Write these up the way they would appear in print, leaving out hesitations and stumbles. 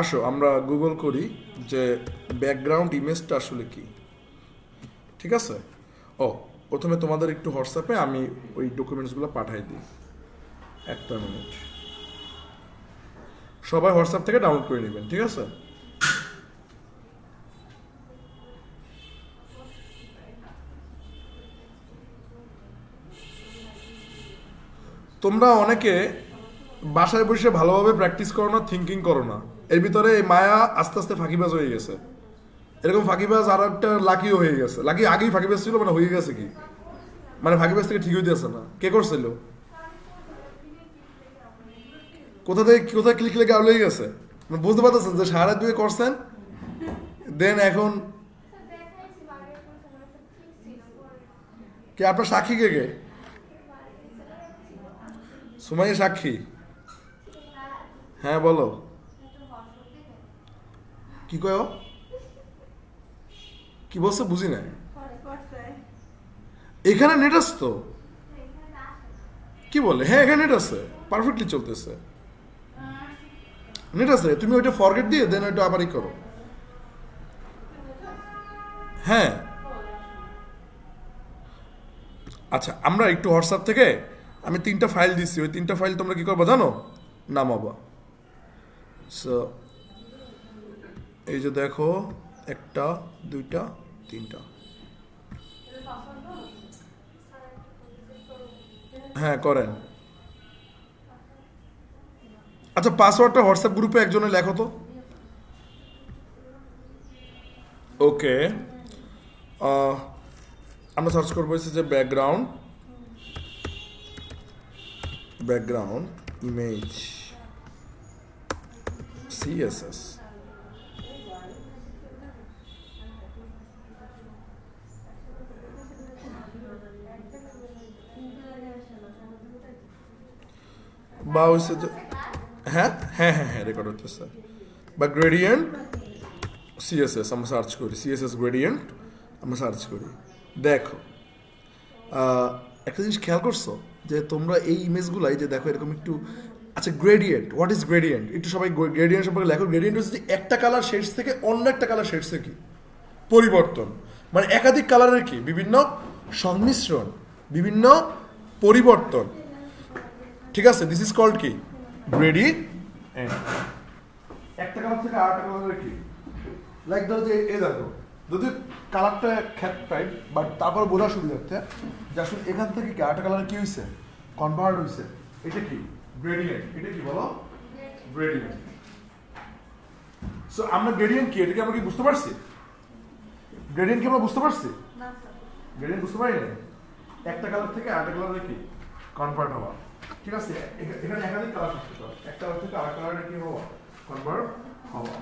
আসো আমরা গুগল করি যে ব্যাকগ্রাউন্ড ইমেজটা আসলে কি। ঠিক আছে। ও, প্রথমে তোমাদের একটু হোয়াটসঅ্যাপে আমি ওই ডকুমেন্টসগুলো পাঠাই দিই। একটা মিনিট, সবাই হোয়াটসঅ্যাপ থেকে ডাউনলোড করে নেবেন, ঠিক আছে। তোমরা অনেকে বাসায় বসে ভালোভাবে প্র্যাকটিস করো না, থিঙ্কিং করো না, এর ভিতরে এই মায়া আস্তে আস্তে ফাঁকিবাজ হয়ে গেছে। এরকম ফাঁকিবাজ আর একটা লাকিও হয়ে গেছে। লাকি আগেই ফাঁকিবাজ ছিল, মানে হয়ে গেছে কি, মানে ফাঁকিবাজ থেকে ঠিক হইতেছে না। কে করছিল, কোথা থেকে কোথায় ক্লিক লেগে আউলে গেছে, মানে বুঝতে পারতেছেন যে সারা দুয়ে করছেন, দেন এখন কে আপনার সাক্ষী, কে কে সুমাইয়া সাক্ষী? হ্যাঁ বলো, কি কয় ও? কি বলছে বুঝি না। এখানে নেট আছে তো, কি বলে? হ্যাঁ এখানে নেট আছে, পারফেক্টলি চলতেছে, নেট আছে। তুমি ওইটা ফরগেট দিয়ে দেন ওইটা আবারই করো। হ্যাঁ আচ্ছা, আমরা একটু হোয়াটসঅ্যাপ থেকে আমি 3টা ফাইল দিচ্ছি, ওই 3টা ফাইল তোমরা কি করবো জানো, নামাবা। সো এই যে দেখো, 1টা 2টা 3টা। হ্যাঁ করেন। আচ্ছা পাসওয়ার্ডটা হোয়াটসঅ্যাপ গ্রুপে একজনে লেখো তো। ওকে, আমরা সার্চ করবো হচ্ছে যে ব্যাকগ্রাউন্ড ব্যাকগ্রাউন্ড ইমেজ সিএসএস। বা হচ্ছে যে হ্যাঁ হ্যাঁ হ্যাঁ হ্যাঁ রেকর্ড হতেছে। বা গ্রেডিয়েন্ট সিএসএস আমরা সার্চ করি, সিএসএস গ্রেডিয়েন্ট আমরা সার্চ করি। দেখো একটা জিনিস খেয়াল করছো যে তোমরা এই ইমেজগুলাই যে দেখো এরকম একটু, আচ্ছা গ্রেডিয়েন্ট, হোয়াট ইজ গ্রেডিয়েন্ট, একটু সবাই গ্রেডিয়েন্ট সম্পর্কে লেখো। গ্রেডিয়েন্ট হচ্ছে যে একটা কালার শেডস থেকে অন্য একটা কালার শেডসে কি পরিবর্তন, মানে একাধিক কালারের কি বিভিন্ন সংমিশ্রণ, বিভিন্ন পরিবর্তন। ঠিক আছে, দিস ইজ কল্ড কি গ্রেডিয়েন্ট। একটা কালার থেকে আরেকটা কালারের কি, লাইক ধরো যে এই দেখো, যদি কালারটা খ্যাপ টাইপ বাট তারপর বোঝার সুবিধার্থে যে আসলে এখান থেকে কি আরেকটা কালার কি হয়েছে, কনভার্ট হয়েছে, এটা কি গ্রেডিয়েন্ট। এটা কি বলো, গ্রেডিয়েন্ট। সো আমরা গ্রেডিয়েন্ট কি, এটাকে আমরা কি বুঝতে পারছি? গ্রেডিয়েন্ট কি আমরা বুঝতে পারছি? গ্রেডিয়েন্ট বুঝতে পারি না, একটা কালার থেকে আরেকটা কালারে কি কনভার্ট হওয়া। ঠিক আছে, এখানে একাধিক কালার থাকতে পারে, একটা কালার থেকে আরেকটা কালারে কি হওয়া, কনভার্ট হওয়া।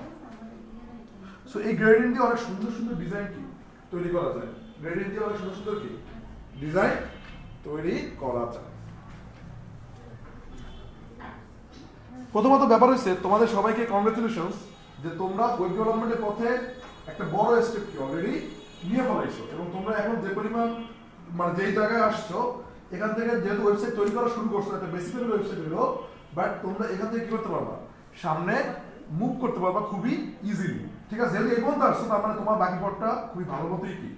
সো এই গ্রেডিয়েন্ট দিয়ে অনেক সুন্দর সুন্দর ডিজাইন কি তৈরি করা যায়, গ্রেডিয়েন্ট দিয়ে অনেক সুন্দর সুন্দর কি ডিজাইন তৈরি করা যায়। প্রথমত ব্যাপার হচ্ছে তোমাদের সবাইকে কংগ্রেচুলেশনস যে তোমরা ওয়েব ডেভেলপমেন্টের পথে একটা বড় স্টেপ কি অলরেডি নিয়ে ফেলাইছো, এবং তোমরা এখন যে পরিমাণ মানে যেই জায়গায় আসছো, এখান থেকে যেহেতু ওয়েবসাইট তৈরি করা শুরু করছো, একটা বেসিক লেভেল ওয়েবসাইট হলো, বাট তোমরা এখান থেকে কি করতে পারবা, সামনে মুভ করতে পারবা খুবই ইজিলি। ঠিক আছে, যেহেতু এই পর্যন্ত আসছো তার মানে তোমার বাকি পথটা খুবই ভালো মতোই কি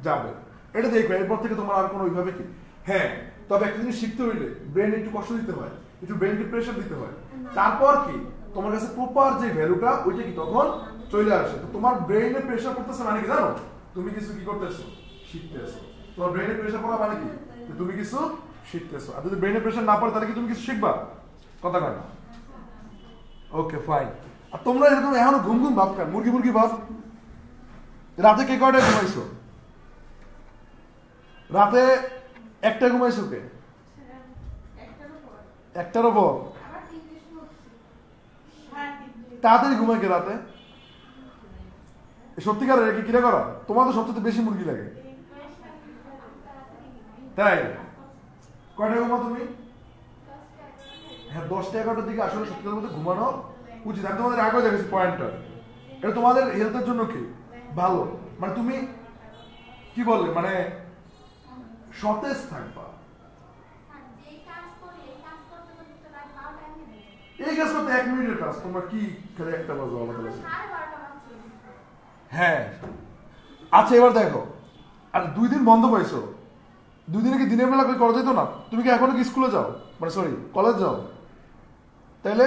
যাবে, এটা দেখবে। এরপর থেকে তোমার আর কোনো ওইভাবে কি, হ্যাঁ তবে একটা জিনিস শিখতে হইলে ব্রেন একটু কষ্ট দিতে হয়, একটু ব্রেনকে প্রেশার দিতে হয়, তারপর কি তোমার কাছে প্রপার যে ভ্যালুটা ওইটা কি তখন চলে আসে। তো তোমার ব্রেইনে প্রেশার করতেছে মানে কি জানো, তুমি কিছু কি করতেছো, শিখতেছো। তোমার ব্রেইনে প্রেশার পড়া মানে কি, তুমি কিছু শিখতেছো। আর যদি ব্রেইনে প্রেশার না পড়ে তাহলে কি তুমি কিছু শিখবা, কথা কয় না। Okay fine. আর তোমরা এরকম এখনো ঘুম ঘুম ভাব কেন, মুরগি মুরগি ভাব? রাতে কে কয়টায় ঘুমাইছো? রাতে একটা ঘুমাইছো কে? একটারও পর তাড়াতাড়ি ঘুমাই কে রাতে? সত্যিকারের কি কিরা করা? তোমার তো সবচেয়ে বেশি মুরগি লাগে, তাই? কয়টা ঘুমা তুমি? হ্যাঁ 10টা 11টার দিকে আসলে সত্যিকার মধ্যে ঘুমানো উচিত। আমি তোমাদের আগেও দেখেছি পয়েন্টটা, এটা তোমাদের হেলথের জন্য কি ভালো, মানে তুমি কি বললে মানে সতেজ থাকবা। এই কাজ করতে 1 মিনিটের কাজ, তোমরা কি করে একটা বাজে আলাদা লাগে। হ্যাঁ আচ্ছা এবার দেখো, আর 2 দিন বন্ধ পাইছো, 2 দিনে কি দিনের বেলা করা যেত না? তুমি কি এখনো কি স্কুলে যাও, মানে সরি কলেজ যাও? তাইলে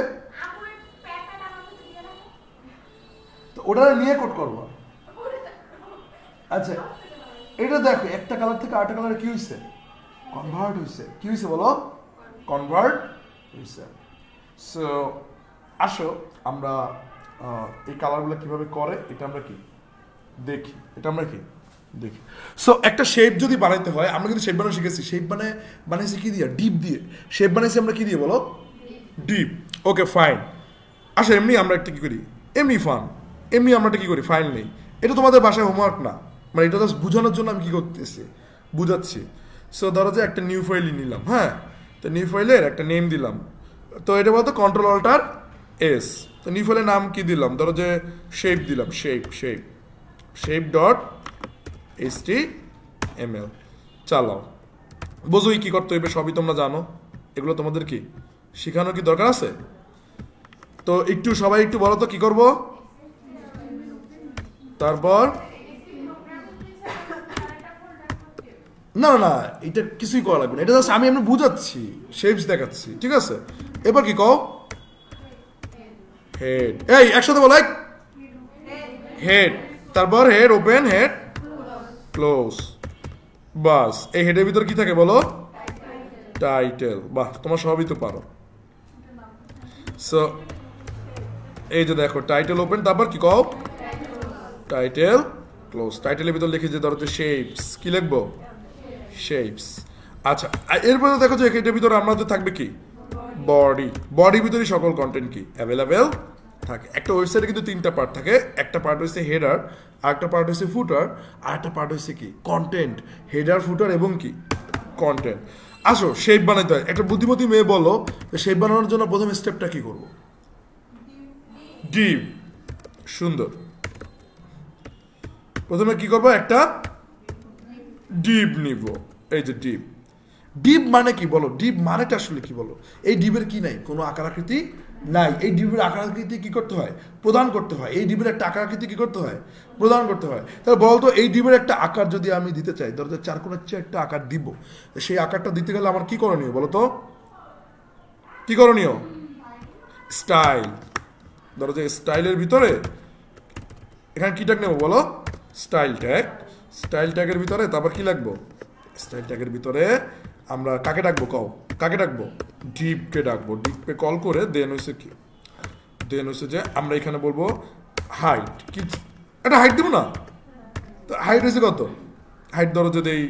তো ওটা নিয়ে কোট করবো। আচ্ছা এটা দেখো, একটা কালার থেকে আরেকটা কালারে কি হয়েছে, কনভার্ট হয়েছে। কি হয়েছে বলো? কনভার্ট হয়েছে। সো আসো আমরা এই কালারগুলো কিভাবে করে এটা আমরা কি দেখি, দেখি। সো একটা শেপ যদি বানাইতে হয়, আমরা কিন্তু শেপ বানানো শিখেছি। শেপ বানাইছি কি দিয়ে? ডিপ দিয়ে। শেপ বানাইছি আমরা কি দিয়ে বলো? ডিপ। Okay fine. আসো এমনি আমরা একটা কি করি, এমনি ফান, এমনি আমরা একটা কি করি, ফাইন নেই। এটা তোমাদের বাসায় হোমওয়ার্ক না, মানে এটা জাস্ট বোঝানোর জন্য আমি কি করতেছি, বুঝাচ্ছি। সো ধরো যে একটা নিউ ফাইল নিলাম, হ্যাঁ, তো নিউ ফাইলের একটা নেম দিলাম। তো এটা বলতো কন্ট্রোল অল্টার এস। তো নিউ ফাইলের নাম কি দিলাম? ধরো যে শেপ দিলাম, শেপ ডট HTML। চালাও, বোঝোই কি করতে হইবে, সবই তোমরা জানো। এগুলো তোমাদের কি শেখানো কি দরকার আছে? তো একটু সবাই একটু বলো তো কি করব। তারপর না না এটা কিছুই করা লাগবে না, এটা জাস্ট আমি বুঝাচ্ছি, শেপস দেখাচ্ছি, ঠিক আছে? এবার কি কও? হেড। এই একসাথে বলো, হেড। তারপর হেড ওপেন, হেড ক্লোজ। বাস, এই হেডের ভিতর কি থাকে বলো? টাইটেল। বাহ, তোমার সবই তো পারো। সো এই যে দেখো টাইটেল ওপেন, তারপর কি কও? Title close. টাইটেলের ভিতর লিখে যে ধরো যে শেপস, কি লিখবো? শেপস। আচ্ছা এরপরে দেখো যে এটার ভিতরে আমাদের থাকবে কি? বডির ভিতরে সকল কন্টেন্ট কি অ্যাভেলেবেল থাকে। একটা ওয়েবসাইটে কিন্তু 3টা পার্ট থাকে। একটা পার্ট হচ্ছে হেডার, আরেকটা পার্ট হচ্ছে ফুটার, আরেকটা পার্ট হচ্ছে কি কন্টেন্ট। হেডার, ফুটার এবং কি কন্টেন্ট। আসো শেপ বানাইতে হয়। একটা বুদ্ধিমতী মেয়ে বলো শেপ বানানোর জন্য প্রথম স্টেপটা কি করবো? ডিপ। সুন্দর। প্রথমে কি করবো? একটা ডিপ নিব। এই যে ডিপ। ডিপ মানে কি বলো? ডিপ মানেটা আসলে কি বলো? এই ডিপের কি নাই? কোনো আকার আকৃতি নাই। এই ডিপের আকার আকৃতি কি করতে হয়? প্রদান করতে হয়। এই ডিপের একটা আকার আকৃতি কি করতে হয়? প্রদান করতে হয়। তাহলে বলতো এই ডিপের একটা আকার যদি আমি দিতে চাই, ধরো যে 4 কোণের চেয়ে একটা আকার দিব, সেই আকারটা দিতে গেলে আমার কি করণীয় বলো তো? কি করণীয়? স্টাইল। ধরো যে স্টাইলের ভিতরে এখানে কি ট্যাগ নেবো বলো? Style tag. স্টাইল ট্যাগের ভিতরে তারপর কি লাগবো? স্টাইল ট্যাগের ভিতরে আমরা কাকে ডাকবো? কও কাকে ডাকবো? ডিপকে ডাকবো। ডিপকে কল করে দেন হয়েছে কি? দেন হয়েছে যে আমরা এখানে বলবো হাইট। কি একটা হাইট দিব না? তো হাইট হয়েছে কত? হাইট ধরো যদি এই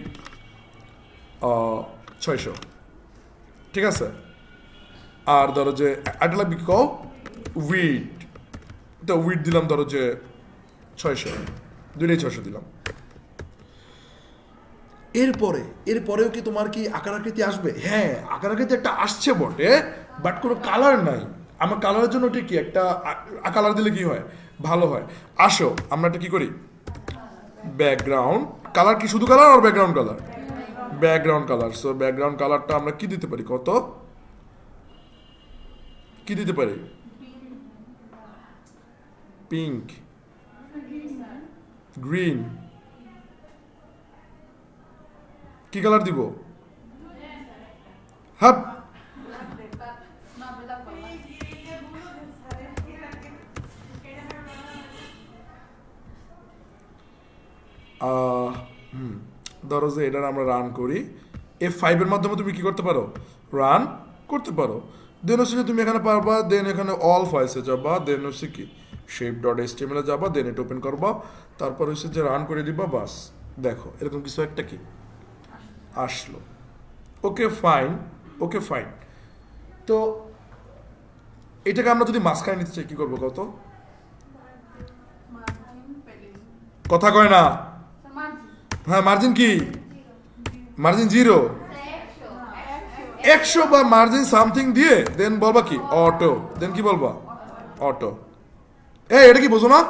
600, ঠিক আছে? আর ধরো যে এটা লাগবে কি? কও উইড। তো উইড দিলাম ধরো যে 600, দুইটাই 600 দিলাম। এরপরেও কি তোমার কি আকার আকৃতি আসবে? হ্যাঁ, আকার আকৃতি একটা আসছে বটে, বাট কোনো কালার নাই। আমার কালারের জন্য ঠিক কি একটা কালার দিলে কি হয়? ভালো হয়। আসো আমরা একটা কি করি, ব্যাকগ্রাউন্ড কালার। কি শুধু কালার আর background colour? Background colour. So background কালারটা আমরা কি দিতে পারি? কত কি দিতে পারি? Pink, green. কি কালার দিব? হাব ধরো যে এটা আমরা রান করি, F5 এর মাধ্যমে তুমি কি করতে পারো? রান করতে পারো। দেন হচ্ছে যে তুমি এখানে পারবা, দেন এখানে অল ফাইলসে যাবা, দেন হচ্ছে কি shape.html এ যাবা, দেন এটা ওপেন করবা, তারপর হচ্ছে যে রান করে দিবা। বাস, দেখো এরকম কিছু একটা কি আসলো। ওকে ফাইন, ওকে ফাইন। তো এটাকে আমরা যদি মাঝখানে নিতে চাই কি করবো? কত কথা কয় না? হ্যাঁ, মার্জিন কি? মার্জিন 0, 100 বা মার্জিন সামথিং দিয়ে দেন বলবা কি অটো। দেন কি বলবা? অটো। এটা কি বোঝো না?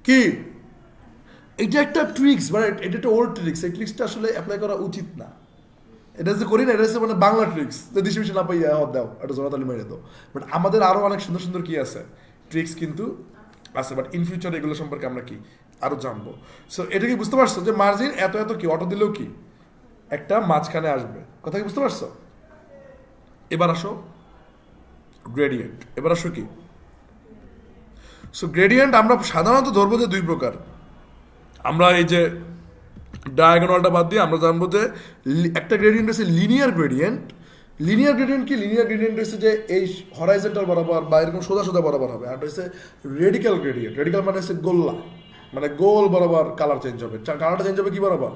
কি এটা একটা ট্রিক্স, মানে এটা একটা ওল্ড ট্রিক্স। এই ট্রিক্সটা আসলে অ্যাপ্লাই করা উচিত না। এটা যে করি না, এটা হচ্ছে মানে বাংলা ট্রিক্স, যে দিশে মিশে না পাই দাও এটা জোড়াতালি মেরে দাও। বাট আমাদের আরও অনেক সুন্দর সুন্দর কি আছে ট্রিক্স কিন্তু আছে, বাট ইন ফিউচার এগুলো সম্পর্কে আমরা কি আরও জানবো। সো এটা কি বুঝতে পারছো যে মার্জিন এত এত কি অটো দিলেও কি একটা মাঝখানে আসবে, কথা কি বুঝতে পারছো? এবার আসো গ্রেডিয়েন্ট। এবার আসো কি, সো গ্রেডিয়েন্ট আমরা সাধারণত ধরবো যে দুই প্রকার। আমরা এই যে ডায়াগোনালটা বাদ দিয়ে আমরা জানবো যে একটা গ্রেডিয়েন্ট হচ্ছে লিনিয়ার গ্রেডিয়েন্ট। লিনিয়ার গ্রেডিয়েন্ট কি, লিনিয়ার গ্রেডিয়েন্ট হচ্ছে যে এই হরাইজন্টাল বরাবর বা এরকম সোজা সোজা বরাবর হবে। আর হচ্ছে রেডিক্যাল গ্রেডিয়েন্ট, রেডিক্যাল মানে হচ্ছে গোল্লা, মানে গোল বরাবর কালার চেঞ্জ হবে। কালারটা চেঞ্জ হবে কি বরাবর,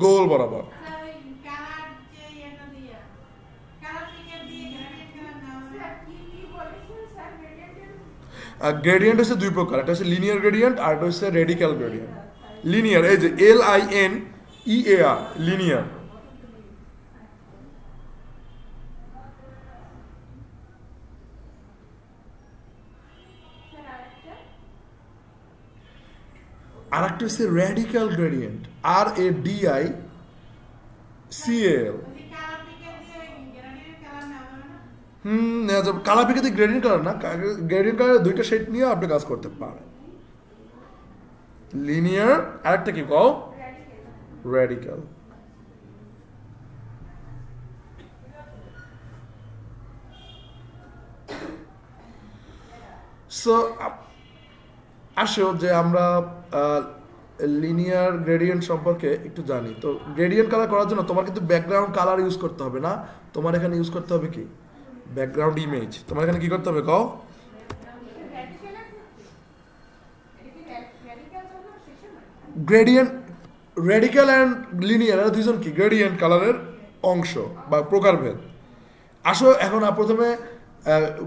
গোল বরাবর। গ্রেডিয়েন্ট হচ্ছে দুই প্রকার, একটা হচ্ছে লিনিয়ার গ্রেডিয়েন্ট আর একটা হচ্ছে রেডিক্যাল গ্রেডিয়েন্ট। লিনিয়ার এই যে LINEAR লিনিয়ার, আর একটা হচ্ছে রেডিক্যাল গ্রেডিয়েন্ট RADICAL। কালার পিকে গ্রেডিয়েন্ট কালার না, গ্রেডিয়েন্ট কালারের দুইটা শেড নিয়ে আপনি কাজ করতে পারেন। লিনিয়ার আর একটা কি কও, রেডিক্যাল। সো আসো যে আমরা লিনিয়ার গ্রেডিয়েন্ট সম্পর্কে একটু জানি। তো গ্রেডিয়েন্ট কালার করার জন্য তোমার কিন্তু ব্যাকগ্রাউন্ড কালার ইউজ করতে হবে না, তোমার এখানে ইউজ করতে হবে কি ব্যাকগ্রাউন্ড ইমেজ। তোমার এখানে কি করতে হবে কও, গ্রেডিয়েন্ট রেডিক্যাল অ্যান্ড লিনিয়ার এরা দুইজন কি গ্রেডিয়েন্ট কালারের অংশ বা প্রকারভেদ। আসো এখন প্রথমে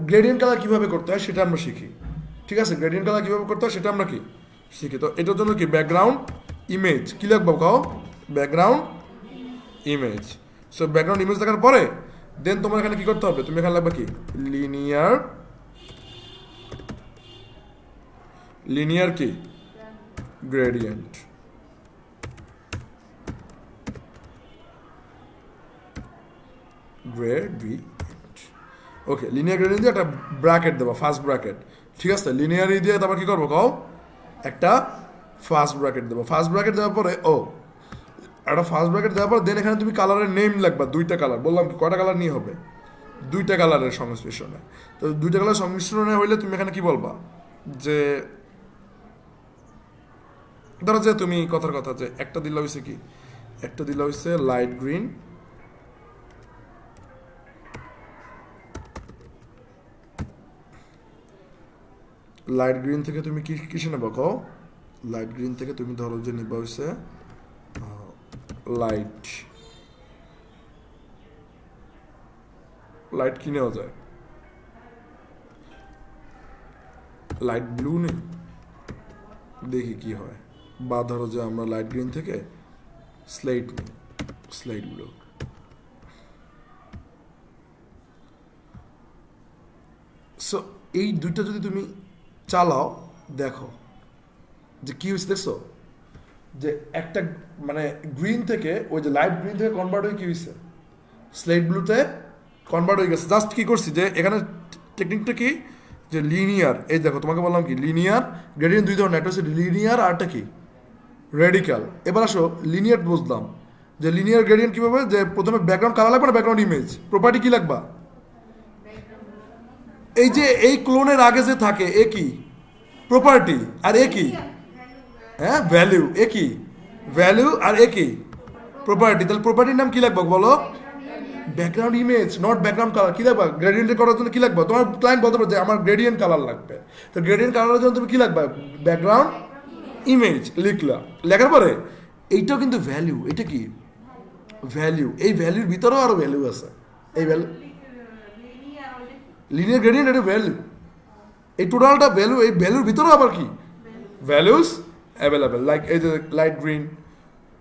গ্রেডিয়েন্ট কালার কিভাবে করতে হয় সেটা আমরা শিখি, ঠিক আছে? গ্রেডিয়েন্ট কালার কিভাবে করতে হয় সেটা আমরা কি শিখি। তো এটার জন্য কি ব্যাকগ্রাউন্ড ইমেজ কি লিখবো কও, background image. So background image দেখার পরে দেন তোমার এখানে কি করতে হবে, তুমি এখানে লাগবে কি লিনিয়ার, লিনিয়ার কি গ্রেডিয়েন্ট। গ্রেডিয়েন্ট ওকে, লিনিয়ার গ্রেডিয়েন্ট দিয়ে একটা ব্র্যাকেট দেবো, ফার্স্ট ব্র্যাকেট, ঠিক আছে? লিনিয়ার দিয়ে তারপর কি করবো কও, একটা ফার্স্ট ব্র্যাকেট দেবো। ফার্স্ট ব্র্যাকেট দেওয়ার পরে একটা ফার্স্ট ব্র্যাকেট দেওয়ার পর দেন এখানে তুমি কালারের নেম লাগবা, দুইটা কালার। বললাম কি কয়টা কালার নিয়ে হবে, দুইটা কালারের সংমিশ্রণে। তো দুইটা কালার সংমিশ্রণে হইলে তুমি এখানে কি বলবা যে ধরো যে তুমি কথার কথা যে একটা দিলা হয়েছে কি, একটা দিলা হয়েছে লাইট গ্রিন, লাইট গ্রিন থেকে তুমি কি কিসে নেবা কও, লাইট গ্রিন থেকে তুমি ধরো যে নিবা হয়েছে লাইট, লাইট কি নেওয়া যায়, লাইট ব্লু নেই, দেখি কি হয়। বা ধরো যে আমরা লাইট গ্রিন থেকে স্লেট নিই, স্লেট ব্লু। সো এই দুইটা যদি তুমি চালাও দেখো যে কি হয়েছে, দেখছো যে একটা মানে গ্রিন থেকে ওই যে লাইট গ্রিন থেকে কনভার্ট হয়ে কি হয়েছে স্লেট ব্লুতে কনভার্ট হয়ে গেছে। জাস্ট কি করছি যে এখানে টেকনিকটা কি যে লিনিয়ার, এই দেখো তোমাকে বললাম কি লিনিয়ার গ্রেডিয়েন্ট দুই ধরনের, একটা হচ্ছে লিনিয়ার আর একটা কি রেডিক্যাল। এবার আসো লিনিয়ার বুঝলাম যে লিনিয়ার গ্রেডিয়েন্ট কীভাবে, যে প্রথমে ব্যাকগ্রাউন্ড কালার লাগবে না ব্যাকগ্রাউন্ড ইমেজ, প্রপার্টি কি লাগবা, এই যে এই ক্লোনের আগে যে থাকে এ কি প্রপার্টি আর এ কি হ্যাঁ ভ্যালু, এ কি ভ্যালু আর এ কি প্রপার্টি। তাহলে প্রপার্টির নাম কি লাগবে বলো, background image, not background colour. কি লাগবে গ্রেডিয়েন্ট করার জন্য কি লাগবে, তোমার ক্লায়েন্ট বলতে পারে যে আমার গ্রেডিয়েন্ট কালার লাগবে, তো গ্রেডিয়েন্ট কালারের জন্য তুমি কি লাগবে ব্যাকগ্রাউন্ড ইমেজ লিখলা। লেখার পরে এইটাও কিন্তু ভ্যালু, এটা কি ভ্যালু, এই ভ্যালুর ভিতরেও আরো ভ্যালু আছে। এই ভ্যালু লিনিয়ার গ্রেডিয়েন্ট এটা ভ্যালু, এই টোটালটা ভ্যালু, এই ভ্যালুর ভিতরেও আবার কি ভ্যালুস অ্যাভেলেবেল। লাইক এই যে লাইট গ্রিন,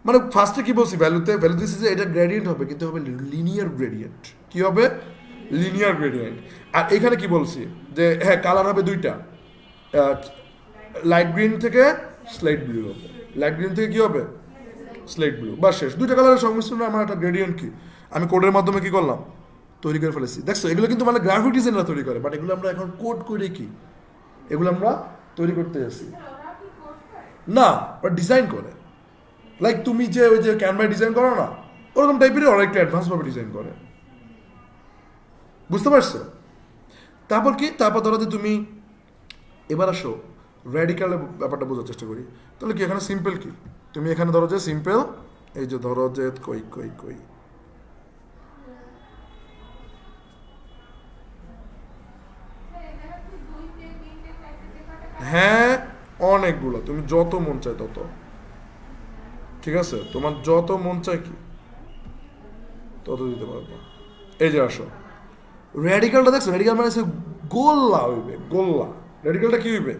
মানে ফার্স্টে কি বলছি ভ্যালুতে, ভ্যালু দিচ্ছে যে এটা গ্রেডিয়েন্ট হবে কিন্তু হবে লিনিয়ার গ্রেডিয়েন্ট। কি হবে লিনিয়ার গ্রেডিয়েন্ট। আর এখানে কি বলছি যে হ্যাঁ কালার হবে দুইটা, লাইট গ্রিন থেকে স্লেট ব্লু হবে, লাইট গ্রিন থেকে কি হবে স্লেট ব্লু, বা শেষ। দুইটা কালারের সংমিশ্রণে আমার একটা গ্রেডিয়েন্ট কি আমি কোডের মাধ্যমে কি করলাম, তৈরি করে ফেলেছি। দেখছো এগুলো কিন্তু মানে গ্রাফিক ডিজাইনার তৈরি করে, বাট এগুলো আমরা এখন কোড করে কি এগুলো আমরা তৈরি করতে যাচ্ছি না, বাট ডিজাইন করে। লাইক তুমি যে ওই যে ক্যানভায় ডিজাইন করো না, ওরকম টাইপেরই ওরা একটু অ্যাডভান্সভাবে ডিজাইন করে, বুঝতে পারছো? তারপর কি, তারপর ধরো যে তুমি এবার আসো র্যাডিক্যালের ব্যাপারটা বোঝার চেষ্টা করি। তাহলে কি এখানে সিম্পল কি, তুমি এখানে ধরো যে সিম্পল, এই যে ধরো যে কই কই কই হ্যাঁ অনেকগুলো, তুমি যত মন চায় তত, ঠিক আছে, তোমার যত মন চায় কি তত দিতে পারবো। এই যে আসো র্যাডিক্যালটা দেখছো, র্যাডিক্যাল মানে গোল্লা হইবে, গোল্লা। র্যাডিক্যালটা কি হইবে,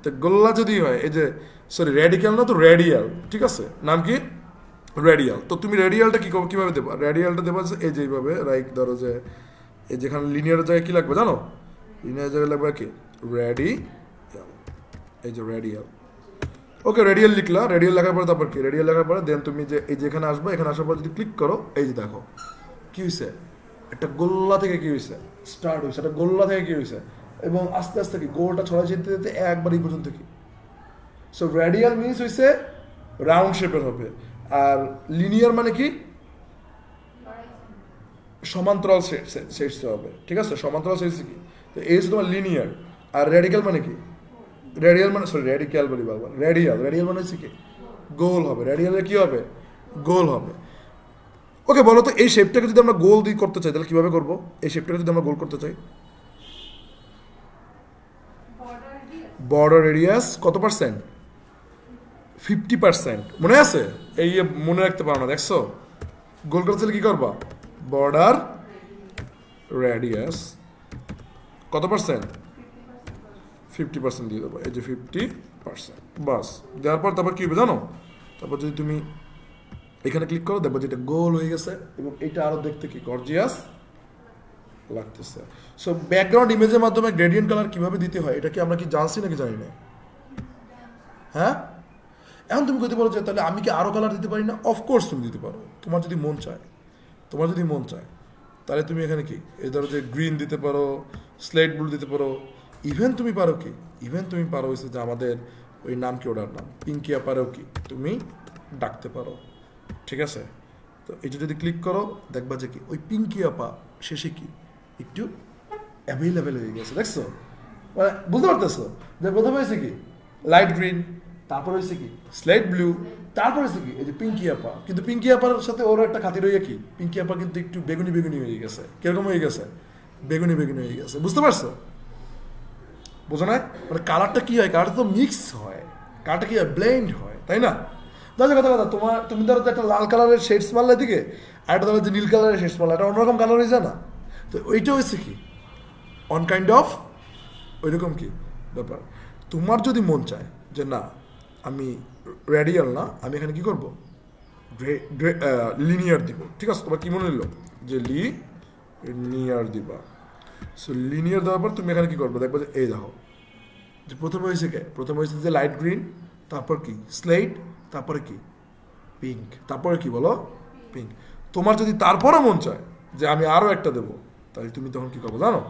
তো গোল্লা যদি হয়, এই যে সরি র্যাডিক্যাল না তো রেডিয়াল, ঠিক আছে, নাম কি রেডিয়াল। তো তুমি রেডিয়ালটা কি কিভাবে দেবা, রেডিয়ালটা দেবা এই যে এইভাবে, রাইট ধরো যে এই যেখানে লিনিয়ার জায়গায় কি লাগবে জানো, লিনিয়ার জায়গায় লাগবে কি রেডিয়াল, এই যে রেডিয়াল। ওকে রেডিয়াল লিখলা, রেডিয়াল লেখার পরে তারপর কি, রেডিয়াল লেখার পরে দেন তুমি যে এই যে এখানে আসবে, এখানে আসার পর যদি ক্লিক করো, এই যে দেখো কি হয়েছে, একটা গোল্লা থেকে কি হয়েছে স্টার্ট হয়েছে, একটা গোল্লা থেকে কি হয়েছে, এবং আস্তে আস্তে কি গোলটা ছড়াই যেতে যেতে একবার এই পর্যন্ত কি। সো রেডিয়াল মিনস হয়েছে রাউন্ড শেপের হবে, আর লিনিয়ার মানে কি সমান্তরাল শেষ হবে, ঠিক আছে, সমান্তরাল শেষ কি, তো এই হচ্ছে তোমার লিনিয়ার। আর রেডিক্যাল মানে কি, রেডিয়াল মানে সরি রেডিক্যাল বলি বারবার, রেডিয়াল, রেডিয়াল মানে হচ্ছে কি গোল হবে, রেডিয়ালে কি হবে গোল হবে। ওকে বলো তো এই শেপটাকে যদি আমরা গোল দিয়ে করতে চাই তাহলে কিভাবে করবো, এই শেপটাকে যদি আমরা গোল করতে চাই, বর্ডার রেডিয়াস কত পার্সেন্ট, 50%, মনে আছে, এই মনে রাখতে পারো না, দেখছো গোল করতে চাইলে কি করবা, বর্ডার রেডিয়াস কত পার্সেন্ট, 50% দিয়ে দেবো, এই যে 50%, বাস। দেওয়ার পর তারপর কি হবে জানো, তারপর যদি তুমি এখানে ক্লিক করো দেখবো যেটা গোল হয়ে গেছে, এবং এটা আরো দেখতে কি গর্জিয়াস লাগতেছে। সো ব্যাকগ্রাউন্ড ইমেজের মাধ্যমে গ্রেডিয়েন্ট কালার কিভাবে দিতে হয় এটা কি আমরা কি জানছি নাকি জানি না, হ্যাঁ? এখন তুমি বলতে পারো যে তাহলে আমি কি আরো কালার দিতে পারি না, অফকোর্স তুমি দিতে পারো, তোমার যদি মন চায়, তোমার যদি মন চায় তাহলে তুমি এখানে কি এই ধরো যে গ্রিন দিতে পারো, স্লেট ব্লু দিতে পারো, ইভেন তুমি পারো কি, ইভেন তুমি পারো হয়েছে যে আমাদের ওই নাম কি ওটার নাম পিঙ্কিয়া পারেও কি তুমি ডাকতে পারো, ঠিক আছে। তো এটা যদি ক্লিক করো দেখবা যে কি ওই পিঙ্কি আপা শেষে কি একটু অ্যাভেলেবেল হয়ে গেছে, দেখছো, মানে বুঝতে পারতেছো যে প্রথমে হয়েছে কি লাইট গ্রিন, তারপর হয়েছে কি স্লেট ব্লু, তারপর হয়েছে কি এই যে পিঙ্কি আপা। কিন্তু পিঙ্কি আপার সাথে ওর একটা খাতির হয়ে কি পিঙ্কি আপা কিন্তু একটু বেগুনি বেগুনি হয়ে গেছে, কিরকম হয়ে গেছে বেগুনি বেগুনি হয়ে গেছে, বুঝতে পারছো, বোঝো না, মানে কালারটা কি হয়, কালারটা তো মিক্স হয়, কালারটা কি হয় ব্লেন্ড হয়, তাই না। ধরো কথা কথা তোমার তুমি ধরো একটা লাল কালারের শেডস মারলে দিকে, আর একটা ধরো যে নীল কালারের শেডস মারলে, একটা অন্যরকম কালার হয়ে যায় না, তো ওইটা হচ্ছে কি অন কাইন্ড অফ ওইরকম কি ব্যাপার। তোমার যদি মন চায় যে না আমি রেডিয়াল না, আমি এখানে কি করবো লিনিয়ার দিব, ঠিক আছে, তোমার কি মনে হলো যে লিনিয়ার দিবা। সো লিনিয়ার দেওয়ার পর তুমি এখানে কি করবে দেখবো যে এই দেখো যে প্রথমে হয়েছে কে, প্রথমে হয়েছে যে লাইট গ্রিন, তারপর কি স্লেট, তারপরে কি পিঙ্ক, তারপরে কি বলো পিঙ্ক। তোমার যদি তারপরে মন চায় যে আমি আরও একটা দেবো, তাহলে তুমি তখন কি করবো জানো,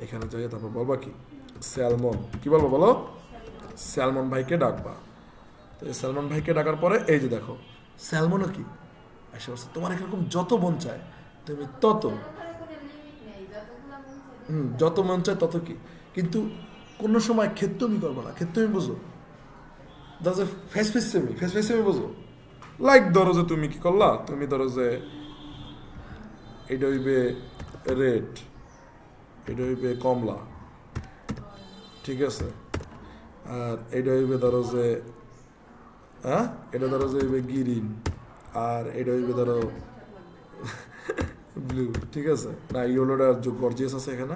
এখানে যাই তারপর বলবা কি স্যালমন, কি বলবো বলো স্যালমন ভাইকে ডাকবা। তো এই স্যালমন ভাইকে ডাকার পরে এই যে দেখো স্যালমনও কি আশেপাশে, তোমার এরকম যত মন চায় তুমি তত, যত মন চায় তত কি, কিন্তু কোনো সময় ক্ষেত্রমি করবো না, ক্ষেত্রমি বুঝো ফেস ফেসেমি বুঝো, লাইক ধরো যে তুমি কি করলা, তুমি ধরো যে এটা হইবে রেড, এটা হইবে কমলা, ঠিক আছে, আর এটা হইবে ধরো যে হ্যাঁ এটা ধরো যে হইবে গ্রিন, আর এটা হইবে ধরো ব্লু, ঠিক আছে, না ইয়েলোটা গর্জিয়াস আছে এখানে।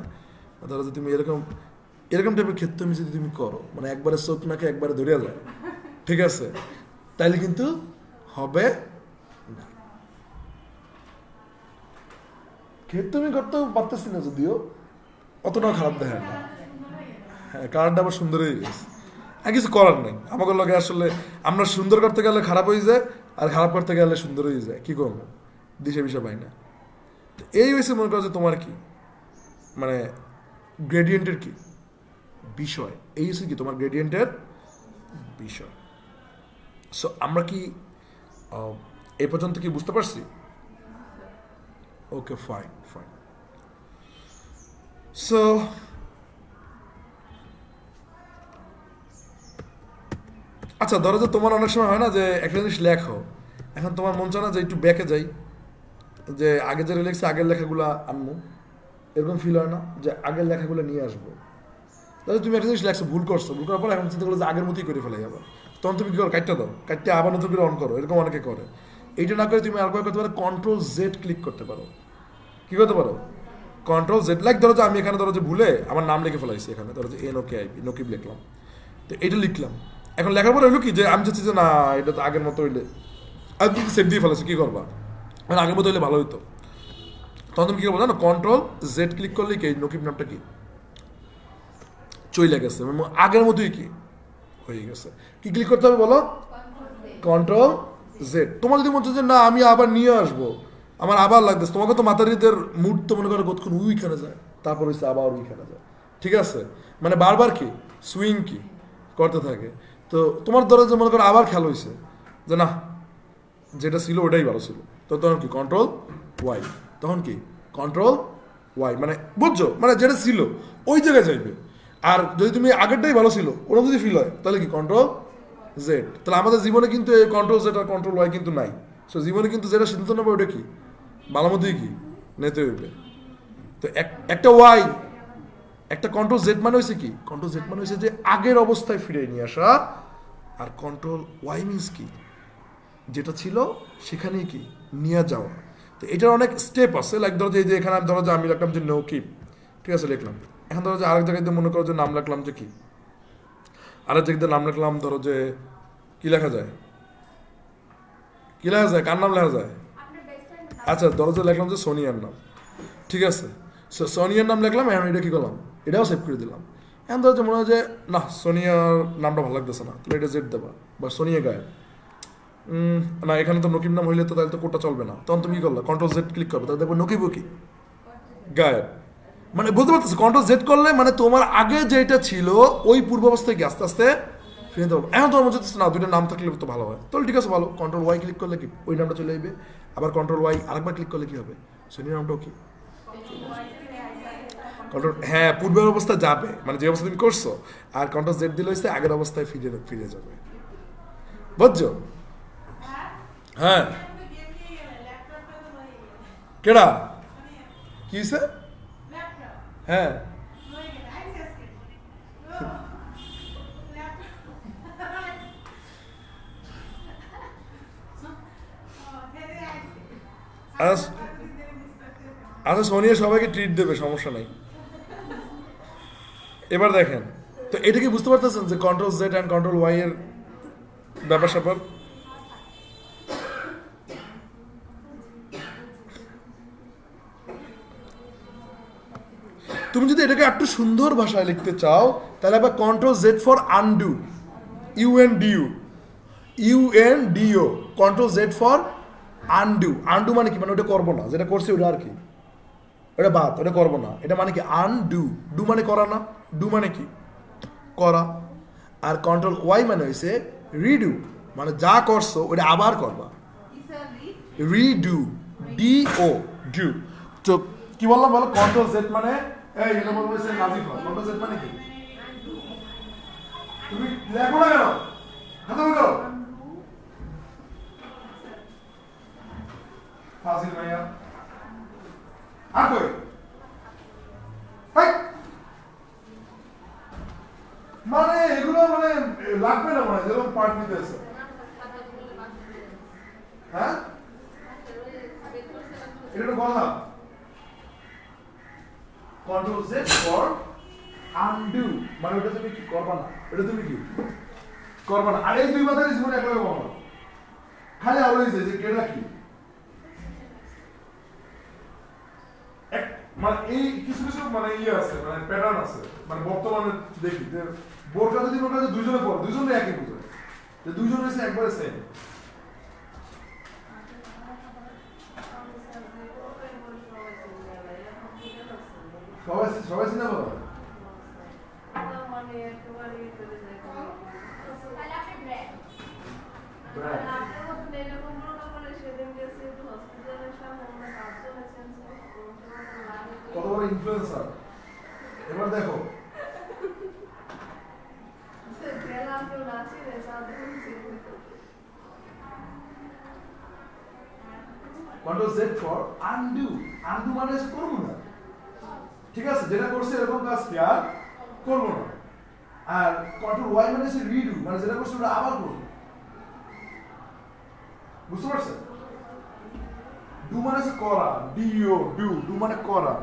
ধরো যে তুমি এরকম এরকম টাইপের ক্ষেত্র আমি যদি তুমি করো, মানে একবারে চোখ নাকে একবারে ধরিয়া যায়, ঠিক আছে, তাইলে কিন্তু হবে না। ক্ষেত্র আমি করতেও পারতেছি না, যদিও অতটাও খারাপ দেখে না, হ্যাঁ কারণটা আবার সুন্দর হয়ে গেছে। কিছু করার নেই, আমাকে লগে আসলে আমরা সুন্দর করতে গেলে খারাপ হয়ে যায়, আর খারাপ করতে গেলে সুন্দর হয়ে যায়, কি করবো, দিশে বিষয় পাই না। এই হয়েছে মনে করো যে তোমার কি মানে গ্রেডিয়েন্টের কি বিষয়, এই হচ্ছে কি তোমার গ্রেডিয়েন্টের বিষয়। সো আমরা কি এই পর্যন্ত কি বুঝতে পারছি? ওকে, ফাইন ফাইন। সো আচ্ছা, ধরো যে তোমার অনেক সময় হয় না যে একটা জিনিস লেখো, এখন তোমার মন চায় না যে একটু ব্যাকে যাই, যে আগে যে লিখছে আগের লেখাগুলো আনবো, এরকম ফিল হয় না যে আগের লেখাগুলো নিয়ে আসবো? তাহলে তুমি একটা জিনিস লেখছো, ভুল করছো, ভুল করার পর এখন চিন্তা করলো যে আগের মতোই করে ফেলাই আবার, তখন তুমি কি করো, কাটতে দাও, কাটতে আবার নতুন করে অন করো, এরকম অনেকে করে। এইটা না করে তুমি আর করতে পারো, কন্ট্রোল জেড ক্লিক করতে পারো। কি করতে পারো? Control Z. লাইক ধরো যে আমি এখানে ধরো যে ভুলে আমার নাম লিখে ফেলাইছি, এখানে ধরো যে NOKIB, নকিব লিখলাম, তো এটা লিখলাম। এখন লেখার পরে হইলো কি যে আমি চাচ্ছি যে না, এটা তো আগের মতো হইলে, আর তুমি সেভ দিয়ে ফেলেছো, কি করবা, মানে আগের মতো হইলে ভালো হইতো। তখন তুমি কি করবো জানো, কন্ট্রোল জেড ক্লিক করলে কি নকিব নামটা কি চলে গেছে, আগের মতোই কি হয়ে গেছে। কি ক্লিক করতে হবে বলো? Control Z. তোমার যদি মনে হচ্ছে যে না আমি আবার নিয়ে আসবো, আমার আবার লাগতেছে, তোমাকে তো মাতারিদের মুড তো মনে করো কতক্ষণ উইখানে যায়, তারপর হচ্ছে আবার উইখানে যায়, ঠিক আছে, মানে বারবার কি সুইং কি করতে থাকে। তো তোমার ধরো যে মনে করো আবার খেয়াল হয়েছে যে না যেটা ছিল ওটাই ভালো ছিল, তো তখন কি কন্ট্রোল ওয়াই, তখন কি কন্ট্রোল ওয়াই, মানে বুঝছো, মানে যেটা ছিল ওই জায়গায় যাইবে। আর যদি তুমি আগেরটাই ভালো ছিল ওরকম যদি ফিল হয়, তাহলে কি কন্ট্রোল জেড। তাহলে আমাদের জীবনে কিন্তু এই কন্ট্রোল জেড আর কন্ট্রোল ওয়াই কিন্তু নাই। সো জীবনে কিন্তু যেটা সিদ্ধান্ত নেবে ওটা কি ভালো মতোই কি নিতে হইবে। তো একটা ওয়াই, একটা কন্ট্রোল জেড মানে হয়েছে কি, কন্ট্রোল জেড মানে হয়েছে যে আগের অবস্থায় ফিরে নিয়ে আসা, আর কন্ট্রোল ওয়াই মিনস কি যেটা ছিল সেখানেই কি নিয়ে যাওয়া। তো এটার অনেক স্টেপ আছে, লাইক ধরো যে এখানে ধরো যে আমি লিখলাম যে নকিব, ঠিক আছে লিখলাম। এখন ধরো যে আরেক জায়গায় মনে করো যে নাম লিখলাম যে কি, আরেক জায়গায় নাম লিখলাম ধরো যে কি লেখা যায়, কি লেখা যায়, কার নাম লেখা যায়, আচ্ছা ধরো যে লিখলাম যে সোনিয়ার নাম, ঠিক আছে। সোনিয়ার নাম লিখলাম, এখন এটা কি করলাম, এটাও সেভ করে দিলাম। এখন ধরো যে মনে হয় যে না সোনিয়ার নামটা ভালো লাগতেছে না, তাহলে এটা জেড দেবা, বা সোনিয়া গায়ে না, এখানে তো নকিব নাম হইলে তো তাহলে তো কোডটা চলবে না, তখন তুমি কি করলে কন্ট্রোল জেড ক্লিক করবে, তাহলে দেখবো নকিব কি গায়েব। মানে বুঝতে পারতেছো, কন্ট্রোল জেড করলে মানে তোমার আগে যেটা ছিল ওই পূর্বাবস্থায় গিয়ে আস্তে আস্তে ফিরে দেবো। এখন তোমার মনে হচ্ছে না দুইটা নাম থাকলে তো ভালো হয়, তাহলে ঠিক আছে ভালো, কন্ট্রোল ওয়াই ক্লিক করলে কি ওই নামটা চলে আসবে, আবার কন্ট্রোল ওয়াই আরেকবার ক্লিক করলে কি হবে, সোনিয়ার নামটাও কি কন্ট্রোল, হ্যাঁ পূর্বের অবস্থায় যাবে, মানে যে অবস্থা তুমি করছো, আর কন্ট্রোল জেড দিলে হচ্ছে আগের অবস্থায় ফিরে যাবে, বুঝছো? হ্যাঁ কেডা কি হয়েছে? হ্যাঁ আচ্ছা সোনিয়া সবাইকে ট্রিট দেবে, সমস্যা নাই। এবার দেখেন, তো এটা কি বুঝতে পারতেছেন যে control Z and control Y এর ব্যাপার স্যাপার? তুমি যদি এটাকে একটু সুন্দর ভাষায় লিখতে চাও তাহলে আবার control Z for undo, UNDO, control Z for undo. Undo মানে কি, মানে ওটা করবো না, যেটা করছি ওটা আর কি ওটা বাদ, ওটা করবো না, এটা মানে কি আনডু। ডু মানে করা না, ডু মানে কি করা। আর কন্ট্রোল ওয়াই মানে হয়েছে রিডু, মানে যা করছো ওটা আবার করবা, রিডু, DO ডু। তো কি বললাম বলো, কন্ট্রোল জেড মানে এই এটা বলবো সে নাজিফা, কন্ট্রোল জেড মানে কি, তুমি লেখো না কেন, হাতে করো ফাজিল ভাইয়া আর কই মানে এগুলো মানে লাগবে না, মানে যেরকম পার্ট নিতে আছে। হ্যাঁ এটা কথা, কন্ট্রোল জেড ফর আনডু, মানে ওটা তুমি কি করবা না, এটা তুমি কি করবা না। আর এই দুই মাথায় জীবনে একলাই বলো, খালি অলওয়েজ যে কেডা কি, মানে এই কিছু কিছু মানে ইয়ে আছে, মানে প্যাটার্ন আছে, মানে বর্তমানে দেখি যে বোরকা যদি মনে হয় দুইজনে পড়ে, দুইজনে একই বুঝে, যে দুইজন এসে একবারে সেম। সবাই চিনে বলো কত বড় ইনফ্লুয়েন্সার। এবার দেখো Control Z for undo. Undo মানে করবো না, ঠিক আছে, যেটা করছে এরকম কাজ কি আর করবো না। আর Control Y মানে রিডু, মানে যেটা করছে ওটা আবার করবো। বুঝতে পারছেন? ডু মানে করা, ডিও ডু, ডু মানে করা।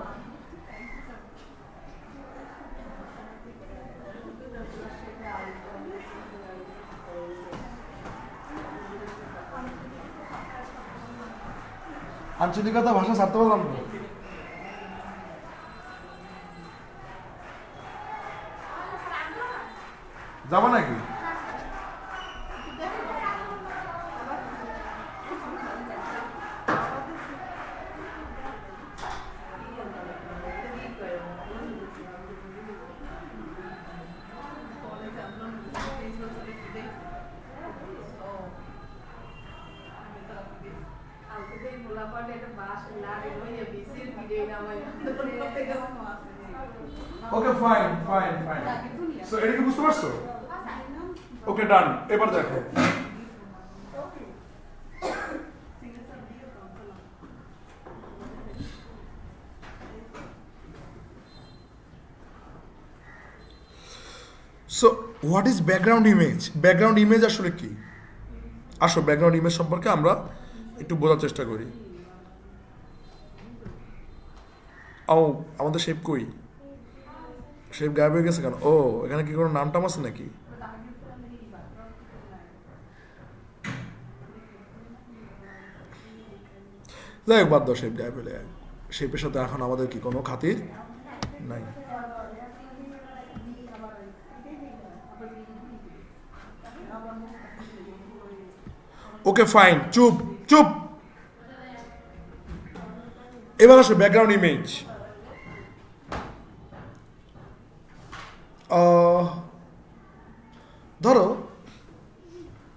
আঞ্চলিকতা ভাষা ছাড়তে পারলাম না। যাবা নাকি? Okay fine fine fine. So এটা কি বুঝতে পারছো? ওকে ডান। এবার দেখো so what is background image? Background image আসলে কি? আসো ব্যাকগ্রাউন্ড ইমেজ সম্পর্কে আমরা একটু বোঝার চেষ্টা করি। ও আমাদের শেপ কই? শেপ গায়েব হয়ে গেছে কেন? ও এখানে কি কোনো নাম টাম আছে নাকি? যাই হোক বাদ দাও, শেপ গায়েব হলে শেপের সাথে এখন আমাদের কি কোনো খাতির নাই। ওকে ফাইন, চুপ চুপ। এবার আসো ব্যাকগ্রাউন্ড ইমেজ। ধরো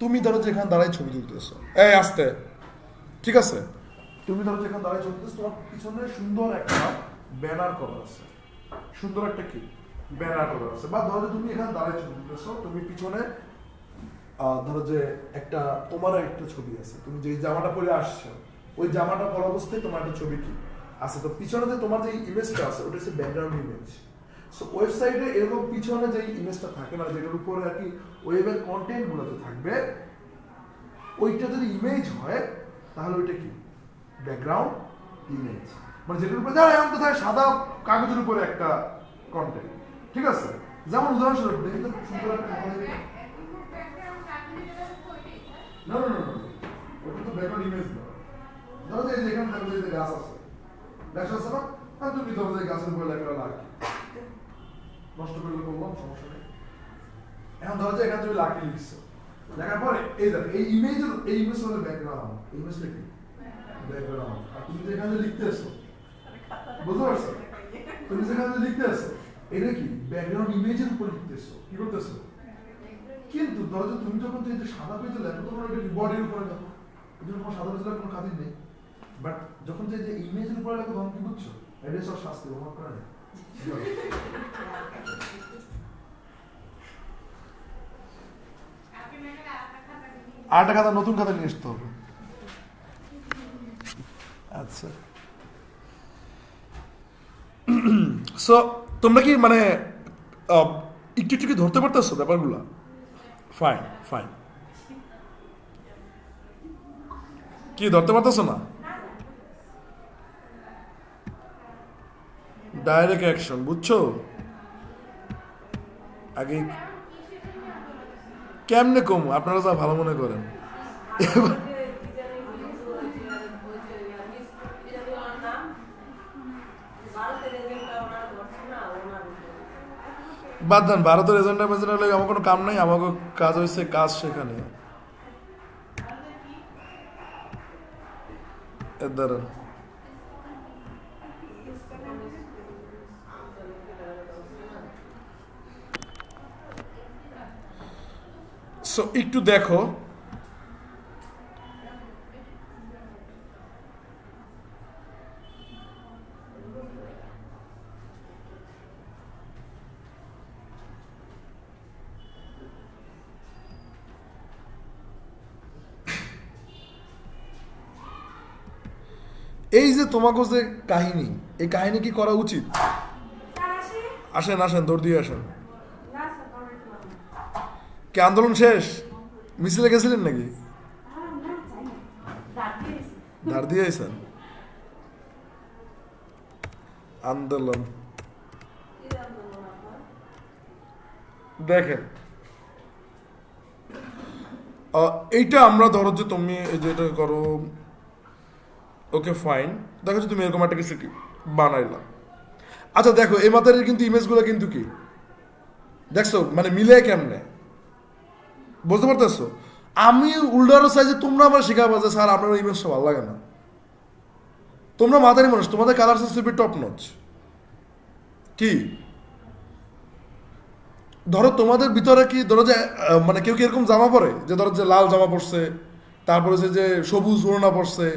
তুমি ধরো যেখানে দাঁড়াই ছবি তুলতেছো, এই আসতে, ঠিক আছে, তুমি ধরো যেখানে দাঁড়াই ছবি তুলতেছো, তোমার পিছনে সুন্দর একটা ব্যানার করা আছে, সুন্দর একটা কি ব্যানার করা আছে। বা ধরো তুমি এখানে দাঁড়াই ছবি তুলতেছো, তুমি পিছনে ধরো যে একটা তোমার একটা ছবি আছে, তুমি যে জামাটা পরে আসছো ওই জামাটা পরা অবস্থায় তোমার একটা ছবি কি আছে, তো পিছনে যে তোমার যে ইমেজটা আছে ওটা হচ্ছে ব্যাকগ্রাউন্ড ইমেজ। সো ওয়েবসাইটে এরকম পিছনে যে ইমেজটা থাকে, মানে যেটার উপরে আর কি ওয়েবের কন্টেন্ট গুলোতে থাকবে, ওইটা যদি ইমেজ হয় তাহলে ওইটা কি ব্যাকগ্রাউন্ড ইমেজ। মানে যেটার উপরে যারা এমন তো থাকে সাদা কাগজের উপরে একটা কন্টেন্ট, ঠিক আছে। যেমন উদাহরণস্বরূপ সুন্দর একটা না না না ওটা তো ব্যাকগ্রাউন্ড ইমেজ না। ধরো যে যেখানে থাকবে যে গাছ আছে, গাছ আছে না, আর তুমি ধরো যে গাছের উপরে লেখা লাকি, নষ্ট করলে করলাম সমস্যা নেই। এখন ধরো যে এখানে তুমি লাকি লিখছো, লেখার পরে এই দেখো এই ইমেজ হলো ব্যাকগ্রাউন্ড, ইমেজটা কি ব্যাকগ্রাউন্ড। আর তুমি যেখানে লিখতেছো, বুঝতে পারছো, তুমি যেখানে লিখতেছো এটা কি ব্যাকগ্রাউন্ড ইমেজের উপর লিখতেছো, কি করতেছো। কিন্তু ধরো যে তুমি যখন এই যে সাদা পেজে লেখো তখন এটা কি বডির উপরে লেখো, এই জন্য তোমার সাদা পেজে কোনো খাতির নেই। বাট যখন যে ইমেজের উপরে লেখো তখন কি বুঝছো, এটা সব শাস্তি ব্যবহার করে না। আরেকটা খাতা, নতুন খাতা নিয়ে আসতে হবে। আচ্ছা সো তোমরা কি মানে একটু একটু কি ধরতে পারতেছো ব্যাপারগুলা? Fine fine. কি ধরতে পারতেছো না? ডাইরেক্ট অ্যাকশন বুঝছো? আগে কেমনে কম আপনারা যা ভালো মনে করেন। বাদ দেন, ভারতের এজেন্ডা মেজেন্ডা হলে আমার কোনো কাম নাই, আমাকে কাজ হয়েছে কাজ সেখানে। দাঁড়ান, সো একটু দেখো এই যে তোমাকে যে কাহিনী, এই কাহিনী কি করা উচিত? আসেন আসেন, দৌড় দিয়ে আসেন। কি আন্দোলন শেষ? মিছিলে গেছিলেন নাকি? ধার দিয়ে আইছেন? আন্দোলন দেখেন, এইটা আমরা ধরো যে তুমি এই যে এটা করো, ওকে ফাইন, দেখো যে তুমি এরকম একটা কিছু বানাইলা। আচ্ছা দেখো, এই মাথার কিন্তু ইমেজগুলো কিন্তু কি দেখছো, মানে মিলে কেমনে, বুঝতে পারতেছো? আমি উল্টারও চাই যে তোমরা আমার শেখাবো যে স্যার আপনার ইমেজটা ভালো লাগে না। তোমরা মাথারই মানুষ, তোমাদের কালার সেন্সিটিভিটি টপ নচ। কি ধরো তোমাদের ভিতরে কি ধরো যে মানে কেউ কি এরকম জামা পরে যে ধরো যে লাল জামা পরছে, তারপরে যে সবুজ ওড়না পরছে,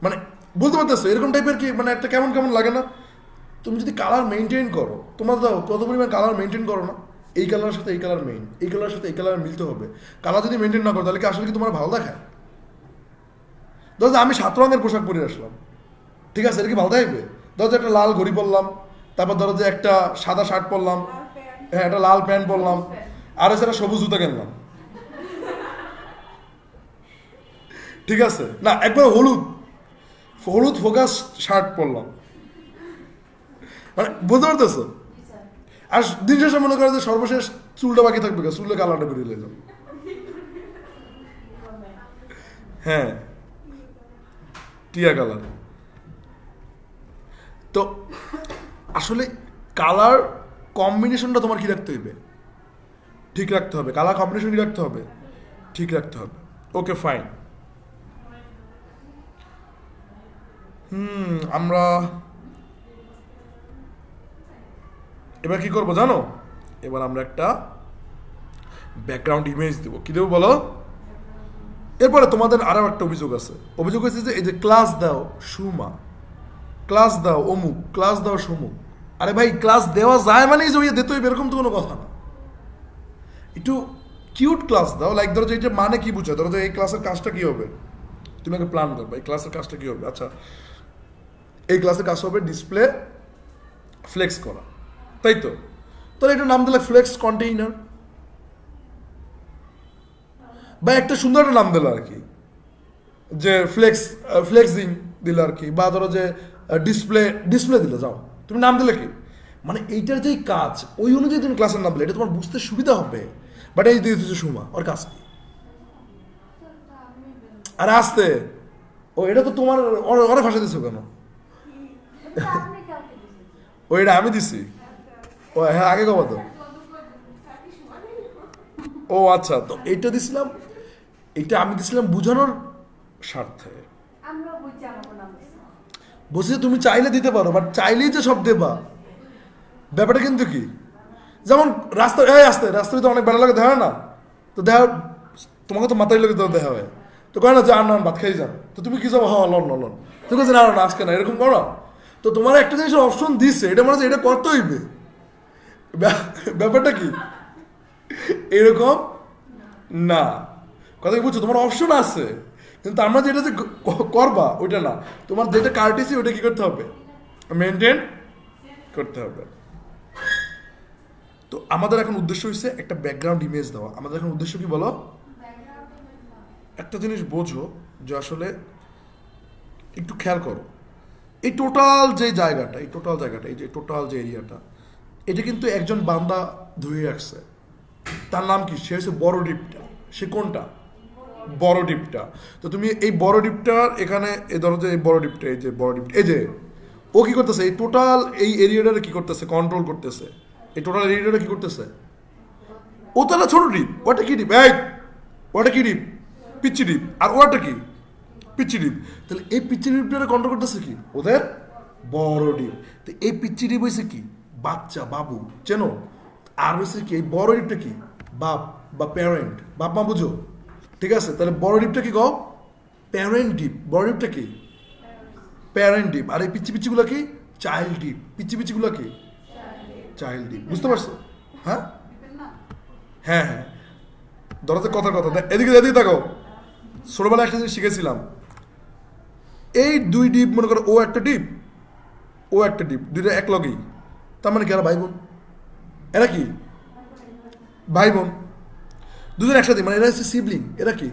মানে বুঝতে পারতেছো এরকম টাইপের কি মানে একটা কেমন কেমন লাগে না? তুমি যদি কালার মেনটেন করো, তোমার দাও কত পরিমাণ কালার মেনটেন করো না, এই কালারের সাথে এই কালার মেইন, এই কালারের সাথে এই কালার মিলতে হবে। কালার যদি মেনটেন না করো তাহলে কি আসলে কি তোমার ভালো দেখায়? ধরো যে আমি 7 রঙের পোশাক পরে আসলাম, ঠিক আছে, এটা কি ভালো থাকবে? ধরো যে একটা লাল ঘড়ি পরলাম, তারপর ধরো যে একটা সাদা শার্ট পরলাম, হ্যাঁ একটা লাল প্যান্ট পরলাম, আর হচ্ছে একটা সবুজ জুতা কিনলাম, ঠিক আছে, না একবার হলুদ হলুদ ফোকাস শার্ট পরলাম, মানে বুঝতে পারতেছো? আর দিন শেষে মনে করো যে সর্বশেষ চুলটা বাকি থাকবে, চুলে কালারটা বেরিয়ে নিলাম, হ্যাঁ টিয়া কালার। তো আসলে কালার কম্বিনেশনটা তোমার কি রাখতে হইবে? ঠিক রাখতে হবে। কালার কম্বিনেশন কি রাখতে হবে? ঠিক রাখতে হবে। Okay fine. আমরা এবার কি করবো জানো? এবার আমরা একটা ব্যাকগ্রাউন্ড ইমেজ দেবো। কি দেবো বলো? এরপরে তোমাদের আরো একটা অভিযোগ আছে। অভিযোগ হচ্ছে যে এই যে ক্লাস দাও সুমা, ক্লাস দাও অমুক, ক্লাস দাও সমুক। আরে ভাই ক্লাস দেওয়া যায় মানে যে দিতে হইবে এরকম তো কোনো কথা না। একটু কিউট ক্লাস দাও, লাইক ধরো যে এটা মানে কি বুঝো, ধরো যে এই ক্লাসের কাজটা কি হবে, তুমি একটা প্ল্যান করবে এই ক্লাসের কাজটা কি হবে। আচ্ছা এই ক্লাসের কাজ হবে ডিসপ্লে ফ্লেক্স করা, তাই তো? তাহলে এটা নাম দিলে ফ্লেক্স কন্টেইনার, বা একটা সুন্দর একটা নাম দিল আর কি, যে ফ্লেক্সিং দিল আর কি, বা ধরো যে ডিসপ্লে দিলে, যাও তুমি নাম দিলে কি, মানে এইটার যেই কাজ ওই অনুযায়ী তুমি ক্লাসের নাম দিলে এটা তোমার বুঝতে সুবিধা হবে। বাট এই দিয়ে দিচ্ছে সুমা, ওর কাজ কি? আরে আসতে ও এটা তো তোমার ওরা ভাষা দিছো কেন? ওইটা আমি দিছি। ও হ্যাঁ আগে কবা তো। ও আচ্ছা, তো এইটা দিছিলাম, এটা আমি দিছিলাম বুঝানোর স্বার্থে। বুঝছি তুমি চাইলে দিতে পারো, বাট চাইলেই যে সব দেবা ব্যাপারটা কিন্তু কি, যেমন রাস্তায় আসতে রাস্তায় তো অনেক বেলা লাগে দেখা হয় না, তো দেখা তোমাকে তো মাথায় লাগে তো দেখা হয়, তো কয় না যে আর না ভাত খাই যান, তো তুমি কি যাবো হ্যাঁ লন লন, তুমি কাছে না না আজকে না এরকম করো। তো তোমার একটা জিনিসের অপশন দিচ্ছে, এটা মানে এটা করতে হইবে, ব্যাপারটা কি এরকম না, কথা কি বুঝছো? তোমার অপশন আছে, কিন্তু আমরা যেটা যে করবা ওইটা না, তোমার যেটা কার্টিসি ওইটা কি করতে হবে, মেনটেন করতে হবে। তো আমাদের এখন উদ্দেশ্য হচ্ছে একটা ব্যাকগ্রাউন্ড ইমেজ দেওয়া। আমাদের এখন উদ্দেশ্য কি বলো? একটা জিনিস বোঝো যে আসলে একটু খেয়াল করো, এই টোটাল যে জায়গাটা, এই যে টোটাল যে এরিয়াটা, এটা কিন্তু একজন বান্দা ধরে রাখছে। তার নাম কি? সে হচ্ছে বড় ডিপটা। সে কোনটা? বড় ডিপটা। তো তুমি এই বড় ডিপটার এখানে এই ধরো যে এই বড় ডিপটা, এই যে বড় ডিপটা, এই যে ও কি করতেছে এই টোটাল এই এরিয়াটারে কি করতেছে? কন্ট্রোল করতেছে। এই টোটাল এরিয়াটা কি করতেছে? ও তো একটা ছোট ডিপ, ওটা কি ডিপ? ওটা কি ডিপ? পিচ্ছি ডিপ। আর ওটা কি? পিচ্ছি ডিপ। তাহলে এই পিচ্ছি ডিপটা কন্ট্রোল করতেছে কি? ওদের বড় ডিপ। তো এই পিচ্ছি ডিপ হয়েছে কি? বাচ্চা, বাবু, চেনো? আর হয়েছে কি এই বড় ডিপটা কি? বাপ বা প্যারেন্ট, বাপ মা বুঝো? ঠিক আছে, তাহলে বড় ডিপটা কি কও? Parent deep. বড় ডিপটা কি? Parent deep. আর এই পিচ্ছি পিচ্ছিগুলো কি? Child deep. পিচ্ছি পিচ্ছিগুলো কি? Child deep. বুঝতে পারছো? হ্যাঁ হ্যাঁ হ্যাঁ, ধরো কথা এদিকে এদিকে দেখো। ছোটবেলায় একটা জিনিস শিখেছিলাম, এই দুই ডিপ মনে করো, ও একটা ডিপ, ও একটা ডিপ, দুইটা এক লগেই। তার মানে কি এরা ভাই বোন? এরা কি ভাই বোন? দুজন একসাথে, মানে এরা হচ্ছে সিবলিং। এরা কি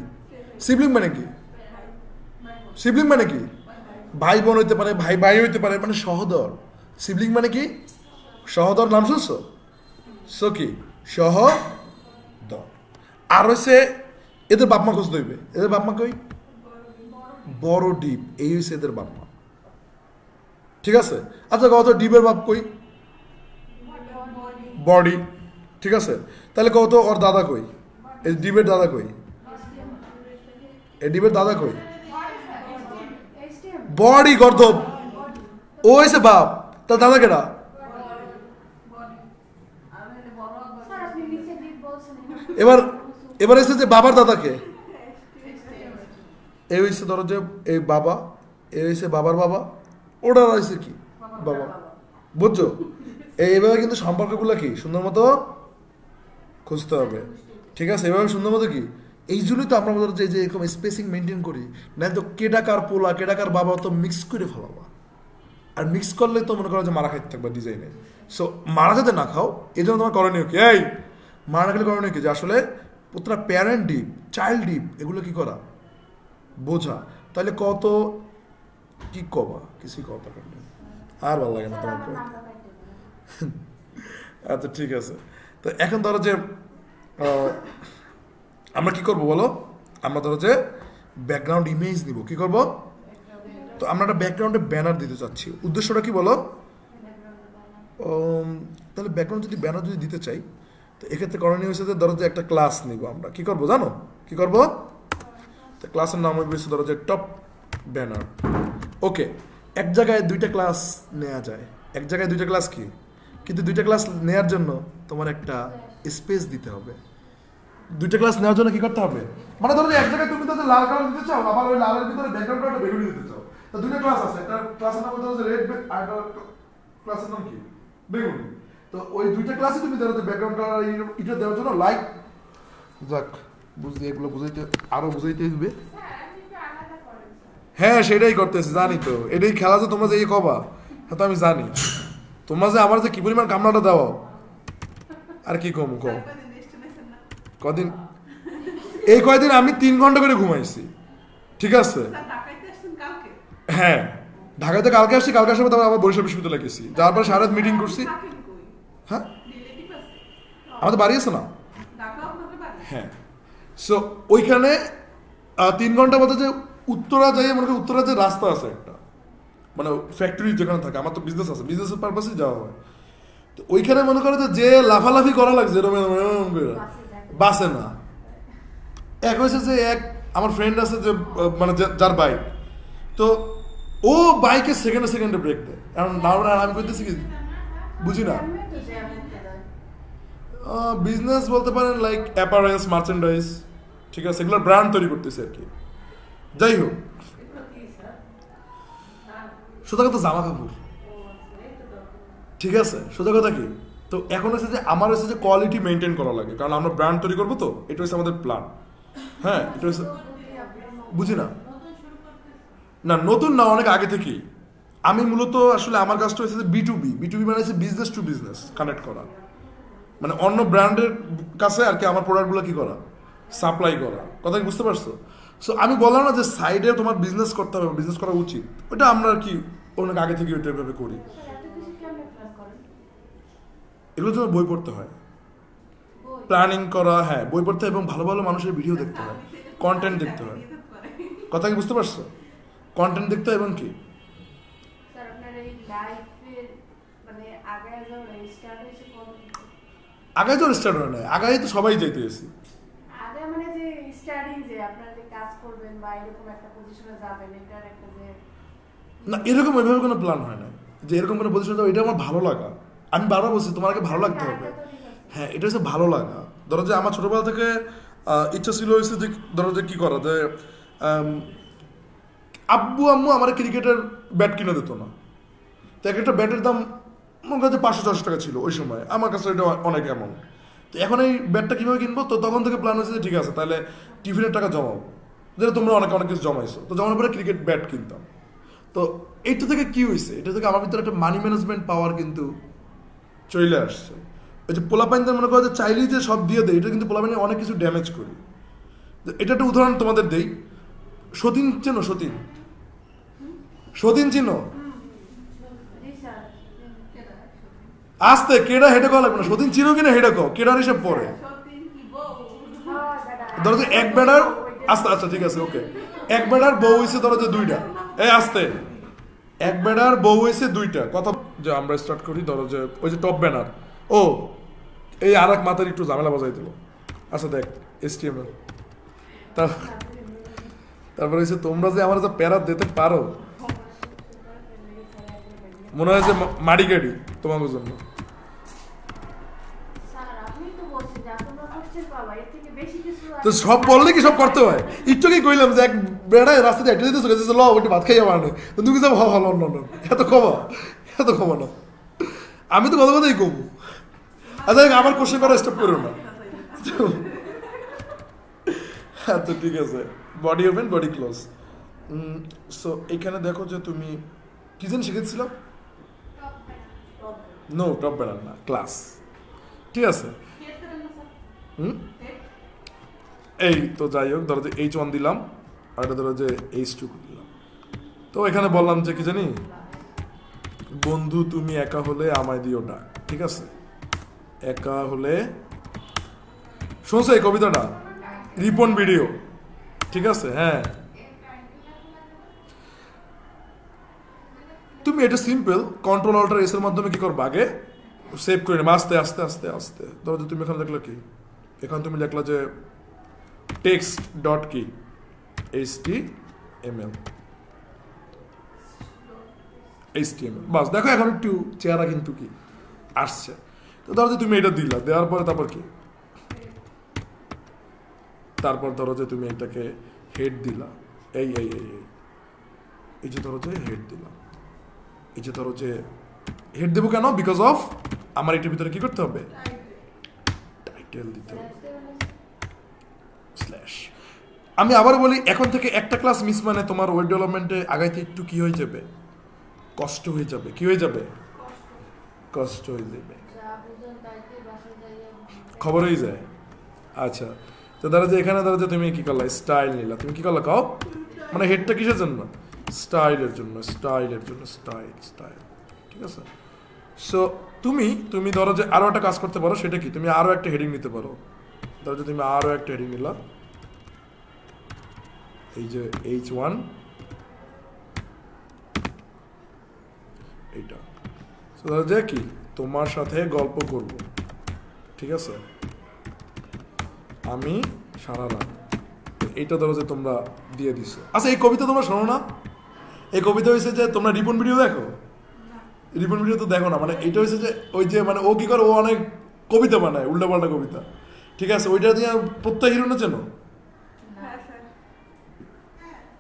সিবলিং? মানে কি সিবলিং? মানে কি ভাই বোন হইতে পারে, ভাই ভাই হইতে পারে, মানে সহদর। সিবলিং মানে কি সহদর। নাম শুনছো? সো কি সহদর। আর হচ্ছে এদের বাপমা খোঁজ দইবে। এদের বাপমা কই? বড় ডিপ। এই হচ্ছে এদের বাপমা। ঠিক আছে, আচ্ছা কত ডিপের বাপ কই? বডি। ঠিক আছে, তাহলে কত ওর দাদা কই? এই ডিপের দাদা কই? এই ডিপের দাদা কই? বডি গর্ধব। ও হয়েছে বাপ, তার দাদা কেডা? এবার এবার এসে যে বাবার দাদাকে, এই হয়েছে ধরো যে এই বাবা, এই হয়েছে বাবার বাবা, ওটা হয়েছে কি বাবা। বুঝছো? এইভাবে কিন্তু সম্পর্কগুলো কি সুন্দর মতো খুঁজতে হবে। ঠিক আছে, এভাবে সুন্দর মতো কি, এই জন্যই তো আমরা ধরো যে এরকম স্পেসিং মেনটেন করি। নাহলে তো কেডাকার পোলা কেডাকার বাবা তো মিক্স করে ফেলাবা। আর মিক্স করলে তো মনে করো যে মারা খাইতে থাকবা ডিজাইনে। সো মারা যাতে না খাও, এই জন্য তোমার করণীয় কি? এই মারা না খেলে করণীয় কি? যে আসলে প্রত্যেকটা প্যারেন্ট ডিপ, চাইল্ড ডিপ, এগুলো কি করা, বোঝা। তাহলে কত কি কবা, কিছুই কথা আর ভালো লাগে না তোমার। আচ্ছা ঠিক আছে, তো এখন ধরো যে আমরা কি করব বলো? আমরা ধরো যে ব্যাকগ্রাউন্ড ইমেজ নিব। কি করব? তো আমরা একটা ব্যাকগ্রাউন্ডে ব্যানার দিতে চাচ্ছি। উদ্দেশ্যটা কি বলো? তাহলে ব্যাকগ্রাউন্ড যদি ব্যানার যদি দিতে চাই, তো এক্ষেত্রে করণীয় হয়েছে যে ধরো যে একটা ক্লাস নিব আমরা। কি করব জানো? কি করব? তো ক্লাসের নাম হবে ধরো যে টপ ব্যানার। ওকে, এক জায়গায় দুইটা ক্লাস নেওয়া যায়। এক জায়গায় দুইটা ক্লাস কি, কিন্তু দুইটা ক্লাস নেওয়ার জন্য তোমার একটা স্পেস দিতে হবে। দুইটা ক্লাস নেওয়ার জন্য কি করতে হবে? মানে ধরো এক জায়গায় তুমি তো লাল কালার দিতে চাও, আবার ওই লালের ভিতরে ব্যাকগ্রাউন্ডটা একটা বেগুনি দিতে চাও। তো দুইটা ক্লাস আছে, একটা ক্লাসের নাম হচ্ছে রেড, আর একটা ক্লাসের নাম কি বেগুনি। তো ওই দুইটা ক্লাসে তুমি ধরো ব্যাকগ্রাউন্ড কালার এটা দেওয়ার জন্য লাইক যাক বুঝতে, এগুলো বুঝাইতে আরো বুঝাইতে হবে। হ্যাঁ সেটাই করতেছি, জানি তো। এটাই খেলা যে তোমরা যে এই কবা, হ্যাঁ তো আমি জানি তোমরা যে আমার যে কি পরিমাণ কামড়াটা দাও। আর কি কম কম কদিন, এই কয়দিন আমি 3 ঘন্টা করে ঘুমাইছি। ঠিক আছে, হ্যাঁ ঢাকাতে কালকে আসছি, কালকে আসার পর আবার বরিশাল বিশ্ববিদ্যালয়ে গেছি, যার পর সারা মিটিং করছি। হ্যাঁ আমাদের বাড়ি আছে না? হ্যাঁ, সো ওইখানে 3 ঘন্টা মতো যে উত্তরা যাই, মনে করি উত্তরা যে রাস্তা আছে একটা, মানে ফ্যাক্টরি যেখানে থাকে, আমার তো বিজনেস আছে, বিজনেসের পারপাসেই যাওয়া হয়। তো ওইখানে মনে করে যে লাফালাফি করা লাগছে এরকম করে বাসে না। এক হয়েছে যে এক আমার ফ্রেন্ড আছে যে মানে যার বাইক, তো ও বাইকে সেকেন্ডে সেকেন্ডে ব্রেক দেয়। কারণ না আমি করতেছি কি বুঝি না। বিজনেস বলতে পারেন লাইক অ্যাপারেলস, মার্চেন্ডাইজ, ঠিক আছে, এগুলোর ব্র্যান্ড তৈরি করতেছে আর কি। যাই হোক, সোজা কথা জামা কাপড়। ঠিক আছে, সোজা কথা কি, তো এখন হচ্ছে যে আমার হচ্ছে যে কোয়ালিটি মেনটেন করা লাগে, কারণ আমরা ব্র্যান্ড তৈরি করবো, তো এটা হচ্ছে আমাদের প্ল্যান। হ্যাঁ এটা হচ্ছে, বুঝি না, না নতুন না, অনেক আগে থেকেই। আমি মূলত আসলে আমার কাজটা হচ্ছে যে B2B মানে হচ্ছে বিজনেস টু বিজনেস কানেক্ট করা, মানে অন্য ব্র্যান্ডের কাছে আর কি আমার প্রোডাক্টগুলো কি করা, সাপ্লাই করা। কথা কি বুঝতে পারছো? সো আমি বললাম না যে সাইডে তোমার বিজনেস করতে হবে, বিজনেস করা উচিত, ওটা আমরা আর কি অনেক আগে থেকে ওইটা ভাবে করি। এগুলোর জন্য বই পড়তে হয়, প্ল্যানিং করা, হ্যাঁ বই পড়তে হয়, এবং ভালো ভালো মানুষের ভিডিও দেখতে হয়, কন্টেন্ট দেখতে হয়। কথা কি বুঝতে পারছো? কন্টেন্ট দেখতে হয় এবং কি আগাই তো স্টার্ট হয় না, আগাই তো সবাই যাইতেছি। আগে মানে যে স্টাডি যে আপনারা যে কাজ করবেন বা এরকম একটা পজিশনে যাবেন, এটার একটা যে না এরকম ওইভাবে কোনো প্ল্যান হয় না যে এরকম কোনো পজিশনে যাবো, এটা আমার ভালো লাগা। আমি বারবার বলছি তোমার আগে ভালো লাগতে হবে। হ্যাঁ, এটা হচ্ছে ভালো লাগা। ধরো যে আমার ছোটবেলা থেকে ইচ্ছা ছিল হচ্ছে যে ধরো যে কি করা যে আব্বু আম্মু আমার ক্রিকেটের ব্যাট কিনে দিত না, তো এক একটা ব্যাটের দাম আমার কাছে 500-400 টাকা ছিল ওই সময়, আমার কাছে এটা অনেক অ্যামাউন্ট। তো এখন এই ব্যাটটা কীভাবে কিনবো, তো তখন থেকে প্ল্যান হয়েছে যে ঠিক আছে তাহলে টিফিনের টাকা জমাবো, যেটা তোমরা অনেক অনেক কিছু জমাইছো, তো জমানোর পরে ক্রিকেট ব্যাট কিনতাম। তো এইটা থেকে কি হয়েছে, এটা থেকে আমার ভিতরে একটা মানি ম্যানেজমেন্ট পাওয়ার কিন্তু চলে আসছে। ওই যে পোলাপাইনদের মনে করো যে চাইলেই যে সব দিয়ে দেয়, এটা কিন্তু পোলাপাইনে অনেক কিছু ড্যামেজ করি। এটা একটা উদাহরণ তোমাদের দেই, সতীন চেনো? সতীন চিনো? আসতে কেডা হেডে কল লাগবে না, সতীন চিনো কিনা হেডে কো, কেডার হিসেব পরে ধরো যে এক বেড়ার আস্তে, আচ্ছা ঠিক আছে ওকে, এক বেড়ার বউ হয়েছে ধরো যে 2টা, এই আসতে এক বেড়ার বউ হয়েছে 2টা, কথা যে আমরা স্টার্ট করি ধরো যে ওই যে টপ ব্যানার, ও এই আর এক মাথার একটু ঝামেলা বাজাই দিল। আচ্ছা দেখ HTML, তারপরে হচ্ছে তোমরা যে আমার যে প্যারা দিতে পারো, মনে হয় যে মাড়ি গাড়ি তোমাদের জন্য। তো সব বললে কি সব করতে হয়? একটু কি কইলাম যে এক বেড়ায় রাস্তাতে একটা দিতে চলে ল ওটা ভাত খাইয়া মানে তুমি যাবো ভালো এত কমা না, আমি তো কথা কথাই কমু। আচ্ছা আবার কোশ্চেন করা স্টপ করো না। হ্যাঁ তো ঠিক আছে, body open body close. So এখানে দেখো যে তুমি কি যেন শিখেছিল, নো টপ ব্যানার না, ক্লাস, ঠিক আছে। এই তো যাই হোক, ধরো যে H1 দিলাম আর এটা ধরো যে H2 দিলাম। তো এখানে বললাম যে কি জানি, বন্ধু তুমি একা হলে আমায় দিও ডাক, ঠিক আছে। একা হলে শুনছো এই কবিতাটা, রিপন ভিডিও, ঠিক আছে। হ্যাঁ তুমি এটা সিম্পল কন্ট্রোল অল্টার এস এর মাধ্যমে কি করবে, আগে সেভ করে নেবে আস্তে আস্তে আস্তে আস্তে। ধরো যে তুমি এখানে লিখলে কি, এখানে তুমি লিখলা যে টেক্সট ডট কি HTML, বাস দেখো এখন একটু চেহারা কিন্তু কি আসছে। তো ধরো যে তুমি এটা দিলা, দেওয়ার পরে তারপর কি, তারপর ধরো যে তুমি এটাকে হেড দিলা, এই এই এই এই যে ধরো যে হেড দিলাম, এই যে ধরো যে হেড দেবো কেন, বিকজ অফ আমার এটার ভিতরে কি করতে হবে, টাইটেল দিতে হবে স্ল্যাশ। আমি আবার বলি, এখন থেকে একটা ক্লাস মিস মানে তোমার ওয়েব ডেভেলপমেন্টে আগাইতে একটু কি হয়ে যাবে, কষ্ট হয়ে যাবে। কি হয়ে যাবে, কষ্ট হয়ে যাবে, খবর হয়ে যায়। আচ্ছা তো ধরো যে এখানে ধরো যে তুমি কি করলা, স্টাইল নিলা, তুমি কি করলা কাও, মানে হেডটা কিসের জন্য, স্টাইলের জন্য, স্টাইল, ঠিক আছে। সো তুমি ধরো যে আরো একটা কাজ করতে পারো, সেটা কি, তুমি আরো একটা হেডিং নিতে পারো। ধরো যে তুমি আরো একটা হেডিং নিলা, এই যে H1 এইটা, ধরো যে কি তোমার সাথে গল্প করব, ঠিক আছে, আমি সারা রাত, এইটা ধরো যে তোমরা দিয়ে দিছো। আচ্ছা এই কবিতা তোমরা শোনো না, এই কবিতা হয়েছে যে তোমরা রিপন ভিডিও দেখো, রিপন ভিডিও তো দেখো না, মানে এইটা হয়েছে যে ওই যে মানে ও কি করে, ও অনেক কবিতা বানায় উল্টাপাল্টা কবিতা, ঠিক আছে। ওইটা দিয়ে প্রত্যয় হিরো না চেনো,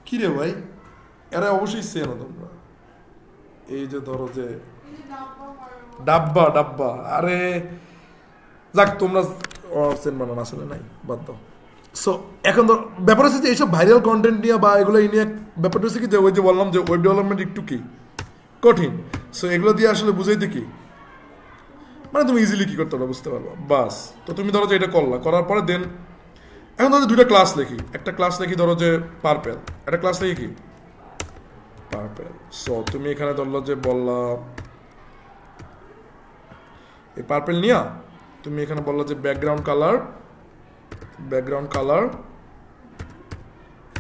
কি রে ভাই, এরা অবশ্যই চেনো তোমরা। এই যে ধরো যে ডাব্বা, আরে যাক তোমরা চেনবা না, আসলে নাই, বাদ দাও। সো এখন তো ব্যাপার হচ্ছে যে এইসব ভাইরাল কন্টেন্ট নিয়ে বা এগুলো নিয়ে ব্যাপারটা হচ্ছে কি যে ওই যে বললাম যে ওয়েব ডেভেলপমেন্ট একটু কি কঠিন। সো এগুলো দিয়ে আসলে বুঝাইতে কি, মানে তুমি ইজিলি কি করতে পারো বুঝতে পারবো, বাস। তো তুমি ধরো যে এটা করলা, করার পরে দেন এখন ধরো দুইটা ক্লাস লিখি, একটা ক্লাস লিখি ধরো যে পার্পেল, একটা ক্লাস লিখি কি পার্পেল। সো তুমি এখানে ধরলো যে বললা এই পার্পেল নিয়া তুমি এখানে বললা যে background colour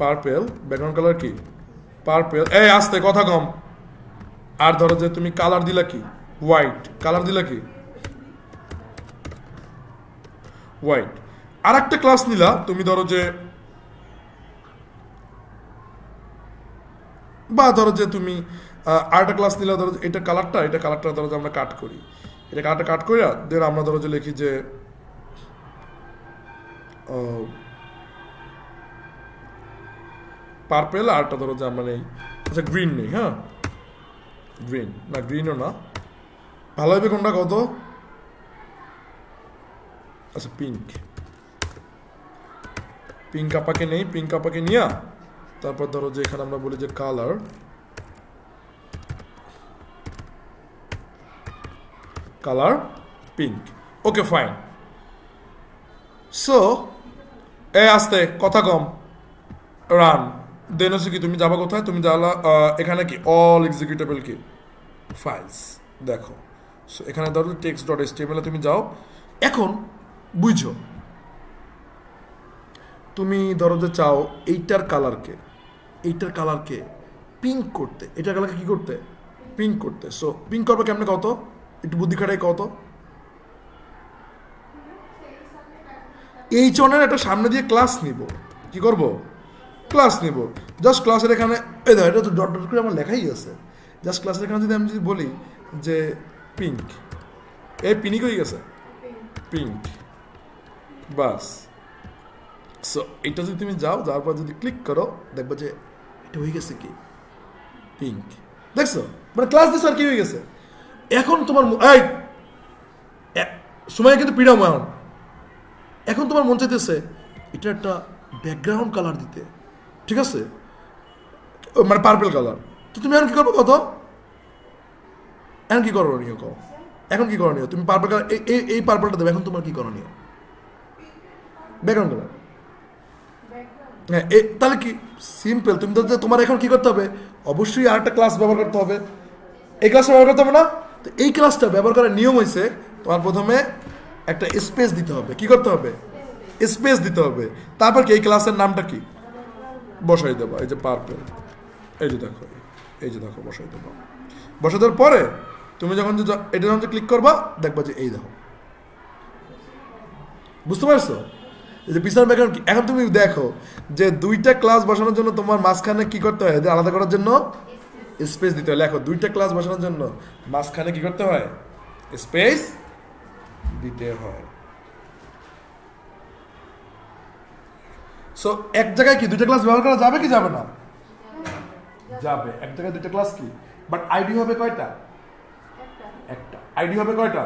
purple, background colour কি পার্পেল, এই আস্তে কথা কম। আর ধরো যে তুমি কালার দিলা কি হোয়াইট, কালার দিলা কি হোয়াইট। আর একটা ক্লাস নিলা তুমি, ধরো যে তুমি আর একটা ক্লাস নিলা, ধরো এটা কালারটা ধরো যে আমরা কাট করি, এটা কালারটা কাট করি, দেন আমরা ধরো যে লিখি যে পার্পেল, আরটা ধরো যে আমরা নেই, আচ্ছা গ্রিন নেই, হ্যাঁ গ্রিন না, গ্রিনও না, ভালো হবে কোনটা কত, আচ্ছা পিঙ্ক আপাকে নেই, পিঙ্ক আপাকে নিয়া তারপর ধরো যে এখানে আমরা বলি যে colour pink. Okay fine. So আস্তে কথা কম, রান। দেন হচ্ছে কি তুমি যাবা কোথায়, তুমি যাওয়া এখানে কি অল এক্সিকিউটেবল কি ফাইলস, দেখো। সো এখানে ধরো text.html তুমি যাও। এখন বুঝো, তুমি ধরো যে চাও এইটার কালারকে পিঙ্ক করতে, এটার কালারকে কি করতে, পিঙ্ক করতে। সো পিঙ্ক করবে কেমনে কত, একটু বুদ্ধি খাটাই কত। এই চনের একটা সামনে দিয়ে ক্লাস নিব, কি করব, ক্লাস নিব। জাস্ট ক্লাসের এখানে এই দেখো, এটা তো ডট ডট করে আমার লেখাই আছে। জাস্ট ক্লাসের এখানে যদি আমি বলি যে পিঙ্ক, পিঙ্ক হয়ে গেছে, পিঙ্ক, বাস। সো এটা যদি তুমি যাওয়ার পর যদি ক্লিক করো, দেখবো যে এটা হয়ে গেছে কি পিঙ্ক, দেখছো, মানে ক্লাস দিছো আর কি হয়ে গেছে। এখন তোমার সময় কিন্তু পিড়াম, এখন তোমার মন চাইতেছে এটা একটা ব্যাকগ্রাউন্ড কালার দিতে, ঠিক আছে, মানে পার্পল কালার। তো তুমি এখন কি করবো কত, এখন কি করণীয় কও, এখন কি করণীয়, তুমি পার্পল কালার এই পার্পলটা দেবে, এখন তোমার কি করণীয়, ব্যাকগ্রাউন্ড কালার। হ্যাঁ, তাহলে কি সিম্পল, তুমি তো তোমার এখন কি করতে হবে, অবশ্যই আরেকটা ক্লাস ব্যবহার করতে হবে, এই ক্লাসটা ব্যবহার করতে হবে না। তো এই ক্লাসটা ব্যবহার করার নিয়ম হয়েছে তোমার প্রথমে একটা স্পেস দিতে হবে, কি করতে হবে, স্পেস দিতে হবে। তারপর কি এই ক্লাসের নামটা কি বসাই দেবো, এই যে পার্পল, এই যে দেখো বসাই দেবো। বসাই দেওয়ার পরে তুমি যখন এটা যখন ক্লিক করবা, দেখবা যে এই দেখো, বুঝতে পারছো, এই যে পিছনের ব্যাকগ্রাউন্ড। এখন তুমি দেখো যে দুইটা ক্লাস বসানোর জন্য তোমার মাঝখানে কি করতে হয়, আলাদা করার জন্য স্পেস দিতে হয়। লেখো, দুইটা ক্লাস বসানোর জন্য মাঝখানে কি করতে হয়, স্পেস দিতে হয়। সো এক জায়গায় কি দুইটা ক্লাস ব্যবহার করা যাবে কি যাবে না, যাবে। এক জায়গায় দুইটা ক্লাস কি, বাট আইডি হবে কয়টা, একটা। আইডি হবে কয়টা,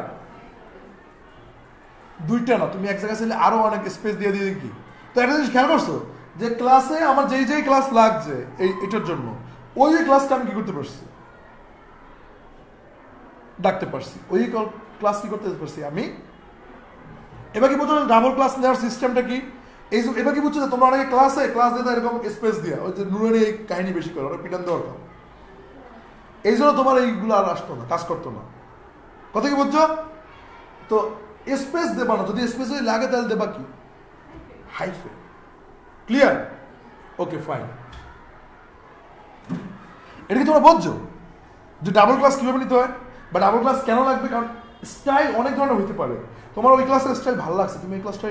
দুইটা না, তুমি এক জায়গায় চাইলে আরো অনেক স্পেস দিয়ে কি। তো একটা জিনিস খেয়াল করছো যে ক্লাসে আমার যেই ক্লাস লাগছে এটার জন্য, ওই ক্লাসটা আমি কি করতে পারছি, ডাকতে পারছি, ওই ক্লাস কি করতে পারছি আমি। এবার কি বুঝছো ডাবল ক্লাস নেওয়ার সিস্টেমটা কি, এবার কি বুঝছো যে তোমরা অনেকে ক্লাস দিতে এরকম স্পেস দিয়া, ওই যে নুরানি এই কাহিনী বেশি করে, ওরা পিটান দেওয়ার কথা, এই জন্য তোমার এইগুলো আর আসতো না, কাজ করতো না। কথা কি বুঝছো, তো স্পেস দেবা না, যদি স্পেস লাগে তাহলে দেবা কি, হাইফেন। Clear, okay fine. এটা কি তোমরা বুঝছো যে ডাবল ক্লাস কিভাবে নিতে হয়, বা ডাবল ক্লাস কেন লাগবে, কারণ স্টাইল অনেক ধরনের হইতে পারে। তোমার ওই ক্লাসের স্টাইল ভালো লাগছে, তুমি এই ক্লাসটা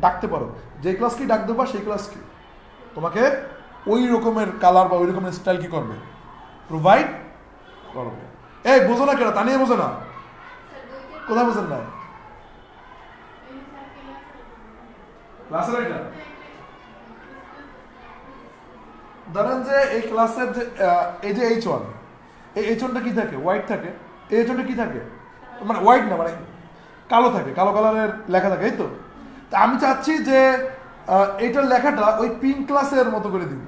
ডাকতে পারো, যে ক্লাস কি ডাক দেবা সেই ক্লাস কি তোমাকে ওই রকমের কালার বা ওই রকমের স্টাইল কি করবে, প্রোভাইড করবে। এই বোঝো না কেন, তা নিয়ে বোঝো না, কোথায় বোঝেন না, ক্লাসের এটা ধরেন যে এই ক্লাসের যে এই যে H1, এই H1টা কি থাকে, হোয়াইট থাকে। এই H1টা কি থাকে, মানে হোয়াইট না, মানে কালো থাকে, কালো কালারের লেখা থাকে, এই তো। তা আমি চাচ্ছি যে এইটার লেখাটা ওই পিঙ্ক ক্লাসের মতো করে দিব,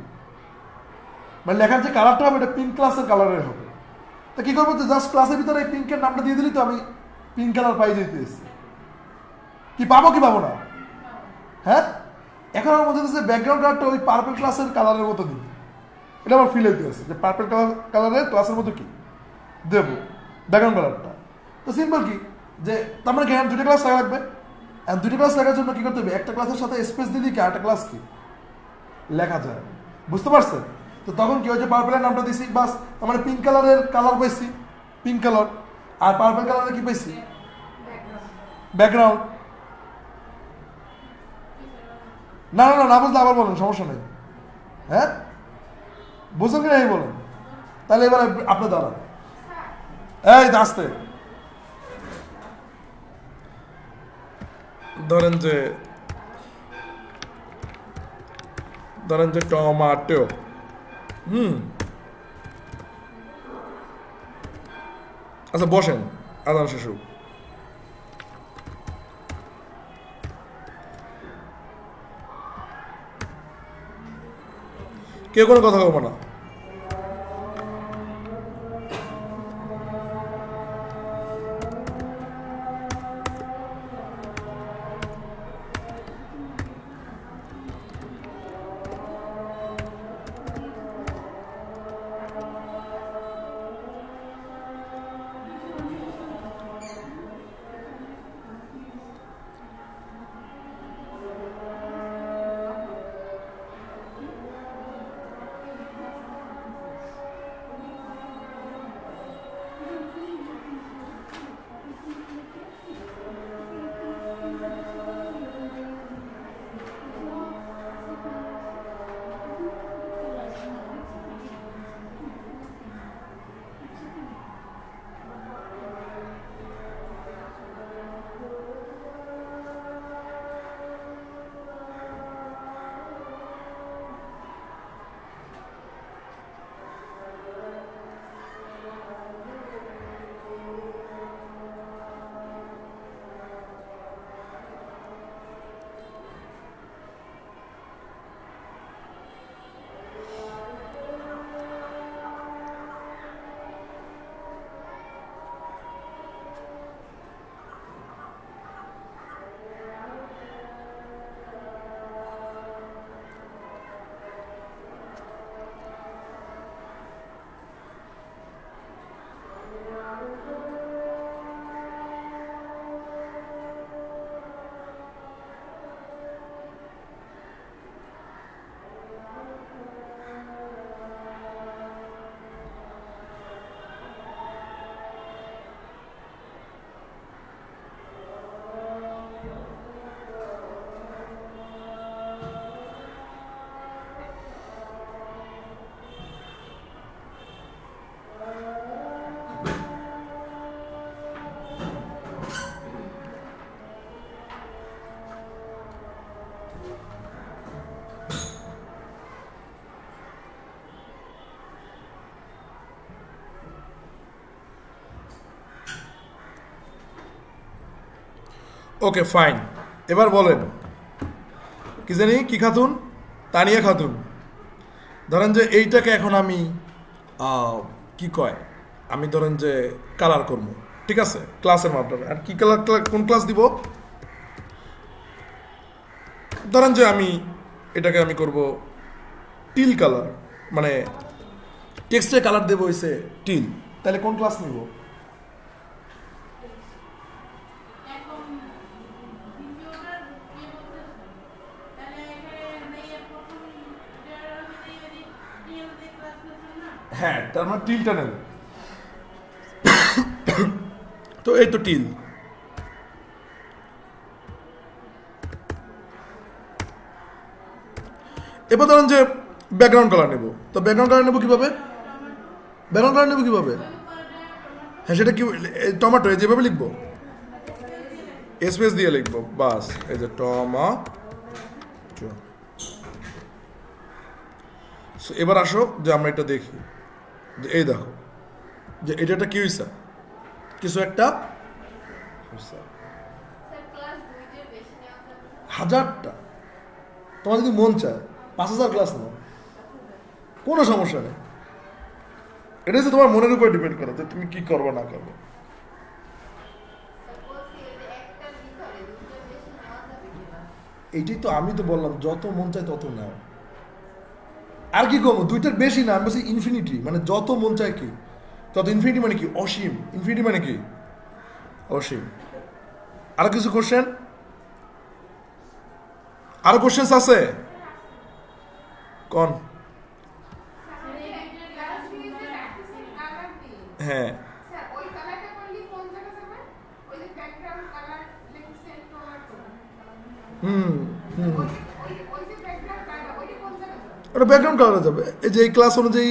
মানে লেখার যে কালারটা হবে এটা পিঙ্ক ক্লাসের কালারের হবে। তা কি করবো, জাস্ট ক্লাসের ভিতরে এই পিঙ্কের নামটা দিয়ে দিলি তো আমি পিঙ্ক কালার পাই যেতেছি। কি পাবো কি পাবো না, হ্যাঁ। এখন আমার মনে হচ্ছে ব্যাকগ্রাউন্ড কালারটা ওই পার্পল ক্লাসের কালারের মতো দিই, এটা আমার ফিল হইতে আছে যে পার্পল কালারের ক্লাসের মতো কি দেবো ব্যাকগ্রাউন্ড কালারটা। তো সিম্পল কি, যে তার মানে কি দুটো ক্লাস লাগা লাগবে, দুটো ক্লাস লাগার জন্য কি করতে হবে, একটা ক্লাসের সাথে স্পেস দিলি কি আরেকটা ক্লাস কি লেখা যায়, বুঝতে পারছেন। তো তখন কি হয়েছে, পার্পলের নামটা দিছি, বাস মানে পিঙ্ক কালারের কালার পাইছি, পিঙ্ক কালার, আর পার্পল কালারের কি পাইছি, ব্যাকগ্রাউন্ড। না না না না বুঝলে আবার বলেন, সমস্যা নেই। হ্যাঁ বুঝলেন কি নাই বলেন। তাহলে এবার আপনি দাঁড়ান, এই আসতে ধরেন যে টমেটো, আচ্ছা বসেন, আদান শেষ হোক। কেউ কোনো কথা বলবো না। ওকে ফাইন, এবার বলেন কি জানি কি খাতুন, তানিয়া খাতুন। ধরেন যে এইটাকে এখন আমি কি কয়, আমি ধরেন যে কালার করবো, ঠিক আছে, ক্লাসের মাধ্যমে। আর কি কালার, কোন ক্লাস দিব? ধরেন যে আমি এটাকে আমি করব টিল কালার, মানে টেক্সটের কালার দেবো হইছে টিল। তাহলে কোন ক্লাস নিব? হ্যাঁ, তার মানে টিলটা নেব। তো এই তো টিল। এবার ধরেন যে ব্যাকগ্রাউন্ড কালার নেব, তো ব্যাকগ্রাউন্ড কালার নেব কিভাবে? ব্যাকগ্রাউন্ড কালার নেব কিভাবে? হ্যাঁ সেটা কি, টমেটো যেভাবে লিখবো, স্পেস দিয়ে লিখবো, বাস। এই যে টমেটো। এবার আসো যে আমরা এটা দেখি, যে এই দেখো যে এটা কি হয়েছে, কিছু একটা হাজারটা, তোমার যদি মন চায় 5000 ক্লাস নাও, কোনো সমস্যা নেই। এটা হচ্ছে তোমার মনের উপর ডিপেন্ড করে যে তুমি কি করবে না করবে। এইটাই তো আমি তো বললাম, যত মন চায় তত নাও। আর কি কমো, দুইটার বেশি না, আমি বলছি ইনফিনিটি, মানে যত মন চায় কি তত। ইনফিনিটি মানে কি? অসীম। ইনফিনিটি মানে কি? অসীম। আর কিছু কোশ্চেন? আরো কোশ্চেন আছে কোন? হ্যাঁ ওটা ব্যাকগ্রাউন্ড কালারে যাবে, এই যে এই ক্লাস অনুযায়ী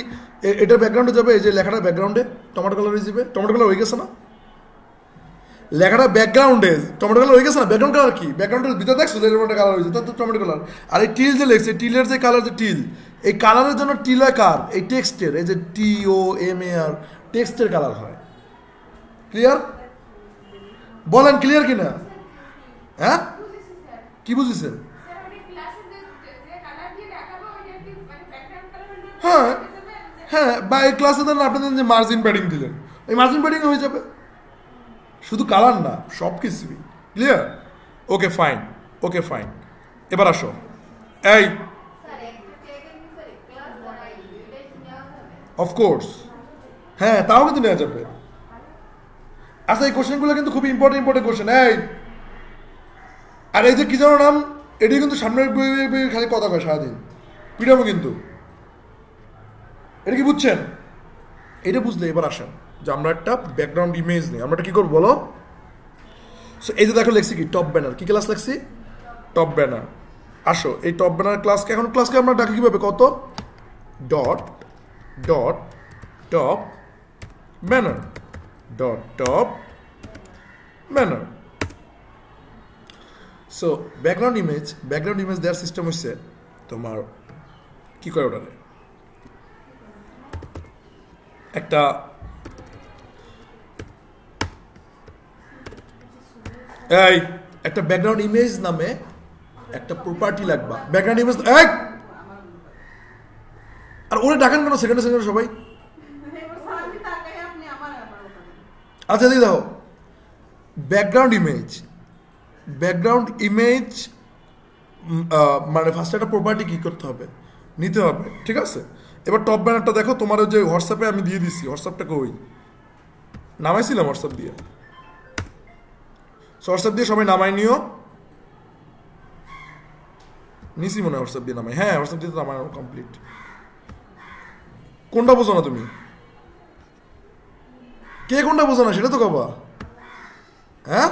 এটার ব্যাকগ্রাউন্ডে যাবে, এই যে লেখাটা ব্যাকগ্রাউন্ডে টমেটো কালার হয়ে যাবে। টমেটো কালার হয়ে গেছে না, লেখাটা ব্যাকগ্রাউন্ডে টমেটো কালার হয়ে গেছে না। ব্যাকগ্রাউন্ড কালার কি, ব্যাকগ্রাউন্ডের ভিতরে দেখছো যে একটা কালার হয়েছে, তার তো টমেটো কালার। আর এই টিল যে লেখছে, টিলের যে কালার, যে টিল, এই কালারের জন্য টিল হয় কার, এই টেক্সটের, এই যে TOMAR টেক্সটের কালার হয়। ক্লিয়ার? বলেন ক্লিয়ার কিনা? হ্যাঁ, কি বুঝেছেন? হ্যাঁ হ্যাঁ, বা এই ক্লাসে ধরেন আপনি যে মার্জিন প্যাডিং দিলেন, এই মার্জিন প্যাডিং হয়ে যাবে, শুধু কালার না, সব কিছুই। ক্লিয়ার? ওকে ফাইন, ওকে ফাইন। এবার আসো, এই অফকোর্স হ্যাঁ, তাও কিন্তু নেওয়া যাবে। আচ্ছা, এই কোশ্চেনগুলো কিন্তু খুব ইম্পর্টেন্ট কোশ্চেন। এই আর এই যে কি জানো নাম, এটি কিন্তু সামনের খালি কথা কয় সারাদিন, পিটাবো কিন্তু। এটা কি বুঝছেন? এটা বুঝলে এবার আসেন যে আমরা একটা ব্যাকগ্রাউন্ড ইমেজ নিই। আমরা এটা কি করবো বলো? সো এই যে দেখো লেখছি কি, টপ ব্যানার। কি ক্লাস লেখছি? Top banner. আসো, এই টপ ব্যানার ক্লাসকে, এখন ক্লাসকে আমরা ডাকি কিভাবে, কত dot dot top banner, dot top banner. So background image দেওয়ার সিস্টেম হচ্ছে তোমার কি করে, ওটারে একটা একটা ব্যাকগ্রাউন্ড ইমেজ নামে একটা প্রপার্টি লাগবা। ব্যাকগ্রাউন্ড ইমেজ, আর ওরে ডাকেন কেন সেকেন্ডে সবাই? আচ্ছা দেখো, ব্যাকগ্রাউন্ড ইমেজ মানে ফার্স্ট একটা প্রপার্টি কি করতে হবে, নিতে হবে, ঠিক আছে? এবার টপ ব্যানারটা দেখো, তোমার যে হোয়াটসঅ্যাপে আমি দিয়ে দিচ্ছি, হোয়াটসঅ্যাপটা কই নামাইছিলাম, হোয়াটসঅ্যাপ দিয়ে, হোয়াটসঅ্যাপ দিয়ে সবাই নামাই নিও। নিছি মনে হয় হোয়াটসঅ্যাপ দিয়ে নামাই, হ্যাঁ হোয়াটসঅ্যাপ দিয়ে তো নামাই কমপ্লিট। কোনটা বোঝো না তুমি? কে কোনটা বোঝো না সেটা তো কবা, হ্যাঁ?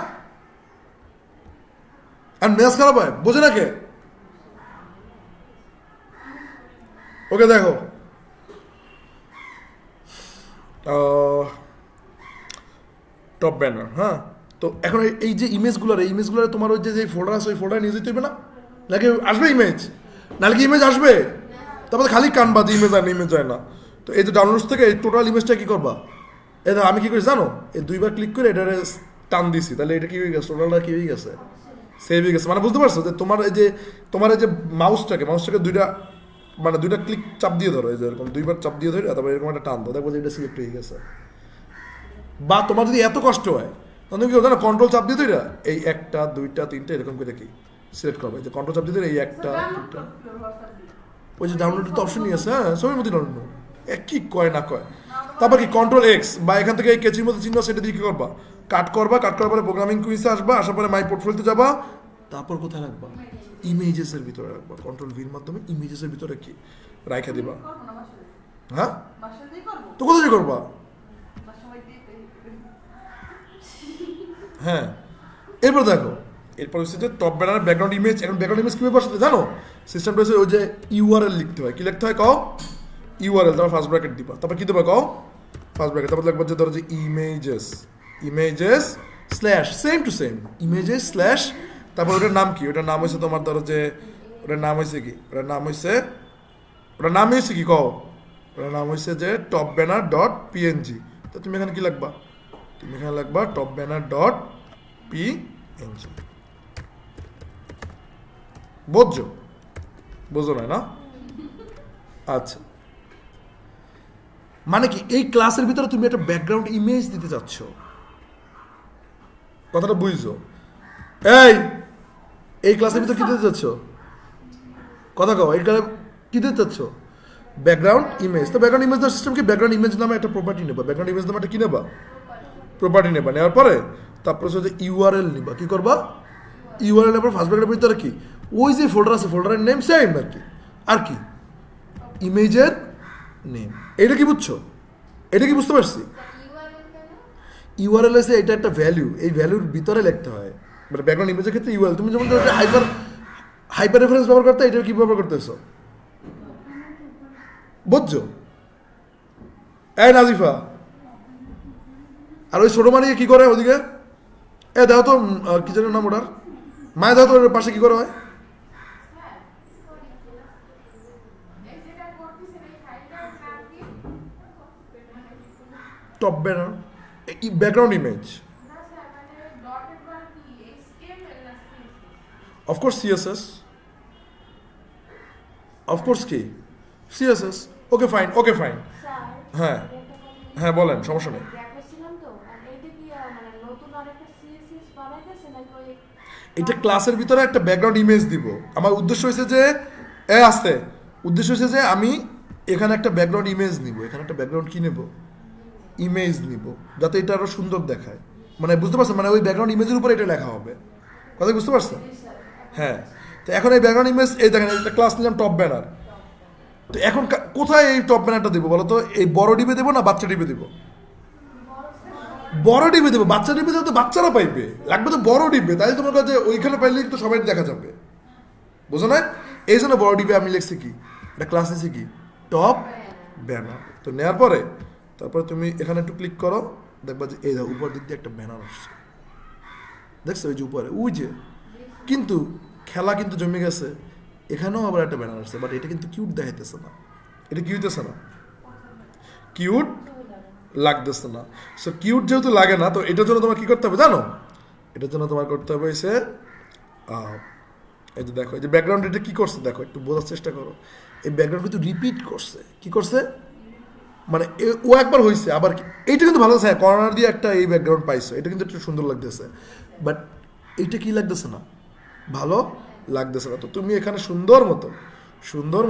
আর মেজাজ খারাপ হয়, বোঝে না কে? ওকে দেখো, টপ ব্যানার, হ্যাঁ। তো এখন এই যে ইমেজগুলোর তোমার ওই যে ফোল্ডার আছে, ওই ফোল্ডারে নিয়ে যেতে হবে না? নাকি আসবে ইমেজ? নাহলে কি ইমেজ আসবে? তারপরে খালি কানবা যে ইমেজ হয় না, ইমেজ হয় না। তো এই যে ডাউনলোডস থেকে এই টোটাল ইমেজটা কি করবা, এটা আমি কি করি জানো, এই দুইবার ক্লিক করে এটা টান দিছি, তাহলে এটা কি হয়ে গেছে, টোটালটা কি হয়ে গেছে, সেভ হয়ে গেছে। মানে বুঝতে পারছো যে তোমার এই যে মাউসটাকে দুইটা ক্লিক চাপ দিয়ে ধরো, এই যে এরকম দুইবার চাপ দিয়ে ধরে, তারপর এরকম একটা টান দাও, দেখবো যে এটা সিলেক্ট হয়ে গেছে। বা তোমার যদি এত কষ্ট হয় তখন তুমি কি জানো, কন্ট্রোল চাপ দিয়ে ধরে এই 1টা 2টা 3টা এরকম করে কি সিলেক্ট করবে, যে কন্ট্রোল চাপ দিয়ে ধরে এই 1টা 2টা, ওই যে ডাউনলোডের তো অপশন নিয়ে আছে, হ্যাঁ ছবির মধ্যে ডাউনলোড কি কয় না কয়। তারপর কি কন্ট্রোল এক্স বা এখান থেকে এই কেচির মধ্যে চিহ্ন, সেটা দিয়ে কি করবা, কাট করার পরে প্রোগ্রামিং কুইজে আসবা, আসার পরে মাই পোর্টফোলিওতে যাবা, তারপর কোথায় রাখবা, ইমেজেসের ভিতরে রাখবা। কন্ট্রোল ভির মাধ্যমে ইমেজেসের ভিতরে কি রাখা দিবা, হ্যাঁ? তো কোথায় করবা, হ্যাঁ। এরপর দেখো, এরপর হচ্ছে যে টপ ব্যানার ব্যাকগ্রাউন্ড ইমেজ। এখন ব্যাকগ্রাউন্ড ইমেজ কীভাবে বসাতে জানো? সিস্টেমটা হচ্ছে ওই যে ইউআরএল লিখতে হয়। কি লিখতে হয় কও? ইউআরএল, তারপর ফার্স্ট ব্র্যাকেট দিবা, তারপর কি দেবা কও? ফার্স্ট ব্র্যাকেট, তারপর লিখবা যে ধরো যে images slash same to same images slash, তারপর ওটার নাম কি, ওটার নাম হয়েছে তোমার ধরো যে, ওটার নাম হয়েছে কি, ওটার নাম হয়েছে কি কও? ওটার নাম হয়েছে যে টপ ব্যানার ডট পিএনজি। তো তুমি এখানে কি লিখবা? তুমি এখানে লিখবা টপ ব্যানার ডট পিএনজি। বোঝো না? আচ্ছা, মানে কি এই ক্লাসের ভিতরে তুমি একটা ব্যাকগ্রাউন্ড ইমেজ দিতে চাচ্ছ, কথাটা বুঝছো? এই ক্লাসের ভিতরে কি দিতে চাচ্ছ, কথা কও, এই ক্লাসে কি দিতে চাচ্ছ? Background image. তো ব্যাকগ্রাউন্ড ইমেজ সিস্টেম কি, ব্যাকগ্রাউন্ড ইমেজ নামে একটা প্রপার্টি নেবা, ব্যাকগ্রাউন্ড ইমেজ নামে একটা কি নেবা, প্রপার্টি নেবা। নেওয়ার পরে তারপরে হচ্ছে ইউআরএল নিবা। কি করবা? ইউআরএল এর ফার্স্ট ব্র্যাকেটের ভিতরে কি ওই যে ফোল্ডার আছে, ফোল্ডারের নেম সেম আর কি ইমেজের নেম। এটা কি বুঝছো? এটা কি বুঝতে পারছি? ইউআরএল এসে এটা একটা ভ্যালু, এই ভ্যালুর ভিতরে লিখতে হয়। মানে ব্যাকগ্রাউন্ড ইমেজের ক্ষেত্রে ইউআরএল, তুমি যেমন হাইপার রেফারেন্স ব্যবহার করতে, এটা কি ব্যবহার করতেছো? বুঝছো? এই নাজিফা, আর ওই ছোট মানিয়ে কি করে ওদিকে? দেখো তো কি যেন নাম ওটার, মায়ের দেখো তো ওর পাশে কি করে হয়? Top banner, background image, of course CSS, of course কি CSS. Okay fine, okay fine. হ্যাঁ হ্যাঁ বলেন, সমস্যা নেই। এটা ক্লাসের ভিতরে একটা ব্যাকগ্রাউন্ড ইমেজ দিব। আমার উদ্দেশ্য হয়েছে যে উদ্দেশ্য হয়েছে যে আমি এখানে একটা ব্যাকগ্রাউন্ড ইমেজ নিব, এখানে একটা ব্যাকগ্রাউন্ড কি নেব, ইমেজ নিব, যাতে এটা আরো সুন্দর দেখায়। মানে বুঝতে পারছেন, মানে ওই ব্যাকগ্রাউন্ড ইমেজের উপরে এটা লেখা হবে, কথা বুঝতে পারছেন? হ্যাঁ, তো এখন এই ব্যাকগ্রাউন্ড ইমেজ, এই দেখেন একটা ক্লাস নিলাম টপ ব্যানার। তো এখন কোথায় এই টপ ব্যানারটা দেবো বলো তো? এই বড় ডিবে দেবো না বাচ্চা ডিবে দেবো? বড় ডিবে দেবো। বাচ্চা ডিবে দেবো তো বাচ্চারা পাইবে, লাগবে তো বড় ডিবে, তাই তোমার কাছে ওইখানে পাইলে তো সবাই দেখা যাবে, বুঝো না? এই জন্য বড় ডিবে আমি লিখছি কি, এটা ক্লাস নিয়েছি কি, টপ ব্যানার। তো নেওয়ার পরে তারপরে তুমি এখানে একটু ক্লিক করো, দেখবা যে এই দেখো উপর দিক দিয়ে একটা ব্যানার আসছে, দেখছো ওই যে উপরে, ওই যে। কিন্তু খেলা কিন্তু জমে গেছে, এখানেও আবার একটা ব্যানার আসছে, বাট এটা কিন্তু কিউট দেখাইতেছে না। এটা কি হইতেছে না, কিউট লাগতেছে না। সো কিউট যেহেতু লাগে না, তো এটার জন্য তোমার কি করতে হবে জানো? এটার জন্য তোমার করতে হবে এসে এই যে দেখো, এই যে ব্যাকগ্রাউন্ড এটা কি করছে দেখো, একটু বোঝার চেষ্টা করো। এই ব্যাকগ্রাউন্ড কিন্তু রিপিট করছে, কি করছে মানে ও একবার হয়েছে আবার এইটা কিন্তু ভালো আছে। কর্নার দিয়ে একটা এই ব্যাকগ্রাউন্ড পাইছে, এটা কিন্তু একটু সুন্দর লাগতেছে, বাট এইটা কি লাগতেছে না, ভালো লাগতেছে না। তো তুমি এখানে সুন্দর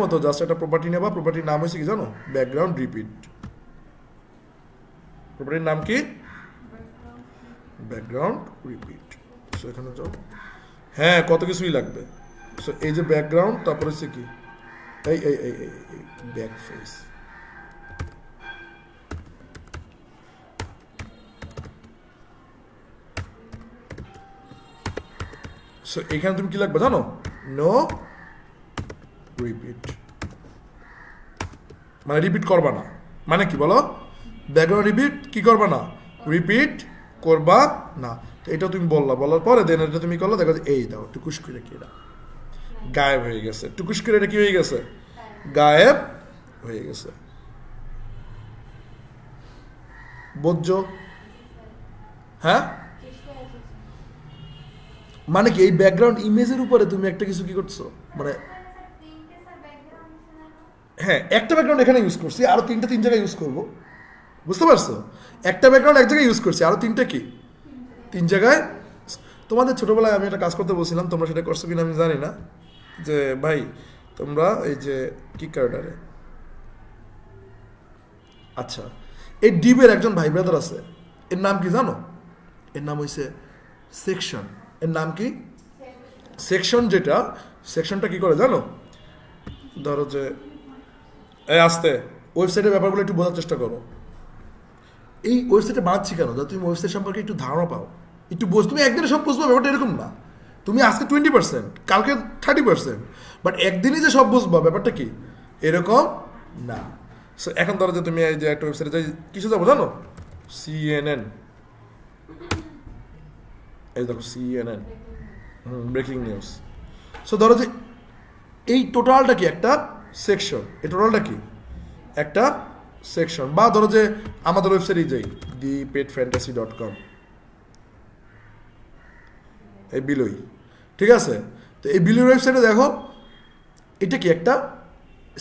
মতো জাস্ট একটা প্রপার্টি নেবা। প্রপার্টির নাম হয়েছে কি জানো, ব্যাকগ্রাউন্ড রিপিট। প্রপার্টির নাম কি, ব্যাকগ্রাউন্ড রিপিট। সো এখানে যাও, হ্যাঁ কত কিছুই লাগবে। সো এই যে ব্যাকগ্রাউন্ড, তারপরে হচ্ছে কি এই এই এই ব্যাক ফেস। সো এখানে তুমি কি লাগবে জানো, নো রিপিট, মানে রিপিট করবা না। মানে কি বলো, ব্যাকগ্রাউন্ড রিপিট কি করবা না, রিপিট করবা না। তো এটা তুমি বলার পরে দেন এটা তুমি করলো, দেখো এই দাও টুকুস করে কি এটা গায়েব হয়ে গেছে, টুকুস করে এটা কি হয়ে গেছে, গায়েব হয়ে গেছে। বুঝছো? হ্যাঁ, মানে কি এই ব্যাকগ্রাউন্ড ইমেজের উপরে তুমি একটা কিছু কি করছো, মানে হ্যাঁ একটা ব্যাকগ্রাউন্ড এখানে ইউজ করছি, আরো তিন জায়গায় ইউজ করবো, বুঝতে পারছো? একটা ব্যাকগ্রাউন্ড এক জায়গায় ইউজ করছি, আরো তিন জায়গায়। তোমাদের ছোটবেলায় আমি একটা কাজ করতে বলছিলাম, তোমরা সেটা করছো কিনা আমি জানি না, যে ভাই তোমরা এই যে কি কার্ডারে, আচ্ছা এই ডিবের একজন ভাই ব্রাদার আছে, এর নাম কি জানো, এর নাম হইছে সেকশন। এর নাম কি, সেকশন। যেটা সেকশনটা কি করে জানো, ধরো যে আসতে ওয়েবসাইটের ব্যাপারগুলো একটু বোঝার চেষ্টা করো। এই ওয়েবসাইটে বানাচ্ছি কেন, যাতে তুমি ওয়েবসাইট সম্পর্কে একটু ধারণা পাও, একটু তুমি একদিনে সব বুঝবো ব্যাপারটা এরকম না। তুমি আজকে 20%, কালকে 30%, বাট একদিনই যে সব বুঝবো ব্যাপারটা কি এরকম না। সো এখন ধরো যে তুমি এই যে একটা ওয়েবসাইটে যাই কিছু যাবো জানো, CNN, এই দেখো CNN ব্রেকিং নিউজ। সো ধরো যে এই টোটালটা কি একটা সেকশন, এই টোটালটা কি একটা সেকশন। বা ধরো যে আমাদের ওয়েবসাইটে যাই thepetfantasy.com, এই বিলই, ঠিক আছে? তো এই বিলই ওয়েবসাইটে দেখো এটা কি একটা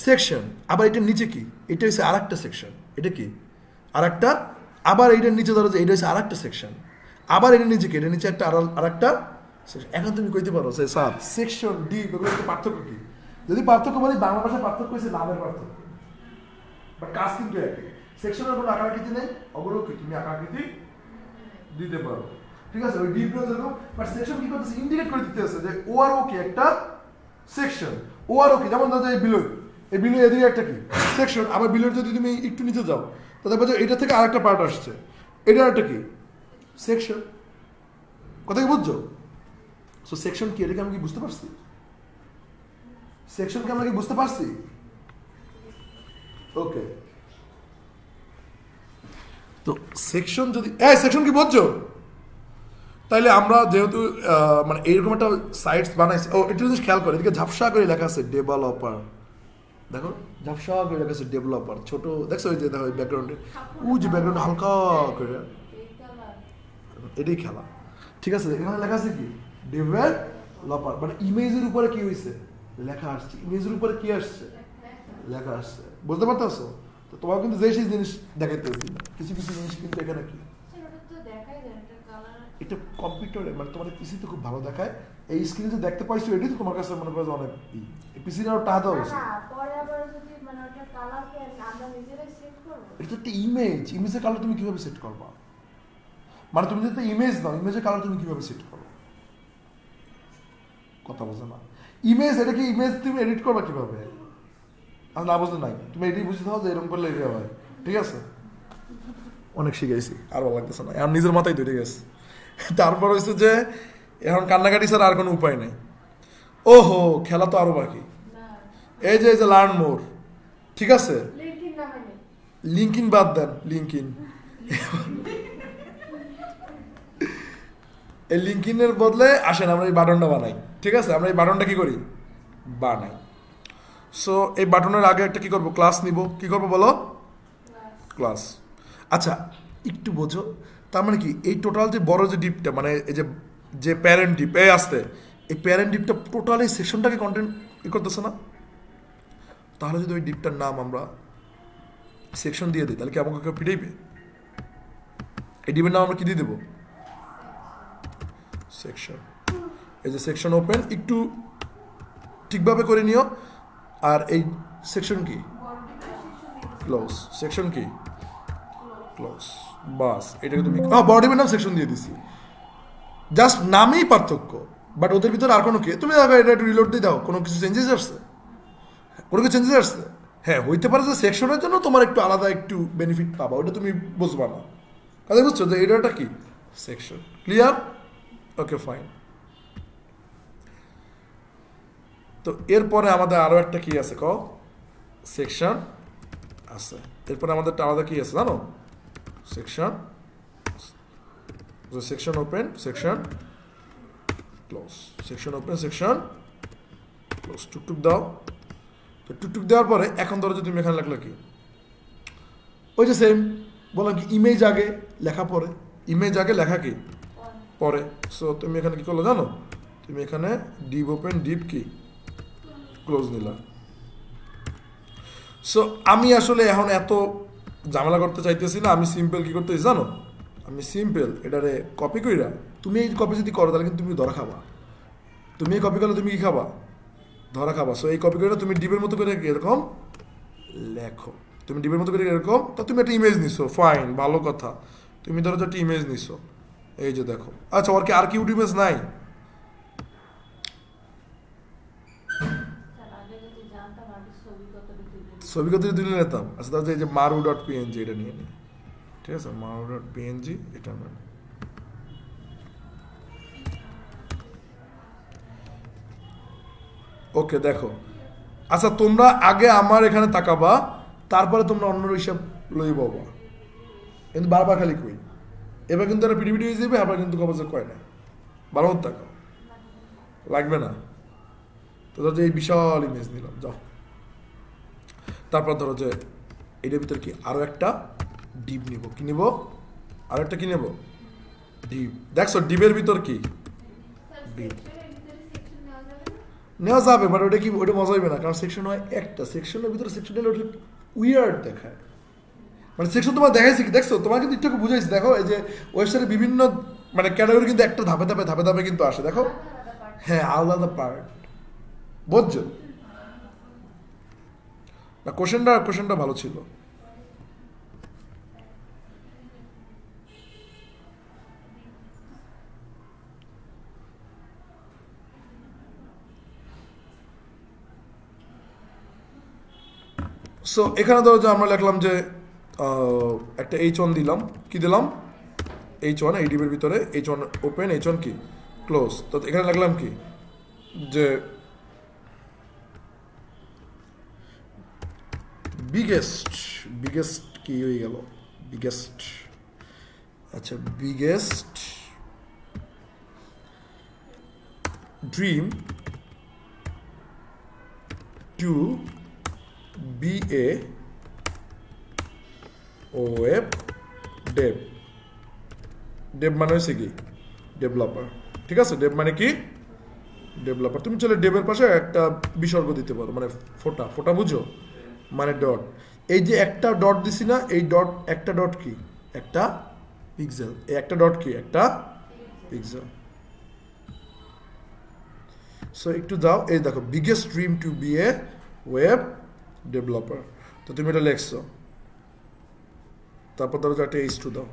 সেকশন, আবার এটার নিচে কি, এটা হচ্ছে আর একটা সেকশন, এটা কি আর একটা, আবার এইটার নিচে ধরো যে এটা হচ্ছে আর একটা সেকশন, আবার এটার নিচে কি, এটার নিচে একটা আর একটা সেকশন। এখন তুমি কইতে পারো যে স্যার সেকশন ডি এগুলো একটু পার্থক্য কি? যদি পার্থক্য বলি বাংলা ভাষায় পার্থক্য হচ্ছে নামের পার্থক্য, বাট কাজ কিন্তু একই। সেকশনের কোনো আকারাকৃতি নেই, অবরোধ তুমি আকারাকৃতি দিতে পারো, ঠিক আছে? ওই ডিপ যেরকম, বাট সেকশন কি করতেছে, ইন্ডিকেট করে দিতে আছে যে ও আর ও কি একটা সেকশন, ও আর ও কি। যেমন ধরো এই বিলয়, এই বিলয় এদিকে একটা কি সেকশন, আবার বিলয়ের যদি তুমি একটু নিচে যাও তো দেখবে যে এটা থেকে আরেকটা পার্ট আসছে, এটা একটা কি সেকশন। কথা কি বুঝছো? সো সেকশন কি, এটাকে আমি কি বুঝতে পারছি? সেকশনকে আমরা কি বুঝতে পারছি? ওকে, তো সেকশন যদি সেকশন কি বুঝছো? তাইলে আমরা যেহেতু মানে এইরকম একটা সাইটস বানাইছি, একটু জিনিস খেয়াল করে, এদিকে ঝাপসা করে লেখা আছে ডেভেলপার, দেখো ঝাপসা করে লেখা আছে ডেভেলপার, ছোট দেখছো ওই যে দেখো ব্যাকগ্রাউন্ডে, ওই যে ব্যাকগ্রাউন্ডে হালকা করে, এটাই খেলা, ঠিক আছে? এখানে লেখা আছে কি ডেভেলপার, মানে ইমেজের উপরে কি হয়েছে লেখা আসছে, ইমেজের উপরে কি আসছে লেখা আসছে, বুঝতে পারতেছো? তো তোমার কিন্তু যে সেই জিনিস দেখাইতেছি না, কিছু কিছু জিনিস কিন্তু এখানে কি এটা কম্পিউটারে মানে তোমার পিসিতে খুব ভালো দেখায়, এই স্ক্রিনে যে দেখতে পাইছো এটাই তো তোমার কাছে মনে করো অনেক পিসির আরো টাকা দেওয়া হয়েছে, এটা তো একটা ইমেজ, ইমেজের কালার তুমি কিভাবে সেট করবা? মানে তুমি যদি ইমেজ নাও, ইমেজের কালার তুমি কিভাবে সেট করো? কথা বোঝো না, ইমেজ, এটা কি ইমেজ তুমি এডিট করবা কিভাবে? আর না বুঝতে নাই, তুমি এটাই বুঝতে থাকো যে এরকম করলে এটা হয়, ঠিক আছে? অনেক শিখাইছি, আর ভালো লাগতেছে না, এখন নিজের মাথায় তৈরি গেছে। তারপর হচ্ছে যে এখন কান্নাকাটি ছাড়া আর কোনো উপায় নেই। ওহো, খেলা তো আরো বাকি, এই যে লার্ন মোর, ঠিক আছে? লিঙ্কিন বাদ দেন, লিঙ্কিন, এই লিঙ্কিনের বদলে আসেন আমরা এই বাটনটা বানাই, ঠিক আছে? আমরা এই বাটনটা কি করি, বানাই। সো এই বাটনের আগে একটা কি করব, ক্লাস নিব, কি করব বলো, ক্লাস। আচ্ছা একটু বোঝো, তার মানে কি এই টোটাল যে বড় যে ডিপটা, মানে এই যে প্যারেন্ট ডিপ এই আসতে, এই প্যারেন্ট ডিপটা টোটাল এই সেকশনটাকে কন্টেন্ট ই করতেছে না? তাহলে যদি ওই ডিপটার নাম আমরা সেকশন দিয়ে দিই, তাহলে কি আমাকে কেউ পিটাইবে? এই ডিপের নাম আমরা কি দিয়ে দেবো, সেকশন। এই যে সেকশন ওপেন, একটু ঠিকভাবে করে নিও, আর এই সেকশন কি ক্লোজ, সেকশন কি ক্লোজ, বাস। এটাকে তুমি বডি নাম সেকশন দিয়ে দিছি, জাস্ট নামেই পার্থক্য, বাট ওদের ভিতরে আর কোনো কি, তুমি দেখো এটা একটু রিলোড দিয়ে দাও, কোনো কিছু চেঞ্জেস আসছে, কোনো কিছু চেঞ্জেস আসছে? হ্যাঁ, হইতে পারে যে সেকশনের জন্য তোমার একটু আলাদা একটু বেনিফিট পাবা, ওটা তুমি বুঝবা না, কাজে বুঝছো যে এটা কি সেকশন, ক্লিয়ার? Okay fine. তো এরপরে আমাদের আরো একটা কি আছে ক, সেকশন আছে। এরপরে আমাদের আলাদা কি আছে জানো, section, section open, section close, section open, section close, টুকটুক দাও। তো টুকটুক দেওয়ার পরে এখন ধরো যে তুমি এখানে লেখলো কি, ওই যে সেম বললাম কি, ইমেজ আগে লেখা পরে, ইমেজ আগে লেখা কি পরে। সো তুমি এখানে কি করলো জানো, তুমি এখানে ডিপ ওপেন, ডিপ কি ক্লোজ নিলা। সো আমি আসলে এখন এত ঝামেলা করতে চাইতেছি না, আমি সিম্পল কি করতেছি জানো, আমি সিম্পল এটারে কপি কইরা, তুমি এই কপি যদি করো তাহলে কিন্তু তুমি ধরা খাবা, তুমি এই কপি করলে তুমি কি খাবা, ধরা খাবা। সো এই কপি করে তুমি ডিপের মতো করে এরকম লেখো, তুমি ডিপের মতো করে এরকম, তা তুমি একটা ইমেজ নিছো, ফাইন, ভালো কথা, তুমি ধরো যে একটা ইমেজ নিছো, এই যে দেখো। আচ্ছা ওর কি আর কিউট ইমেজ নাই? ছবি কত তুলে নিতাম। আচ্ছা তাহলে এই যে maru.png এটা নিয়ে নিই, ঠিক আছে? maru.png এটা মানে ওকে দেখো। আচ্ছা তোমরা আগে আমার এখানে তাকাবা, তারপরে তোমরা অন্য হিসাব লই বাবা, কিন্তু বারবার খালি কই, এবার কিন্তু একটা পিডিপিডি হয়ে যাবে, আবার কিন্তু কবজে কয় না, ভালো মতো তাকাও, লাগবে না। তো ধরো যে এই বিশাল ইমেজ নিলাম, যাও। তারপর ধরো যে এটার ভিতরে কি আরো একটা ডিপ নিব, কি নিব, আরো একটা কি নেব, ডিপ। দেখছো ডিপের ভিতর কি ডিপ নেওয়া যাবে, বাট ওটা কি, ওটা মজা হইবে না, কারণ সেকশন হয় একটা, সেকশনের ভিতরে সেকশন হলে ওটা উইয়ার্ড দেখায়। মানে সেকশন তোমার দেখাইছি কি, দেখছো তোমার কিন্তু একটু বুঝাইছি, দেখো এই যে ওয়েবসাইটে বিভিন্ন মানে ক্যাটাগরি কিন্তু একটা ধাপে ধাপে ধাপে ধাপে কিন্তু আসে, দেখো হ্যাঁ আলাদা আলাদা পার্ট, বুঝছো না? কোশ্চেনটা ভালো ছিল। সো এখানে ধরো যে আমরা লিখলাম যে একটা H1 দিলাম, কি দিলাম H1, এই ডিপের ভিতরে H1 ওপেন, H1 কি ক্লোজ। তো এখানে লিখলাম কি যে বিগেস্ট কি হয়ে গেল, বিগেস্ট, আচ্ছা biggest dream two B A web Dave. Dave মানে হচ্ছে কি ডেভেলপার, ঠিক আছে? ডেভ মানে কি ডেভেলপার। তুমি চলে ডেভের পাশে একটা বিসর্গ দিতে পারো, মানে ফোটা, ফোটা বুঝো মানে ডট। এই যে একটা ডট দিছি না, এই ডট, একটা ডট কি একটা পিক্সেল, এই একটা ডট কি একটা পিক্সেল। সো একটু দাও, এই দেখো biggest dream two B A web developer. তো তুমি এটা লেখছো, তারপর ধরো একটা H2 দাও,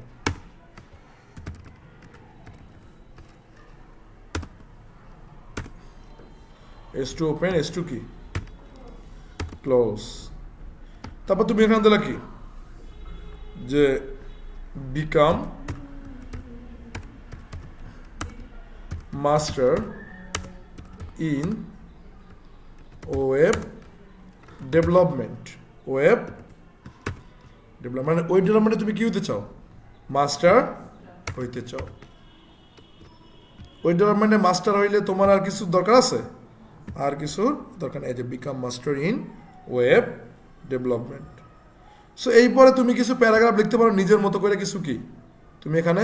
H2 ওপেন, H2 কি ক্লোজ। তারপর তুমি এখানে দিলে কি যে become master in web development. Web development মানে ওয়েব ডেভেলপমেন্টে তুমি কি হতে চাও, মাস্টার হইতে চাও। ওয়েব ডেভেলপমেন্টে মাস্টার হইলে তোমার আর কিছু দরকার আছে, আর কিছু দরকার নেই। যে become master in web development. So এইপরে তুমি কিছু প্যারাগ্রাফ লিখতে পারো নিজের মতো করে, কিছু কি তুমি এখানে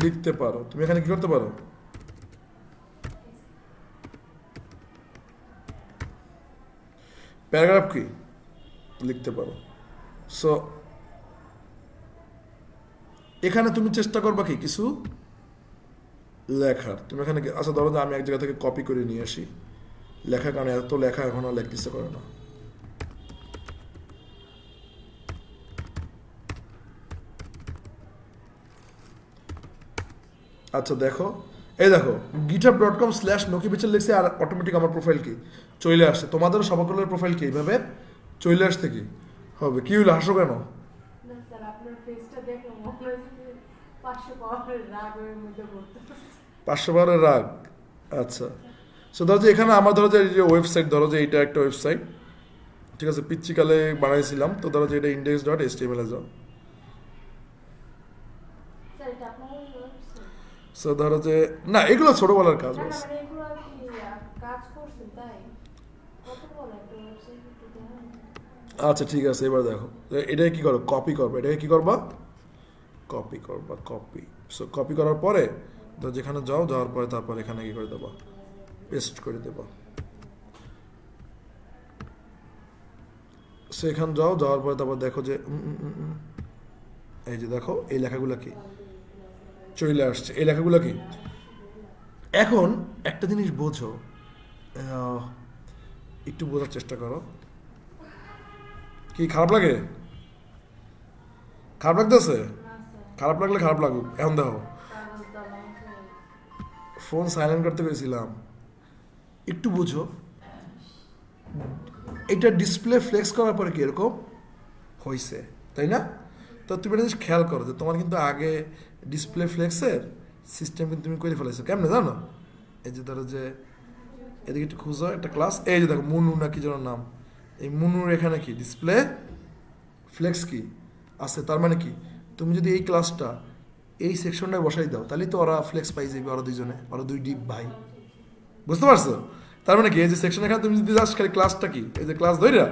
লিখতে পারো। তুমি এখানে কি করতে পারো, প্যারাগ্রাফ কি লিখতে পারো। সো এখানে তুমি চেষ্টা করবা কি কিছু লেখার। তুমি এখানে আচ্ছা ধরো যে আমি এক জায়গা থেকে কপি করে নিয়ে আসি লেখা, কারণ এত লেখা এখন আর লিখতে ইচ্ছে করে না। আচ্ছা দেখো, এই দেখো github.com/nokipichel লিখছে আর অটোমেটিক আমার প্রোফাইল কি চলে আসছে। তোমাদের সবগুলোর প্রোফাইল কি এইভাবে চলে আসছে কি হবে। কি হলো, হাসো কেন? না স্যার, আপনার ফেসটা দেখে মনে হচ্ছে 500 পাওয়ারের রাগ এর মধ্যে পড়তেছে। 500 পাওয়ারের রাগ, আচ্ছা। সো ধরো যে এখানে আমার ধরো যে ওয়েবসাইট, ধরো যে এটা একটা ওয়েবসাইট, ঠিক আছে, পিচ্চিকালে বানাইছিলাম। তো ধরো যে এটা index.html এ যাও। স্যার এটা আপনার ওয়েবসাইট? সো ধরো যে না, এগুলো ছোটবেলার কাজ না বাস। মানে এগুলো কি কাজ করছেন তাই? কত বড় একটা ওয়েবসাইট একটু দেখেন। আচ্ছা ঠিক আছে, এবার দেখো এটাকে কি করো, কপি করবে। এটাকে কি করবা, কপি করবা, কপি। সো কপি করার পরে ধর যেখানে যাও, যাওয়ার পরে তারপর এখানে কি করে দেবা, পেস্ট করে দেবা। সো এখানে যাও, যাওয়ার পরে তারপর দেখো যে এই যে দেখো এই লেখাগুলো কি চলে আসছে। এই লেখাগুলো কি, এখন একটা জিনিস বোঝো, একটু বোঝার চেষ্টা করো। কি খারাপ লাগে, খারাপ লাগতেছে? খারাপ লাগলে খারাপ লাগুক, এখন দেখো ফোন সাইলেন্ট করতে গেছিলাম, একটু বুঝো। এটা ডিসপ্লে ফ্লেক্স করার পরে কি এরকম হয়েছে, তাই না? তো তুমি একটা জিনিস খেয়াল করো যে তোমার কিন্তু আগে ডিসপ্লে ফ্লেক্সের সিস্টেম কিন্তু তুমি করে ফেলেছো। কেমনে জানো, এই যে ধরো যে এদিকে একটু খুঁজো একটা ক্লাস, এই যে দেখো মুনু না কি যেন নাম, এই মুনুর এখানে কি ডিসপ্লে ফ্লেক্স কি আছে। তার মানে কি তুমি যদি এই ক্লাসটা এই সেকশনটায় বসাই দাও, তাহলে তো ওরা ফ্লেক্স পাই যাবে, ওরা দুইজনে, ওরা দুই ডিপ ভাই, বুঝতে পারছো? তার মানে কি এই যে সেকশন এখানে তুমি যদি জাস্ট খালি ক্লাসটা কি, এই যে ক্লাস ধইরা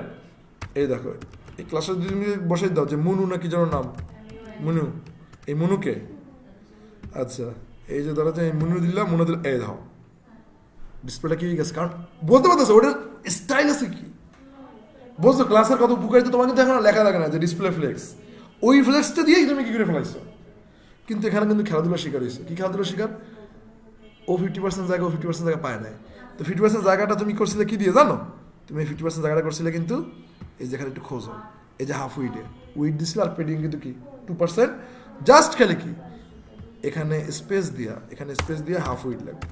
এই দেখো এই ক্লাসটা যদি তুমি বসাই দাও যে মুনু না কি যেন নাম, মুনু, এই মুনুকে, আচ্ছা এই যে ধরো যে এই মুনু দিলাম, মুনু দিলাম, এই দাও ডিসপ্লেটা কি হয়ে গেছে। কারণ বলতে পারতেছো ওটার স্টাইল আছে কি, বুঝছো ক্লাসের কত উপকারিত। তোমার কিন্তু এখন লেখা লাগে না যে ডিসপ্লে ফ্লেক্স, ওই ফ্লেক্সটা দিয়েই তুমি কি করে ফেলাইছো। কিন্তু এখানে কিন্তু খেলাধুলা শিকার হয়েছে। কি খেলাধুলা শিকার, ও 50% জায়গা, ও 50% জায়গা পায় নাই। তো 50% জায়গাটা তুমি করছিলে কি দিয়ে জানো, তুমি এই 50% জায়গাটা করছিলে কিন্তু এই যেখানে একটু খোঁজো, এই যে হাফ উইড দিছিল, আর পেডিং কিন্তু কি 2%। জাস্ট খেলে কি এখানে স্পেস দিয়া, এখানে স্পেস দিয়ে হাফ উইড লাগবে,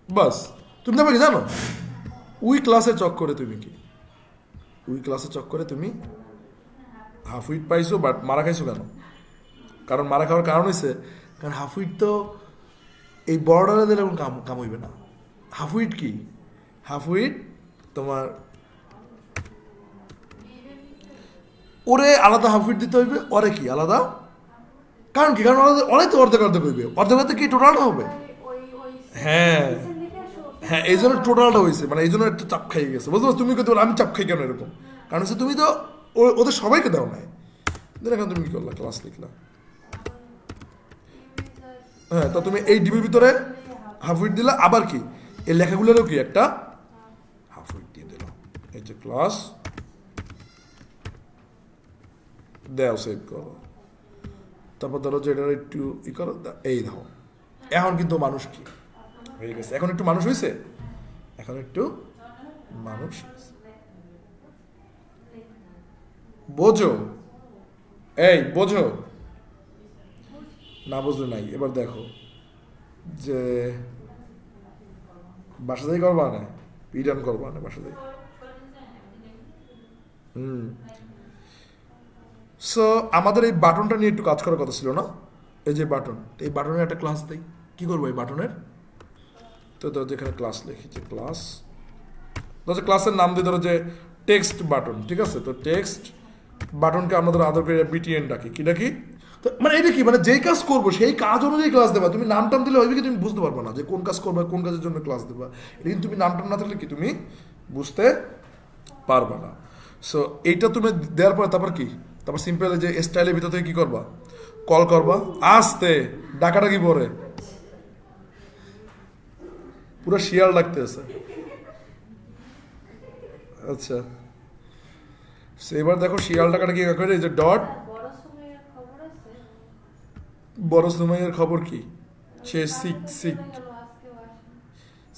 বাস। তুমি তারপর কি জানো, ওই ক্লাসে চক্করে তুমি কি, ওই ক্লাসে চক্করে তুমি হাফ উইড পাইছো, বাট মারা খাইছো কেন? কারণ মারা খাওয়ার কারণ হয়েছে, কারণ হাফ উইড তো এই বর্ডারে দিলে কাম হইবে না। হাফ উইড কি, হাফ উইড তোমার ওরে আলাদা হাফ ফিট দিতে হইবে, ওরে কি আলাদা, কারণ কি, কারণ ওরাই তো অর্ধেক অর্ধেক হইবে, অর্ধেক অর্ধেক কি টোটালটা হবে। হ্যাঁ হ্যাঁ, এই জন্য টোটালটা হয়েছে, মানে এই জন্য একটা চাপ খাই গেছে, বুঝতে পারছো? তুমি কিন্তু আমি চাপ খাই কেন এরকম, কারণ হচ্ছে তুমি তো ওদের সবাইকে দাও নাই। এখন তুমি কি করলা, ক্লাস লিখলা, হ্যাঁ, তা তুমি এই ডিবির ভিতরে হাফ উইট দিলা, আবার কি এই লেখাগুলোরও কি একটা হাফ উইট দিয়ে দিলাম, এই যে ক্লাস দেও, সেভ করো, তারপর ধরো যে এটা একটু ই করো, এই দাও। এখন কিন্তু মানুষ কি হয়ে গেছে, এখন একটু মানুষ হয়েছে, এখন একটু মানুষ বোঝো, এই বোঝো না, বুঝলে নাই। এবার দেখো যে বাসা থেকে করবা না, রিটার্ন করবা না বাসা থেকে। সো আমাদের এই বাটনটা নিয়ে একটু কাজ করার কথা ছিল না, এই যে বাটন, এই বাটনের একটা ক্লাস দেই, কি করবো এই বাটনের, তো ধরো যেখানে ক্লাস লিখি, যে ক্লাস, ধরো ক্লাসের নাম দিয়ে ধরো যে টেক্সট বাটন, ঠিক আছে, তো টেক্সট বাটনকে আমরা ধরো আদর করে বিটিএন ডাকি, কি ডাকি, তো মানে এটা কি, মানে যেই কাজ করবো সেই কাজ অনুযায়ী ক্লাস দেবা, তুমি নাম টাম দিলে হইবে কি তুমি বুঝতে পারবে না যে কোন কাজ করবে, কোন কাজের জন্য ক্লাস দেবা, এটা কিন্তু তুমি নাম টাম না থাকলে কি তুমি বুঝতে পারবে না। সো এইটা তুমি দেওয়ার পরে তারপর কি, তারপর সিম্পল যে স্টাইলের ভিতর থেকে কি করবা, কল করবা, আসতে ডাকাটা কি পরে পুরো শিয়াল ডাকতেছে। আচ্ছা, এবার দেখো শিয়াল ডাকাটা কি করে, এই যে ডট, বড় সুমাইয়ের খবর কি, সে সিক সিক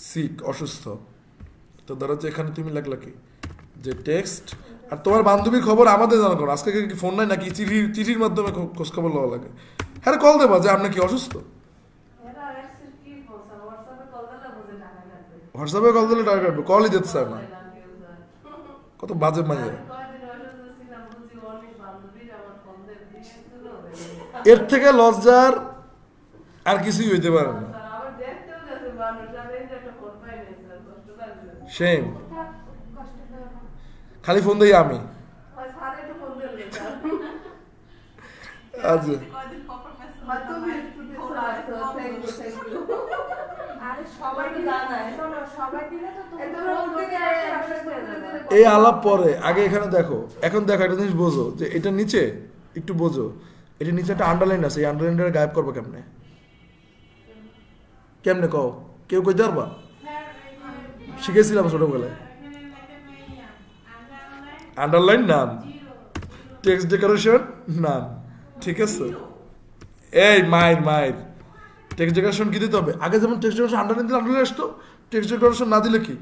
সিক অসুস্থ, তো ধরো যে এখানে তুমি লাগলা কি যে টেক্সট, আর তোমার বান্ধবীর খবর আমাদের জানা করো, আজকে কি ফোন নাই নাকি, চিঠির মাধ্যমে খোঁজ খবর লওয়া লাগে, হ্যাঁ কল দেবা যে আপনি কি অসুস্থ, হোয়াটসঅ্যাপে কল দিলে টাকা কাটবে, কলই দিতে চায় না, কত বাজে মাইয়া। এর থেকে লজ্জার আর কিছুই হইতে পারে না, সেম, খালি ফোন দিই আমি। আচ্ছা এই আলাপ পরে, আগে এখানে দেখো, এখন দেখো একটা জিনিস বোঝো, যে এটা নিচে একটু বোঝো, এটা নিচে একটা আন্ডারলাইন আছে, এই আন্ডারলাইনটা গায়েব করবো কেমনে, কেমনে কও, কেউ কইতে পারবা, শিখেছিলাম ছোটবেলায়, আন্ডারলাইন নান, টেক্সট ডেকোরেশন নান, ঠিক আছে, এই মায়ের মায়ের টেক্সট ডেকোরেশন কি দিতে হবে, আগে যেমন টেক্সট ডেকোরেশন আন্ডারলাইন দিলে আন্ডারলাইন আসতো, টেক্সট ডেকোরেশন না দিলে কি,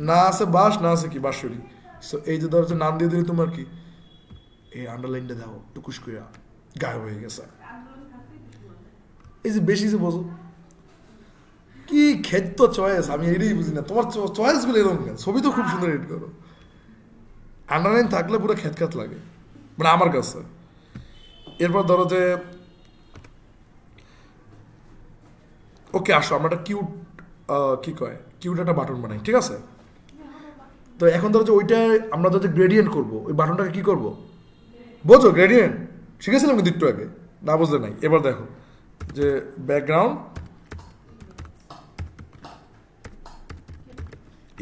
না আছে বাস, না আছে কি বাঁশরি, সো এই যে ধরো নাম দিয়ে দিলে তোমার কি, এই আন্ডারলাইনটা দাও টুকুস করে গায়েব হয়ে গেছে, এই যে বেশি যে বোঝো কি খেত চয়েস, আমি এটাই বুঝি না, তোমার চয়েস গুলো এরকম কেন, ছবি তো খুব সুন্দর এডিট করো, আন্ডারলাইন থাকলে পুরো খেত খেত লাগে, মানে আমার কাছে। এরপর ধরো যে ওকে আসো আমরা একটা কিউট কি কয় কিউট একটা বাটন বানাই, ঠিক আছে, তো এখন ধরো যে ওইটা আমরা যদি গ্রেডিয়েন্ট করবো, ওই বাটনটাকে কি করবো বোঝো, গ্রেডিয়েন্ট শিখেছিলাম কিন্তু একটু আগে, না বুঝলে নাই। এবার দেখো যে ব্যাকগ্রাউন্ড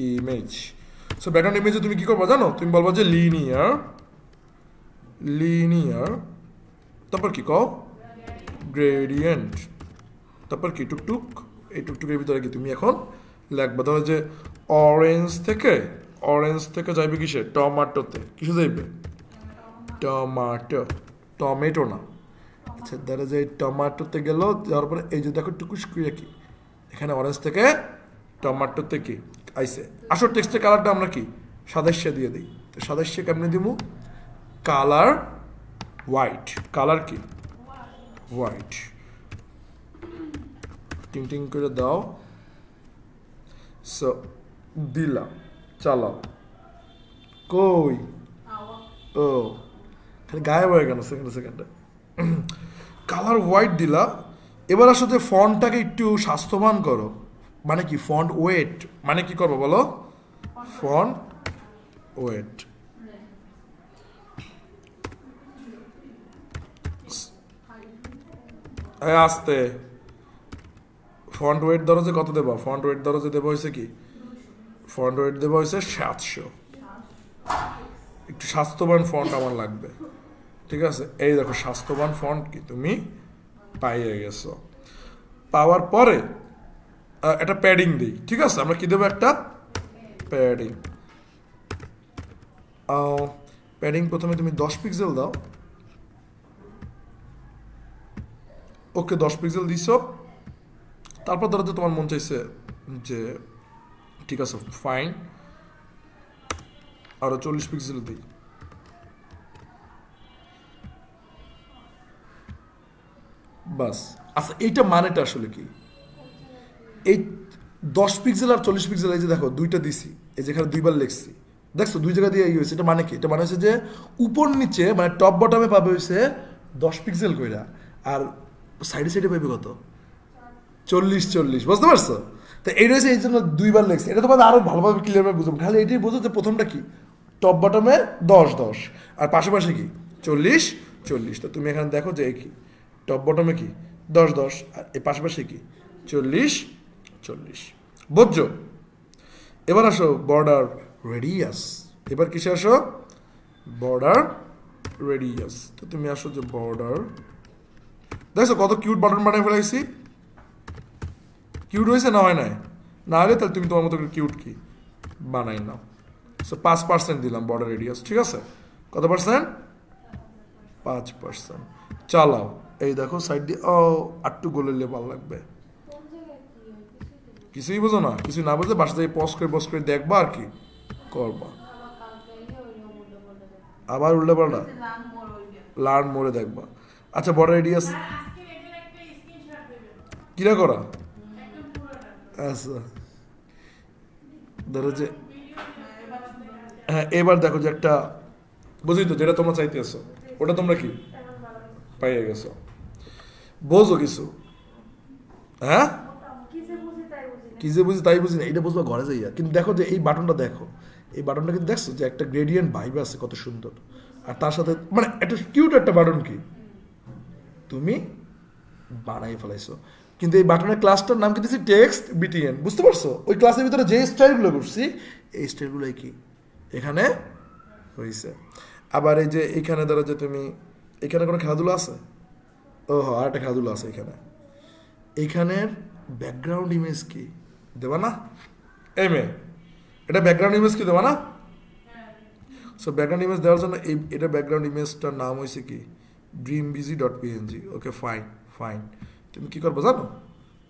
ইমেজ, সো ব্যাকগ্রাউন্ড ইমেজে তুমি কি করবা জানো, তুমি বলবা যে লিনিয়ার, লিনিয়ার, তারপর কি কও গ্রেডিয়েন্ট, তারপর কি টুকটুক, এই টুকটুকের ভিতরে কি তুমি এখন লিখবা, ধরো যে অরেঞ্জ থেকে যাইবে কিসে, টমাটোতে, কিসে যাইবে টমাটো, টমেটো না, আচ্ছা ধরো যে টমাটোতে গেল, যাওয়ার পরে এই যে দেখো টুকুস করে কি এখানে অরেঞ্জ থেকে টমাটোতে কি আইসে, আসল টেক্সটের কালারটা আমরা কি সাদাস্য দিয়ে দিই, তো সাদাস্য কেমনে দিব, কালার হোয়াইট, কালার কি হোয়াইট, টিং টিং করে দাও, সো দিলাম, চালাও, কই ও খালি গায়েব হয়ে গেল সেকেন্ডে, কালার হোয়াইট দিলা। এবার আসলে ফন্টটাকে একটু স্বাস্থ্যবান করো, মানে কি ফন্ট ওয়েট, মানে কি করবো বলো, ফন্ট ওয়েট, আসতে ফন্ট ওয়েট ধরো যে কত দেবো, ফন্ট ওয়েট ধরো যে দেবো হয়েছে কি, ফন্ট ওয়েট দেবো হয়েছে 700। একটু স্বাস্থ্যবান ফন্ট আমার লাগবে, ঠিক আছে? এই দেখো স্বাস্থ্যবান ফন্ট কি তুমি পাইয়ে গেছো। পাওয়ার পরে একটা প্যাডিং দিই, ঠিক আছে? আমরা কি দেবো, একটা প্যাডিং। প্যাডিং প্রথমে তুমি 10 পিক্সেল দাও। ওকে 10 পিক্সেল দিছো। তারপর ধরো যে তোমার মন চাইছে যে ঠিক আছে ফাইন আরো 40 পিক্সেল দিই। বাস। আচ্ছা এইটা মানেটা আসলে কি, এই 10 পিক্সেল আর 40 পিক্সেল এই যে দেখো দুইটা দিছি, এই যেখানে দুইবার লিখছি, দেখছো দুই জায়গা দিয়ে হয়েছে। এটা মানে কি, এটা মানে হচ্ছে যে উপর নিচে মানে টপ বটমে পাবে হয়েছে 10 পিক্সেল কইরা, আর সাইডে সাইডে পাবে কত, 40-40, বুঝতে পারছো? তো এইটা হচ্ছে এই জন্য দুইবার লিখছি। এটা তোমাদের আরো ভালোভাবে ক্লিয়ারভাবে বুঝবো, খালি এটাই বোঝো যে প্রথমটা কি টপ বটমে 10-10 আর পাশাপাশি কি 40-40। তো তুমি এখানে দেখো যে এই কি টপ বটমে কি 10-10 আর এই পাশাপাশি কি 40-40, বুঝছো? এবার আসো বর্ডার রেডিয়াস। এবার কিসে আসো, বর্ডার রেডিয়াস। তো তুমি আসো যে বর্ডার, দেখছো কত কিউট বাটন বানিয়ে ফেলাইছি। কিউট হয়েছে না হয় নাই? না হলে তাহলে তুমি তোমার মতো কিউট কি বানাই নাও। সো 5% দিলাম বর্ডার রেডিয়াস, ঠিক আছে? কত পার্সেন্ট, 5%। চালাও, এই দেখো সাইড দিয়ে ও আটটু গোলের লেবার লাগবে। কিছুই বোঝো না, কিছুই না বুঝলে বাসা থেকে পজ করে দেখবা আর কি করবা, আবার উল্টা পাল্টা লার্ন মোড়ে দেখবা। আচ্ছা বর্ডার রেডিয়াস কিরা করা, আচ্ছা ধরো যে হ্যাঁ এবার দেখো যে একটা বুঝি তো যেটা তোমরা চাইতেছো ওটা তোমরা কি পাইয়ে গেছো, বোঝো কিছু? হ্যাঁ কি যে বুঝি তাই বুঝি না, এটা বুঝবা ঘরে যাইয়া। কিন্তু দেখো যে এই বাটনটা দেখো, এই বাটনটা কিন্তু দেখছো যে একটা গ্রেডিয়েন্ট ভাইব আছে কত সুন্দর, আর তার সাথে মানে একটা কিউট একটা বাটন কি তুমি বানাই ফেলাইছো। কিন্তু এই বাটনের ক্লাসটার নাম কি দিচ্ছি, টেক্সট বিটিএন, বুঝতে পারছো? ওই ক্লাসের ভিতরে যে স্টাইলগুলো করছি এই স্টাইলগুলোই কি এখানে হয়েছে। আবার এই যে এইখানে ধরো যে তুমি এখানে কোনো খেলাধুলা আছে, ও আর একটা খেলাধুলা আছে এখানে, এইখানের ব্যাকগ্রাউন্ড ইমেজ কি দেবা না, এটা ব্যাকগ্রাউন্ড ইমেজ কি দেবা না? সো ব্যাকগ্রাউন্ড ইমেজ দেওয়ার জন্য এটা ব্যাকগ্রাউন্ড ইমেজটার নাম হয়েছে কি dreambz.png। Okay fine fine. তুমি কি করবো জানো,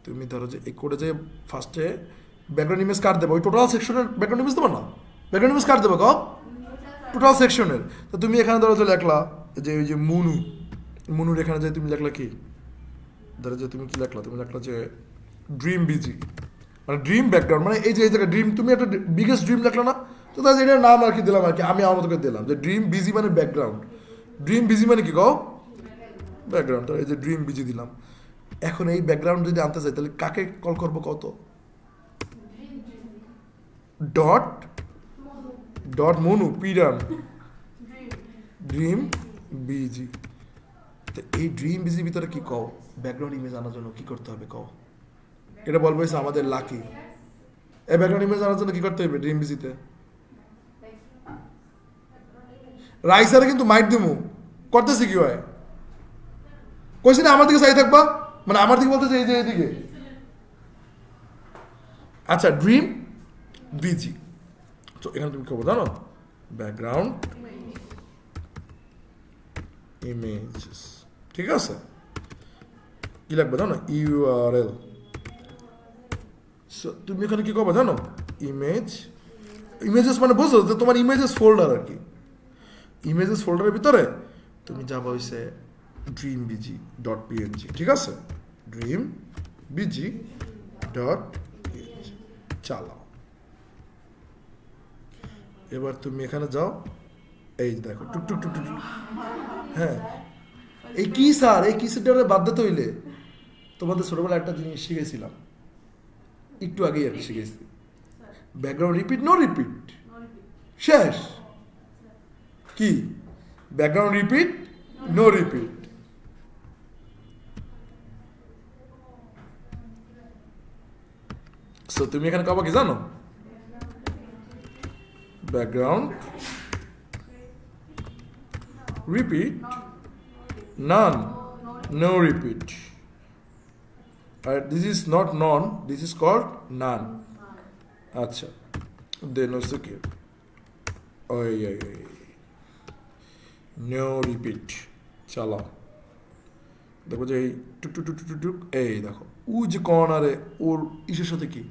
তুমি ধরো যে এই কোডে যে ফার্স্টে ব্যাকগ্রাউন্ড ইমেজ কার্ড দেবো, ওই টোটাল সেকশনের ব্যাকগ্রাউন্ড ইমেজ দেবো না, ব্যাকগ্রাউন্ড ইমেজ কার্ড দেবো কম টোটাল সেকশনের। তো তুমি এখানে ধরো যে লেখলা যে ওই যে মুনুর এখানে যে তুমি লেখলা কি, ধরো যে তুমি কি লেখলা, তুমি লেখলা যে ড্রিম বিজি মানে ড্রিম ব্যাকগ্রাউন্ড, মানে এই যে এই জায়গায় ড্রিম তুমি একটা বিগেস্ট ড্রিম লেখলা না, তো তাহলে এটার নাম আর কি দিলাম আর কি, আমি আমার মতো করে দিলাম যে ড্রিম বিজি মানে ব্যাকগ্রাউন্ড, ড্রিম বিজি মানে কি কও ব্যাকগ্রাউন্ড, এই যে ড্রিম বিজি দিলাম। এখন এই ব্যাকগ্রাউন্ড যদি আনতে চাই তাহলে কাকে কল করবো, কত ডট মনু পিরান ড্রিম বিজি। তো এই ড্রিম বিজির ভিতরে কি কও ব্যাকগ্রাউন্ড ইমেজ আনার জন্য কি করতে হবে কও, এটা বলবো আমাদের লাকি। এই ব্যাকগ্রাউন্ড ইমেজ আনার জন্য কি করতে হবে ড্রিম বিজিতে, রাইসারে কিন্তু মাইট দিমু করতেছি কি হয়, কইছি না আমার দিকে চাই থাকবা, মানে আমার দিকে বলতে এই যে এইদিকে। আচ্ছা ড্রিম বিজি, তো এখানে তুমি খবর জানো ব্যাকগ্রাউন্ড ইমেজেস, ঠিক আছে? কি লাগবে জানো, ইউআরএল। তুমি এখানে কি করবে জানো, ইমেজেস মানে বুঝো যে তোমার ইমেজেস ফোল্ডার আর কি, ইমেজেস ফোল্ডারের ভিতরে তুমি যাবো হইছে dreambg.png, ঠিক আছে? dreambg.png চালাও। এবার তুমি এখানে যাও, এই দেখো টুকটুক টুকটুক, হ্যাঁ এই কি স্যার এই কিসের বাদ দিতে হইলে তোমাদের ছোটবেলা একটা জিনিস শিখেছিলাম একটু আগেই আর কি শিখেছি, ব্যাকগ্রাউন্ড রিপিট নো রিপিট, শেষ। কি background repeat, no repeat. So তুমি এখানে কবা কি জানো? Background repeat, none, no repeat. This is not none, this is called none. আচ্ছা, then also কি? No repeat. চলো দেখো যে এই টুক টুক টুক টুক টুক, এই দেখো ও যে কর্নারে ওর ইসের সাথে কি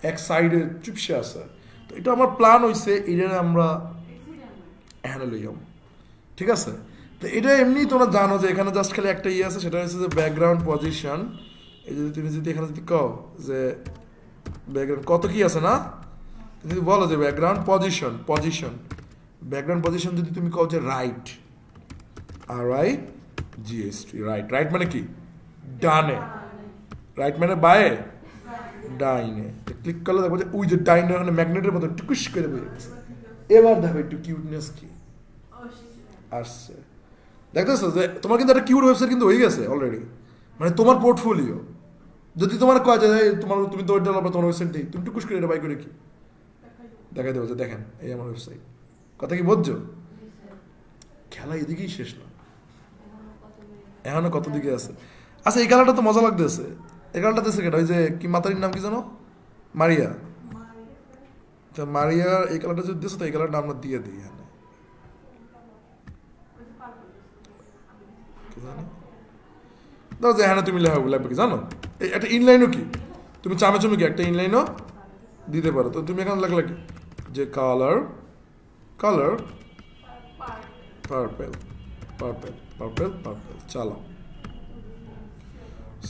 এক সাইডে চুপসে আছে। তো এটা আমার প্ল্যান হইছে, এটা আমরা হ্যান্ডেল হইয়াম, ঠিক আছে? তো এটা এমনি তোমরা জানো যে এখানে জাস্ট খালি একটা ইয়ে আছে, সেটা হচ্ছে যে ব্যাকগ্রাউন্ড পজিশন। এই যদি তুমি যদি এখানে যদি কও যে ব্যাকগ্রাউন্ড কত কি আছে না, যদি বলো যে ব্যাকগ্রাউন্ড পজিশন, ব্যাকগ্রাউন্ড পজিশন যদি তুমি কও যে রাইট, RIGHT, রাইট। রাইট মানে কি? ডানে। রাইট মানে বায়ে, ডাইনে। ক্লিক করলে দেখো যে ওই যে ডাইনে ওখানে ম্যাগনেটের মতো টুকুস করে বেরিয়ে গেছে। এবার দেখো একটু কিউটনেস কি আসছে, দেখতেছো যে তোমার কিন্তু একটা কিউট ওয়েবসাইট কিন্তু হয়ে গেছে অলরেডি, মানে তোমার পোর্টফোলিও। যদি তোমার কয় যায় তুমি তো ডেভেলপার, তোমার ওয়েবসাইট দিই, তুমি টুকুস করে এটা বাই করে কি দেখাই দেবো যে দেখেন এই আমার ওয়েবসাইট। কথা কি বুঝছো? খেলা এদিকেই শেষ না, এখনো কত দিকে আছে। আচ্ছা, এই খেলাটা তো মজা লাগতেছে। এই খেলাটা দেশে কেটা, ওই যে কি মাতারির নাম কি জানো? মারিয়া। মারিয়ার এই খেলাটা যদি দিয়েছে তো এই খেলাটা আমরা দিয়ে দিই। হ্যাঁ, ধরো যে হ্যাঁ তুমি লাগবে কি জানো, একটা ইনলাইনও কি তুমি চামে কি একটা ইনলাইনও দিতে পারো। তো তুমি এখানে লাগলে কি যে কালার পার্পেল, চালাও।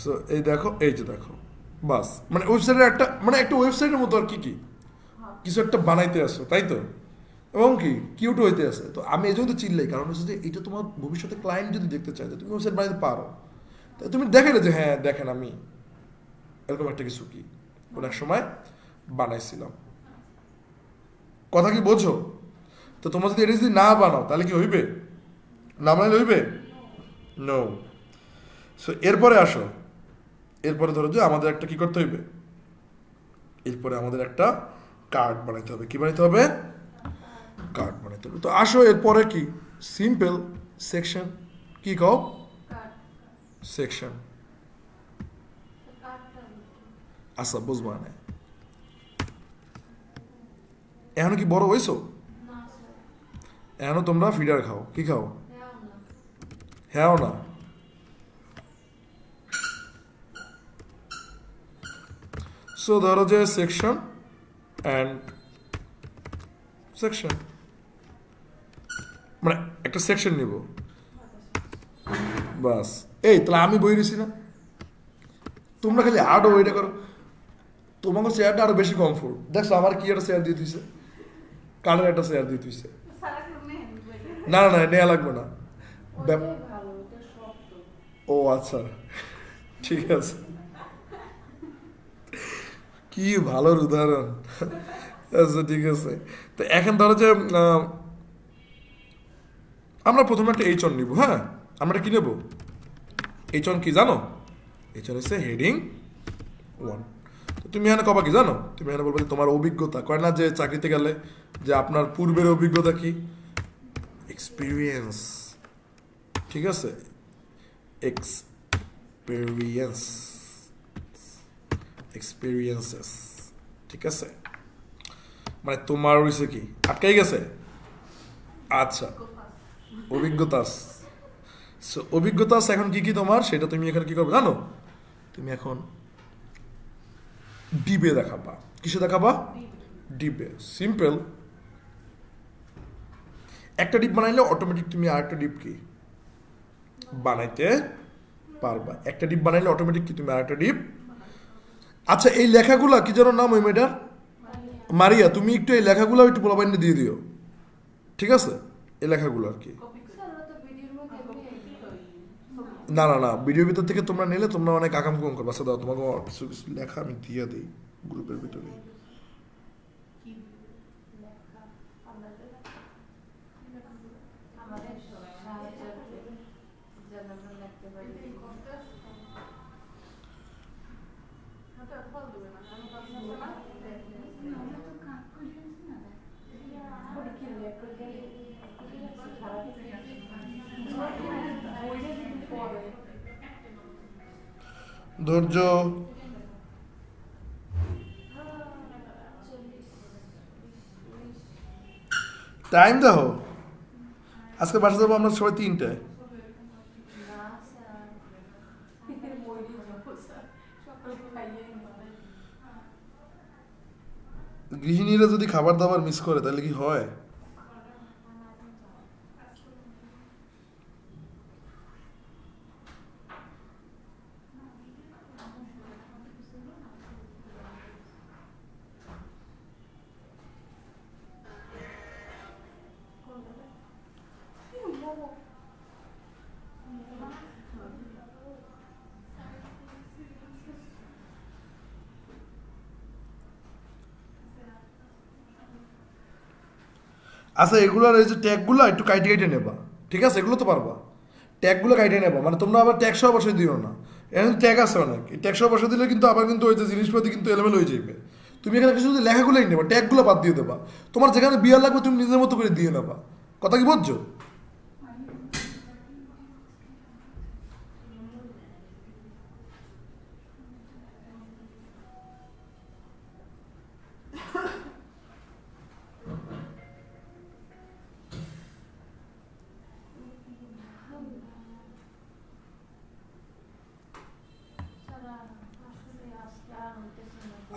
সো এই দেখো, এই যে দেখো, বাস মানে ওয়েবসাইটের একটা মানে একটা ওয়েবসাইটের মতো আর কি কিছু একটা বানাইতে আসো, তাই তো? এবং কি কিউট হইতে আছে। তো আমি এই জন্য তো চিল্লাই, কারণ হচ্ছে যে এটা তোমার ভবিষ্যতে ক্লায়েন্ট যদি দেখতে চায় তুমি ওয়েবসাইট বানাইতে পারো, তো তুমি দেখালে যে হ্যাঁ দেখেন আমি এরকম একটা কিছু কি কোন এক সময় বানাইছিলাম। কথা কি বোঝো? তো তোমরা যদি এটা যদি না বানাও তাহলে কি হইবে? না বানাইলে হইবে? নো। সো এরপরে আসো, এরপরে ধরো যে আমাদের একটা কি করতে হইবে, এরপরে আমাদের একটা কার্ড বানাইতে হবে। কি বানাইতে হবে? কার্ড বানাইতে হবে। তো আসো এরপরে কি সিম্পল সেকশন, কি কও? সেকশন। আচ্ছা, বুঝবা না এখনো কি বড় হয়েছো? এখনো তোমরা ফিডার খাও, কি খাও? হ্যাঁ না? সো ধরো যে সেকশন অ্যান্ড সেকশন, মানে একটা সেকশন নিব বাস। এই তাহলে আমি বই রয়েছি না, তোমরা খালি আরো ওইটা করো, তোমাকে চেয়ারটা আরো বেশি কমফোর্ট। দেখছো আমার কি একটা চেয়ার দিয়ে দিয়েছে, কাঠের একটা চেয়ার দিয়ে দিয়েছে। না না নেওয়া লাগবে না। ও আচ্ছা, ঠিক আছে, কি ভালোর উদাহরণ। আচ্ছা ঠিক আছে। তো এখন ধরো যে আমরা প্রথমে একটা এইচ অন নিব। হ্যাঁ, আমরা কি নেব? এইচ অন কি জানো? এইচ অন হচ্ছে হেডিং 1। তো তুমি এখানে কবা কি জানো? তুমি এখানে বলবে তোমার অভিজ্ঞতা, কয় না যে চাকরিতে গেলে যে আপনার পূর্বের অভিজ্ঞতা কি, এক্সপিরিয়েন্স, ঠিক আছে, এক্সপিরিয়েন্সেস, ঠিক আছে, মানে তোমার হয়েছে কি আটকাই গেছে। আচ্ছা, অভিজ্ঞতা। অভিজ্ঞতা এখন কি কি তোমার, সেটা তুমি এখানে কি করবে জানো? তুমি এখন ডিবে দেখাবা। কিসে দেখাবা? ডিবে। সিম্পল, একটা ডিপ বানাইলে অটোমেটিক তুমি আরেকটা ডিপ কি বানাইতে পারবা। একটা ডিপ বানাইলে অটোমেটিক কি তুমি আরেকটা ডিপ। আচ্ছা, এই লেখাগুলা কি যেন নাম ওই মেয়েটার? মারিয়া। তুমি একটু এই লেখাগুলো একটু পোলাপাইনে দিয়ে দিও, ঠিক আছে? এই লেখাগুলো আর কি। না না না, ভিডিওর ভিতর থেকে তোমরা নিলে তোমরা অনেক আকাম কুম করবে। আচ্ছা দাও, তোমাকে কিছু কিছু লেখা আমি দিয়ে দিই গ্রুপের ভিতরে। ধৈর্য। টাইম দেখো, আজকে বাসা যাবো আমরা সবাই 3টায়। গৃহিণীরা যদি খাবার দাবার মিস করে তাহলে কি হয়? আচ্ছা, এগুলোর এই যে ট্যাগগুলো একটু কাইটে কাইটে নেবা, ঠিক আছে? এগুলো তো পারবা, ট্যাগগুলো কাইটে নেবা, মানে তোমরা আবার ট্যাগ সহ বসে দিও না। এখানে ট্যাগ আছে অনেক, এই ট্যাগ সহ বসে দিলে কিন্তু আবার কিন্তু ওই যে জিনিসপাতি কিন্তু এলোমেলো হয়ে যাবে। তুমি এখানে কিছু যদি লেখাগুলোই নেবা, ট্যাগগুলো বাদ দিয়ে দেবা। তোমার যেখানে বিয়ার লাগবে তুমি নিজের মতো করে দিয়ে নেবা। কথা কি বুঝছো?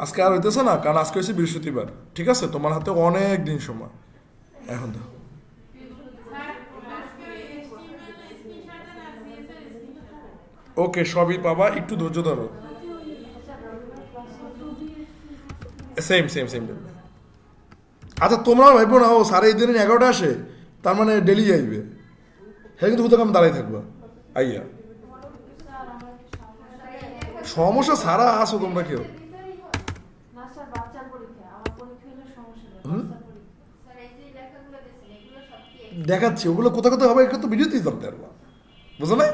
আজকে আর হইতেছে না, কারণ আজকে হচ্ছে বৃহস্পতিবার, ঠিক আছে? তোমার হাতে অনেক দিন সময় এখন। দেখো ওকে, সবই পাবা, একটু ধৈর্য ধরো। Same same same. আচ্ছা, তোমরাও ভাববো না ও সাড়ে এই দিনের 11টা আসে তার মানে ডেলি আইবে, হ্যাঁ, কিন্তু কোথাও আমি দাঁড়াই থাকবো আইয়া। সমস্যা সারা আসো তোমরা কেউ। দেখাচ্ছি ওগুলো কোথাও কোথাও হবে, এটা তো ভিডিওতেই জানতে পারবা, বুঝো না?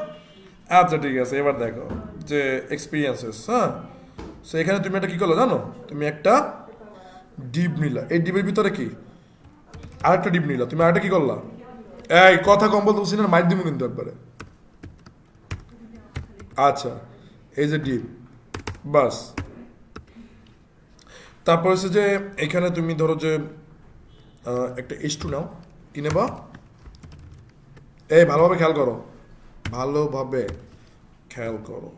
আচ্ছা ঠিক আছে, এবার দেখো যে এক্সপিরিয়েন্সেস। হ্যাঁ, সো এখানে তুমি একটা কি করলো জানো? তুমি একটা ডিপ নিলা, এই ডিপের ভিতরে কি আরেকটা ডিপ নিলা, তুমি আরেকটা কি করলা? এই কথা কম বলতে বলছি না, মাইর দিব কিন্তু একবারে। আচ্ছা, এই যে ডিপ, বাস। তারপর হচ্ছে যে এখানে তুমি ধরো যে একটা H2 নাও, কি নেবা? এই ভালোভাবে খেয়াল করো, ভালোভাবে খেয়াল করো।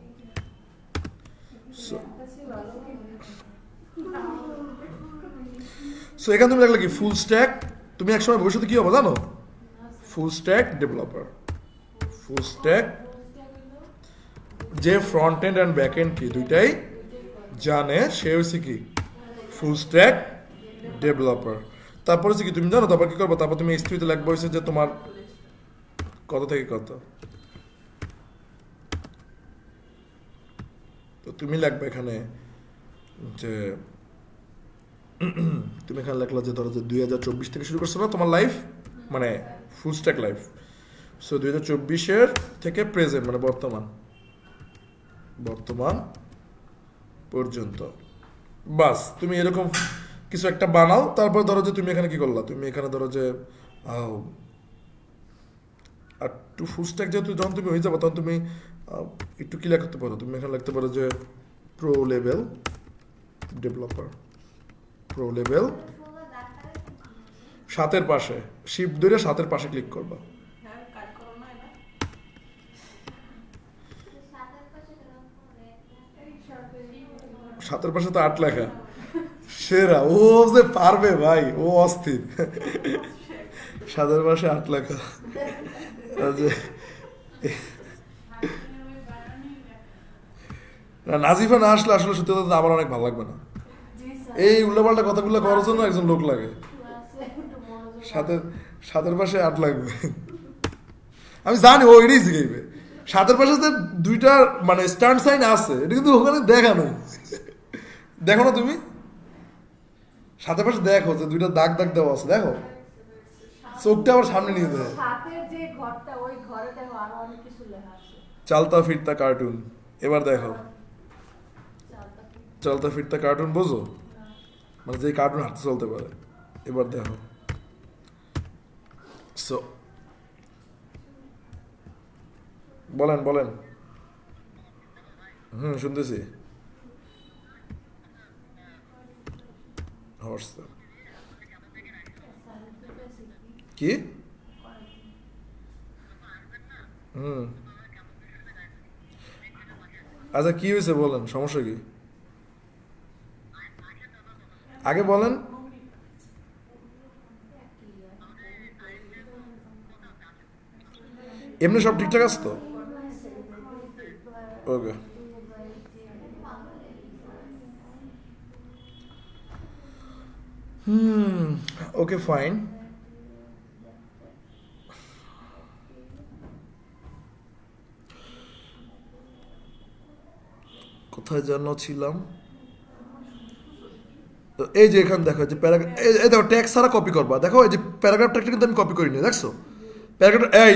সো এখানে তুমি দেখলে কি ফুল স্ট্যাক, তুমি একসময় ভবিষ্যতে কি হবে জানো? Full stack developer. Full stack যে front end and back end কি দুইটাই জানে, সে হচ্ছে কি ফুল স্ট্যাক ডেভেলপার। তারপর হচ্ছে কি তুমি জানো তারপর কি করবো? তারপর তুমি স্ত্রীতে লাগবে হচ্ছে যে তোমার কত থেকে কত, তো তুমি লাগবে এখানে যে তুমি এখানে লেখলা যে ধরো যে 2024 থেকে শুরু করছো না তোমার লাইফ, মানে ফুল স্ট্যাক লাইফ। সো 2024 থেকে প্রেজেন্ট, মানে বর্তমান পর্যন্ত। বাস তুমি এরকম কিছু একটা বানাও। তারপর ধরো যে তুমি এখানে কি করলা, তুমি এখানে ধরো যে আর টু ফুল স্ট্যাক যেহেতু যখন তুমি হয়ে যাবো তখন তুমি একটু কি লিখতে পারো, তুমি এখানে লিখতে পারো যে pro level developer. Pro level 7-এর পাশে শিফট ধরে 7-এর পাশে ক্লিক করবা। 7-এর পাশে তো 8 লেখা। সেরা, ও যে পারবে ভাই, ও অস্থির। 7-এর পাশে 8 লেখা। নাজিফা না আসলে আসলে সত্যি কথা আমার অনেক ভালো লাগবে না, এই উল্টাপাল্টা কথাগুলো করার জন্য একজন লোক লাগে। 7-এর পাশে 8 লাগবে, আমি জানি ও এটাই শিখাইবে। 7-এর পাশে যে দুইটা মানে স্ট্যান্ড সাইন আছে, এটা কিন্তু ওখানে দেখা নেই। দেখো না তুমি 7-এর পাশে দেখো যে দুইটা দাগ দাগ দেওয়া আছে, দেখো চোখটা আবার সামনে নিয়ে দেয়। চালতা ফিরতা কার্টুন, এবার দেখো চলতা ফিরতা কার্টুন, বোঝো? মানে যে কার্টুন হাঁটতে চলতে পারে। এবার দেখো, সো বলেন। শুনতেছি। হোয়াটসঅ্যাপ কি? আচ্ছা কি হয়েছে বলেন, সমস্যা কি আগে বলেন। এমনি সব ঠিকঠাক আছে তো? ওকে। Okay fine. কোথায় যেন ছিলাম? এই যে এখানে দেখো যে প্যারাগ্রাফ, এই দেখো ট্যাক্স ছাড়া কপি করবা, দেখো এই যে প্যারাগ্রাফটা কিন্তু আমি কপি করিনি, দেখছো প্যারাগ্রাফ, এই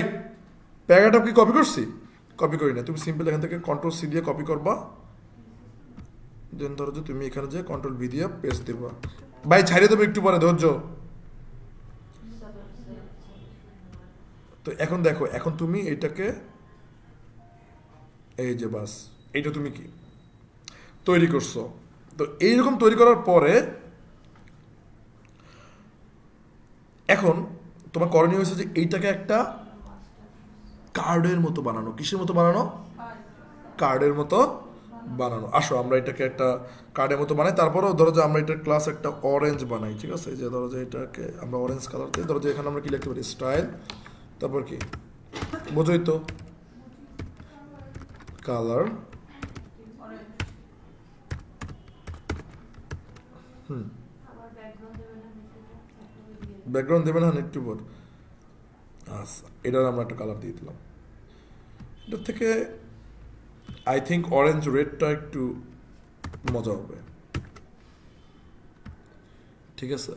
প্যারাগ্রাফ কি কপি করছি? কপি করি না। তুমি সিম্পল এখান থেকে কন্ট্রোল সি দিয়ে কপি করবা, দেন ধরো যে তুমি এখানে যে কন্ট্রোল ভি দিয়ে পেস্ট দিবা। ভাই ছাড়িয়ে দেবো একটু পরে, ধৈর্য। তো এখন দেখো, এখন তুমি এইটাকে এই যে বাস এইটা তুমি কি তৈরি করছো। তো এইরকম তৈরি করার পরে এখন তোমার করণীয় হয়েছে যে এইটাকে একটা কার্ডের মতো বানানো। কিসের মতো বানানো? কার্ডের মতো বানানো। আসো আমরা এটাকে একটা কার্ডের মতো বানাই। তারপরেও ধরো যে আমরা এটা ক্লাস একটা অরেঞ্জ বানাই, ঠিক আছে? যে ধরো যে এটাকে আমরা অরেঞ্জ কালার দিই। ধরো যে এখানে আমরা কি লিখতে পারি? স্টাইল, তারপর কি বোঝোই তো, কালার, ব্যাকগ্রাউন্ড দেবেন। হ্যাঁ একটু পর। আচ্ছা এটার আমরা একটা কালার দিয়ে দিলাম। এটার থেকে আই থিঙ্ক অরেঞ্জ রেডটা একটু মজা হবে, ঠিক আছে?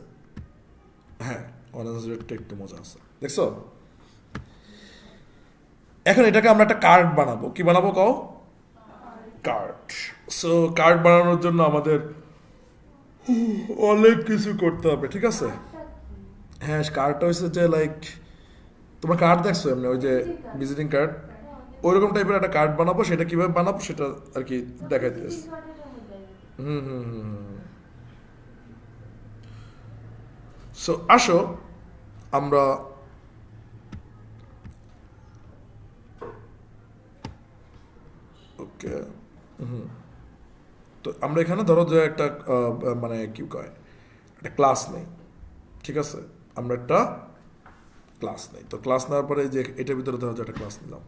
হ্যাঁ অরেঞ্জ রেডটা একটু মজা আছে, দেখছো? এখন এটাকে আমরা একটা কার্ড বানাবো। কি বানাবো কও? কার্ড। সো কার্ড বানানোর জন্য আমাদের অনেক কিছু করতে হবে, ঠিক আছে? হ্যাঁ কার্ডটা হচ্ছে যে লাইক তোমার কার্ড দেখছো এমনি ওই যে ভিজিটিং কার্ড, ওইরকম টাইপের একটা কার্ড বানাবো। সেটা কিভাবে বানাবো সেটা আর কি দেখাই দিয়েছে। সো আসো আমরা ওকে তো আমরা এখানে ধরো যে একটা মানে কি কয় একটা ক্লাস নেই, ঠিক আছে? আমরা একটা ক্লাস নেই। তো ক্লাস নেওয়ার পরে যে এটার ভিতরে ধরো যে একটা ক্লাস নিলাম।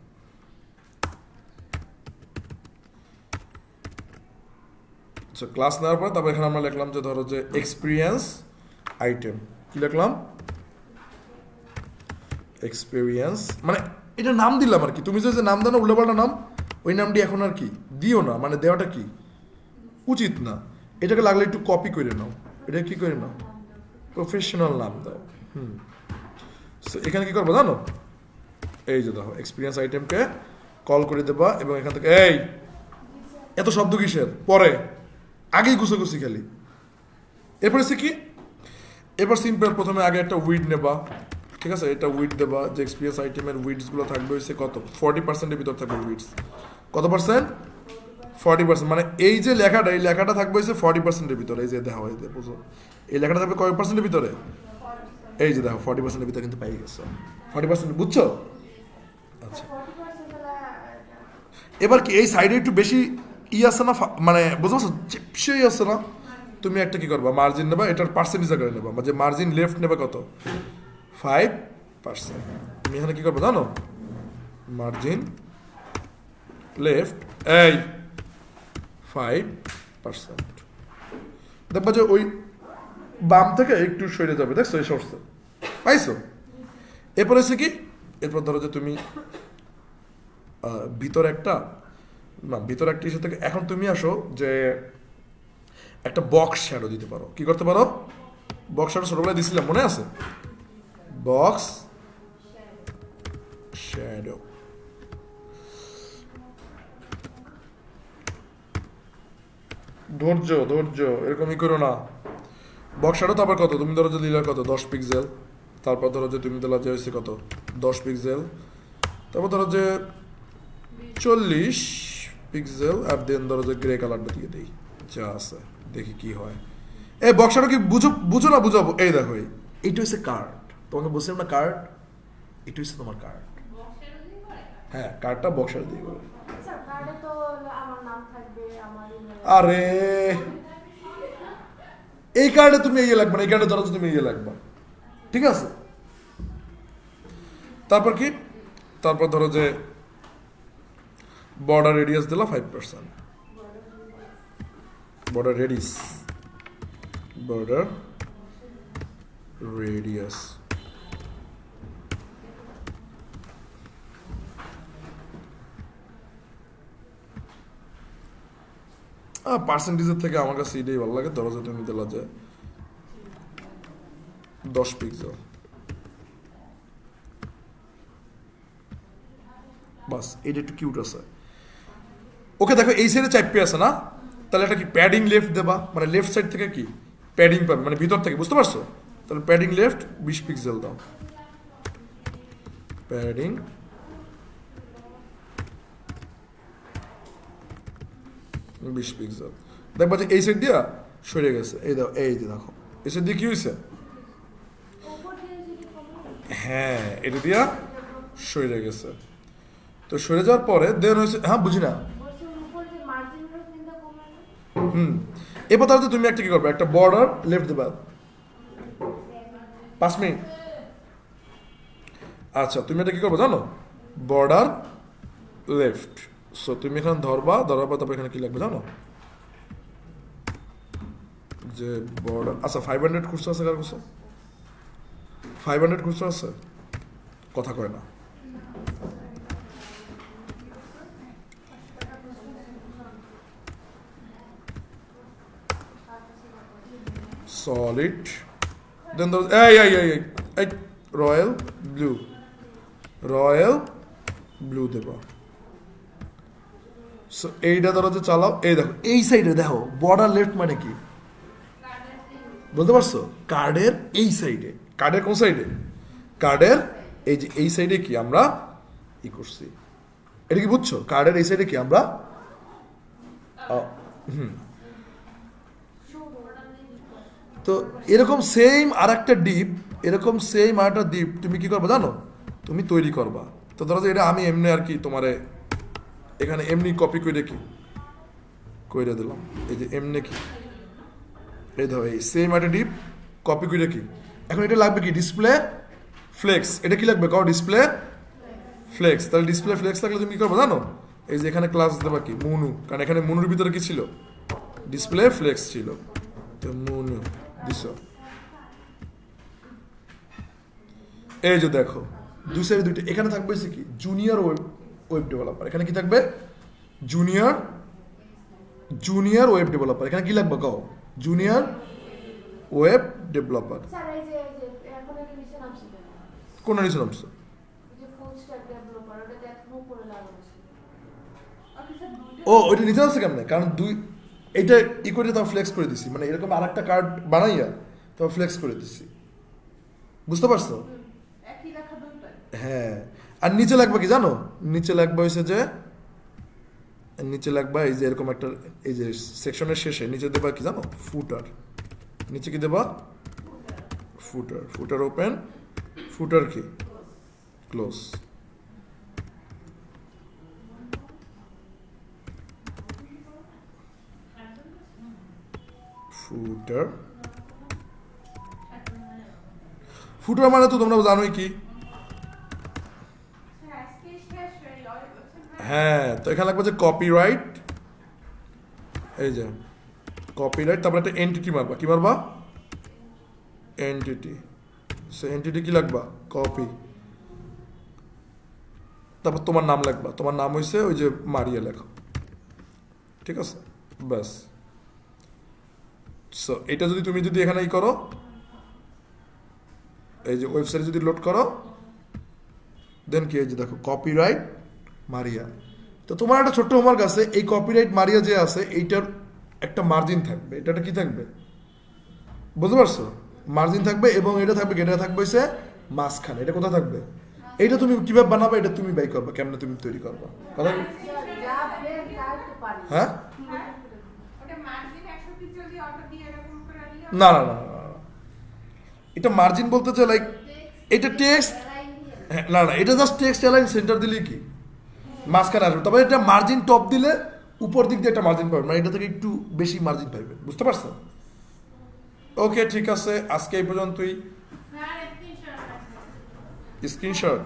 ক্লাস নেওয়ার পরে তারপর এখানে আমরা লিখলাম যে ধরো যে এক্সপিরিয়েন্স আইটেম। কি লিখলাম? এক্সপিরিয়েন্স, মানে এটা নাম দিলাম আর কি। তুমি যে নাম দাও না উল্টাপাল্টা নাম, ওই নামটি এখন আর কি দিও না, মানে দেওয়াটা কি উচিত না। এটাকে লাগলে একটু কপি করে নাও। এটা কি করে নাও? প্রফেশনাল নাম দাও। এখানে কি করবো জানো? এই যে দেখো এক্সপিরিয়েন্স আইটেমকে কল করে দেবা এবং এখান থেকে এই এত শব্দ কিসের পরে, আগেই গুছাগুছি খালি। এরপরে সে কি, এবার সিম্পল প্রথমে আগে একটা উইড নেবা, ঠিক আছে? এটা উইড দেবা। যে এক্সপিরিয়েন্স আইটেমের উইডসগুলো থাকবে হচ্ছে কত? 40%-এর ভিতর থাকবে উইডস। কত পার্সেন্ট? 40%। মানে এই যে লেখাটা, এই লেখাটা থাকবে হচ্ছে 40%-এর ভিতরে। এই যে দেখা হয় বুঝো, এই লেখাটা থাকবে কয় পার্সেন্টের ভিতরে? এই যে দেখো 40%-এর ভিতরে কিন্তু পাই গেছো। 40%, বুঝছো? আচ্ছা এবার কি এই সাইডে একটু বেশি আছে না, মানে বুঝতে পারছো চেপসেই আছে না? তুমি একটা কি করবা, মার্জিন নেবা, এটার পার্সেন্টেজ আকারে নেবা। মানে মার্জিন লেফট নেবে কত? 5%। তুমি এখানে কি করবো জানো? মার্জিন লেফট এই 5%। দেখবা যে ওই বাম থেকে একটু সরে যাবে, দেখছো? এই সরছে, পাইছো? এরপর হচ্ছে কি, এরপর ধরো যে তুমি ভিতর একটা না, ভিতর একটা ইস্যু থেকে এখন তুমি আসো যে একটা বক্স শ্যাডো দিতে পারো। কি করতে পারো? বক্স শ্যাডো ছোটবেলায় দিছিলাম, মনে আছে? Box shadow. ধৈর্য ধৈর্য, এরকমই করো না। বক্স শ্যাডো তো আবার কত? তুমি ধরো যে দিলে কত? 10 পিক্সেল। তারপর ধরো যে তুমি দিলা যে হচ্ছে কত? 10 পিক্সেল। তারপর ধরো যে 40 পিক্সেল আর দেন ধরো যে গ্রে কালারটা দিয়ে দেই, যা আছে দেখি কি হয়। এই বক্সটা কি বুঝো না বুঝাবো? এই দেখো এইটা হচ্ছে কার্ড, তোমাকে বলছিলাম না কার্ড, এটা হচ্ছে তোমার কার্ড। হ্যাঁ কার্ডটা বক্সের দিয়ে করে। স্যার কার্ডে তো আমার নাম থাকবে, আমার ইমেল। আরে এই কার্ডে তুমি ইয়ে লাগবে না, এই কার্ডে ধরো তুমি ইয়ে লাগবে, ঠিক আছে? তারপর কি, তারপর ধরো যে বর্ডার রেডিয়াস দিলা 5%, বর্ডার রেডিয়াস, বর্ডার রেডিয়াস পার্সেন্টেজের থেকে আমার কাছে এটাই ভালো লাগে। ধরো যে তুমি দিলা যে 10 পিক্সেল, বাস এটা একটু কিউট আছে। ওকে দেখো এই সাইডে চাইপে আছে না, তাহলে এটা কি প্যাডিং লেফট দেবা, মানে লেফট সাইড থেকে কি প্যাডিং পাবে, মানে ভিতর থেকে, বুঝতে পারছো? তাহলে প্যাডিং লেফট 20 পিক্সেল দাও, প্যাডিং 20 পিক্সেল। দেখবা যে এই সাইড দিয়া সরে গেছে, এই দাও, এই যে দেখো এই সাইড দিয়ে কি হয়েছে, হ্যাঁ এটা দিয়া সরে গেছে। তো সরে যাওয়ার পরে দেন হয়েছে, হ্যাঁ বুঝি না, এবার তাহলে তুমি একটা কি করবে, একটা বর্ডার লেফট দেবা 5 মিনিট। আচ্ছা তুমি এটা কি করবে জানো, বর্ডার লেফট। সো তুমি এখানে ধরবা, ধরার পর তারপর এখানে কি লাগবে জানো, যে বর্ডার, আচ্ছা 500 খুচরা আছে, কার খুচরা 500 খুচরা আছে, কথা কয় না। সলিড দেন ধরো এই রয়্যাল ব্লু, রয়্যাল ব্লু দেবা। সো এইটা ধরো যে চালাও, এই দেখো এই সাইডে দেখো বর্ডার লেফট মানে কি বুঝতে পারছো, কার্ডের এই সাইডে, কার্ডের কোন সাইডে, কার্ডের এই যে এই সাইডে কি আমরা ই করছি, এটা কি বুঝছো, কার্ডের এই সাইডে কি আমরা তো এরকম সেম আর একটা ডিপ, এরকম সেম আর একটা ডিপ তুমি কি করবে জানো, তুমি তৈরি করবা। তো ধরো যে এটা আমি এমনি আর কি তোমারে এখানে এমনি কপি করে কি কইরা দিলাম, এই যে এমনি কি এই ধরো এই সেম একটা ডিপ কপি করে কি, এখন এটা লাগবে কি ডিসপ্লে ফ্লেক্স, এটা কি লাগবে কাও ডিসপ্লে ফ্লেক্স। তাহলে ডিসপ্লে ফ্লেক্স থাকলে তুমি কি করবে জানো, এই যে এখানে ক্লাস দেবা কি মুনু, কারণ এখানে মুনুর ভিতরে কি ছিল, ডিসপ্লে ফ্লেক্স ছিল, তো মুনু দিছ। এই যে দেখো দুই সাইডে দুইটা, এখানে থাকবে কি জুনিয়র ওয়েব ডেভেলপার, এখানে কি থাকবে জুনিয়র ওয়েব ডেভেলপার, এখানে কি লাগবে কাও জুনিয়র ওয়েব ডেভেলপার। স্যার এই যে এখন এটা নিচে নামছে কেন, কোন নিচে নামছে, যে ফুল স্ট্যাক ডেভেলপার ওটা এখন উপরে লাগানো ছিল। ওকে স্যার দুটো ও ওইটা নিচে নামছে কেমনে, কারণ দুই এইটা ই করে তো ফ্লেক্স করে দিছি, মানে এরকম আরেকটা কার্ড বানাইয়া তো ফ্লেক্স করে দিছি, বুঝতে পারছো? একই লেখা দুইটা। হ্যাঁ আর নিচে লাগবে কি জানো, নিচে লাগবে হয়েছে যে নিচে লাগবে এই যে এরকম একটা, এই যে সেকশনের শেষে নিচে দেবা কি জানো ফুটার, নিচে কি দেবা ফুটার, ফুটার ওপেন, ফুটার কি ক্লোজ। ফুটার, ফুটার মানে তো তোমরা জানোই কি, হ্যাঁ তো এখানে লাগবে যে কপিরাইট, এই যে কপিরাইট, তারপরে একটা এন্টিটি মারবা, কি মারবা এন্টিটি, সে এন্টিটি কি লাগবা কপি, তারপর তোমার নাম লাগবা, তোমার নাম হইছে ওই যে মারিয়া লেখো, ঠিক আছে ব্যাস। সো এটা যদি তুমি যদি এখানে ই করো, এই যে ওয়েবসাইট যদি লোড করো, দেন কি এই যে দেখো কপিরাইট মারিয়া। তো তোমার একটা ছোট্ট হোমওয়ার্ক আছে, এই কপিরাইট মারিয়া যে আছে এইটার একটা মার্জিন থাকবে, এটা কি থাকবে বুঝতে পারছো, মার্জিন থাকবে, এবং এটা থাকবে, এটা থাকবে হচ্ছে মাঝখানে, এটা কোথায় থাকবে, এইটা তুমি কিভাবে বানাবে এটা তুমি বাই করবে, কেমনে তুমি তৈরি করবা কথা। যা আপনি তার পারি। হ্যাঁ ওটা মার্জিন 100 পিস যদি অর্ডার দিয়ে এরকম করে নিলে না না না না, না। এটা মার্জিন বলতে চাই লাইক এটা টেক্সট, না না এটা জাস্ট টেক্সট অ্যালাইন সেন্টার দিলেই কি মাঝখানে আসবে, তবে এটা মার্জিন টপ দিলে উপর দিক দিয়ে একটা মার্জিন পাবেন, মানে এটা থেকে একটু বেশি মার্জিন পাইবেন, বুঝতে পারছেন? ওকে ঠিক আছে, আজকে এই পর্যন্তই। স্ক্রিনশট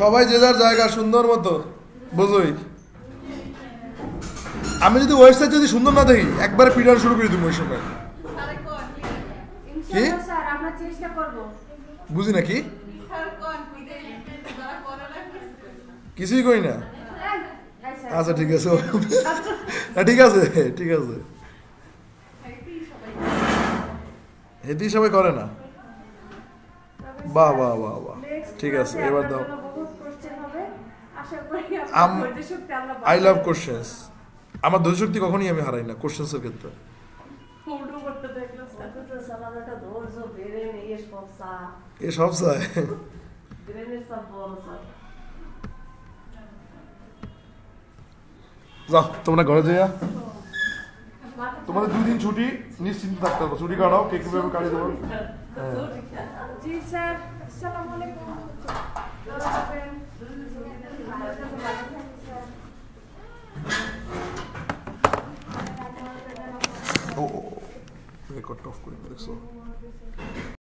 সবাই যে যার জায়গা সুন্দর মতো বুঝোই। আমি যদি ওয়েবসাইট যদি সুন্দর না দেখি একবারে পিটার শুরু করে দিব ওই সময়। ইনশাআল্লাহ স্যার আমরা চেষ্টা করব। বুঝি না কি স্যার কোন বিদে যারা করে না কিছুই কই না। আচ্ছা ঠিক আছে ঠিক আছে ঠিক আছে, এটি সবাই করে না। বাহ বাহ বাহ বাহ, ঠিক আছে এবার দাও। আই লাভ কোশ্চেন্স, আমার ধৈর্য শক্তি কখনই আমি হারাই না কোশ্চেন্সের ক্ষেত্রে। এ সব চায় যাও তোমরা ঘরে যাইয়া, তোমাদের 2 দিন ছুটি, নিশ্চিন্ত থাকতে হবে, ছুটি কাটাও, কে কিভাবে কাটিয়ে দেবো। জি স্যার, আসসালামু আলাইকুম। ও রেকর্ড অফ করে দেখছো।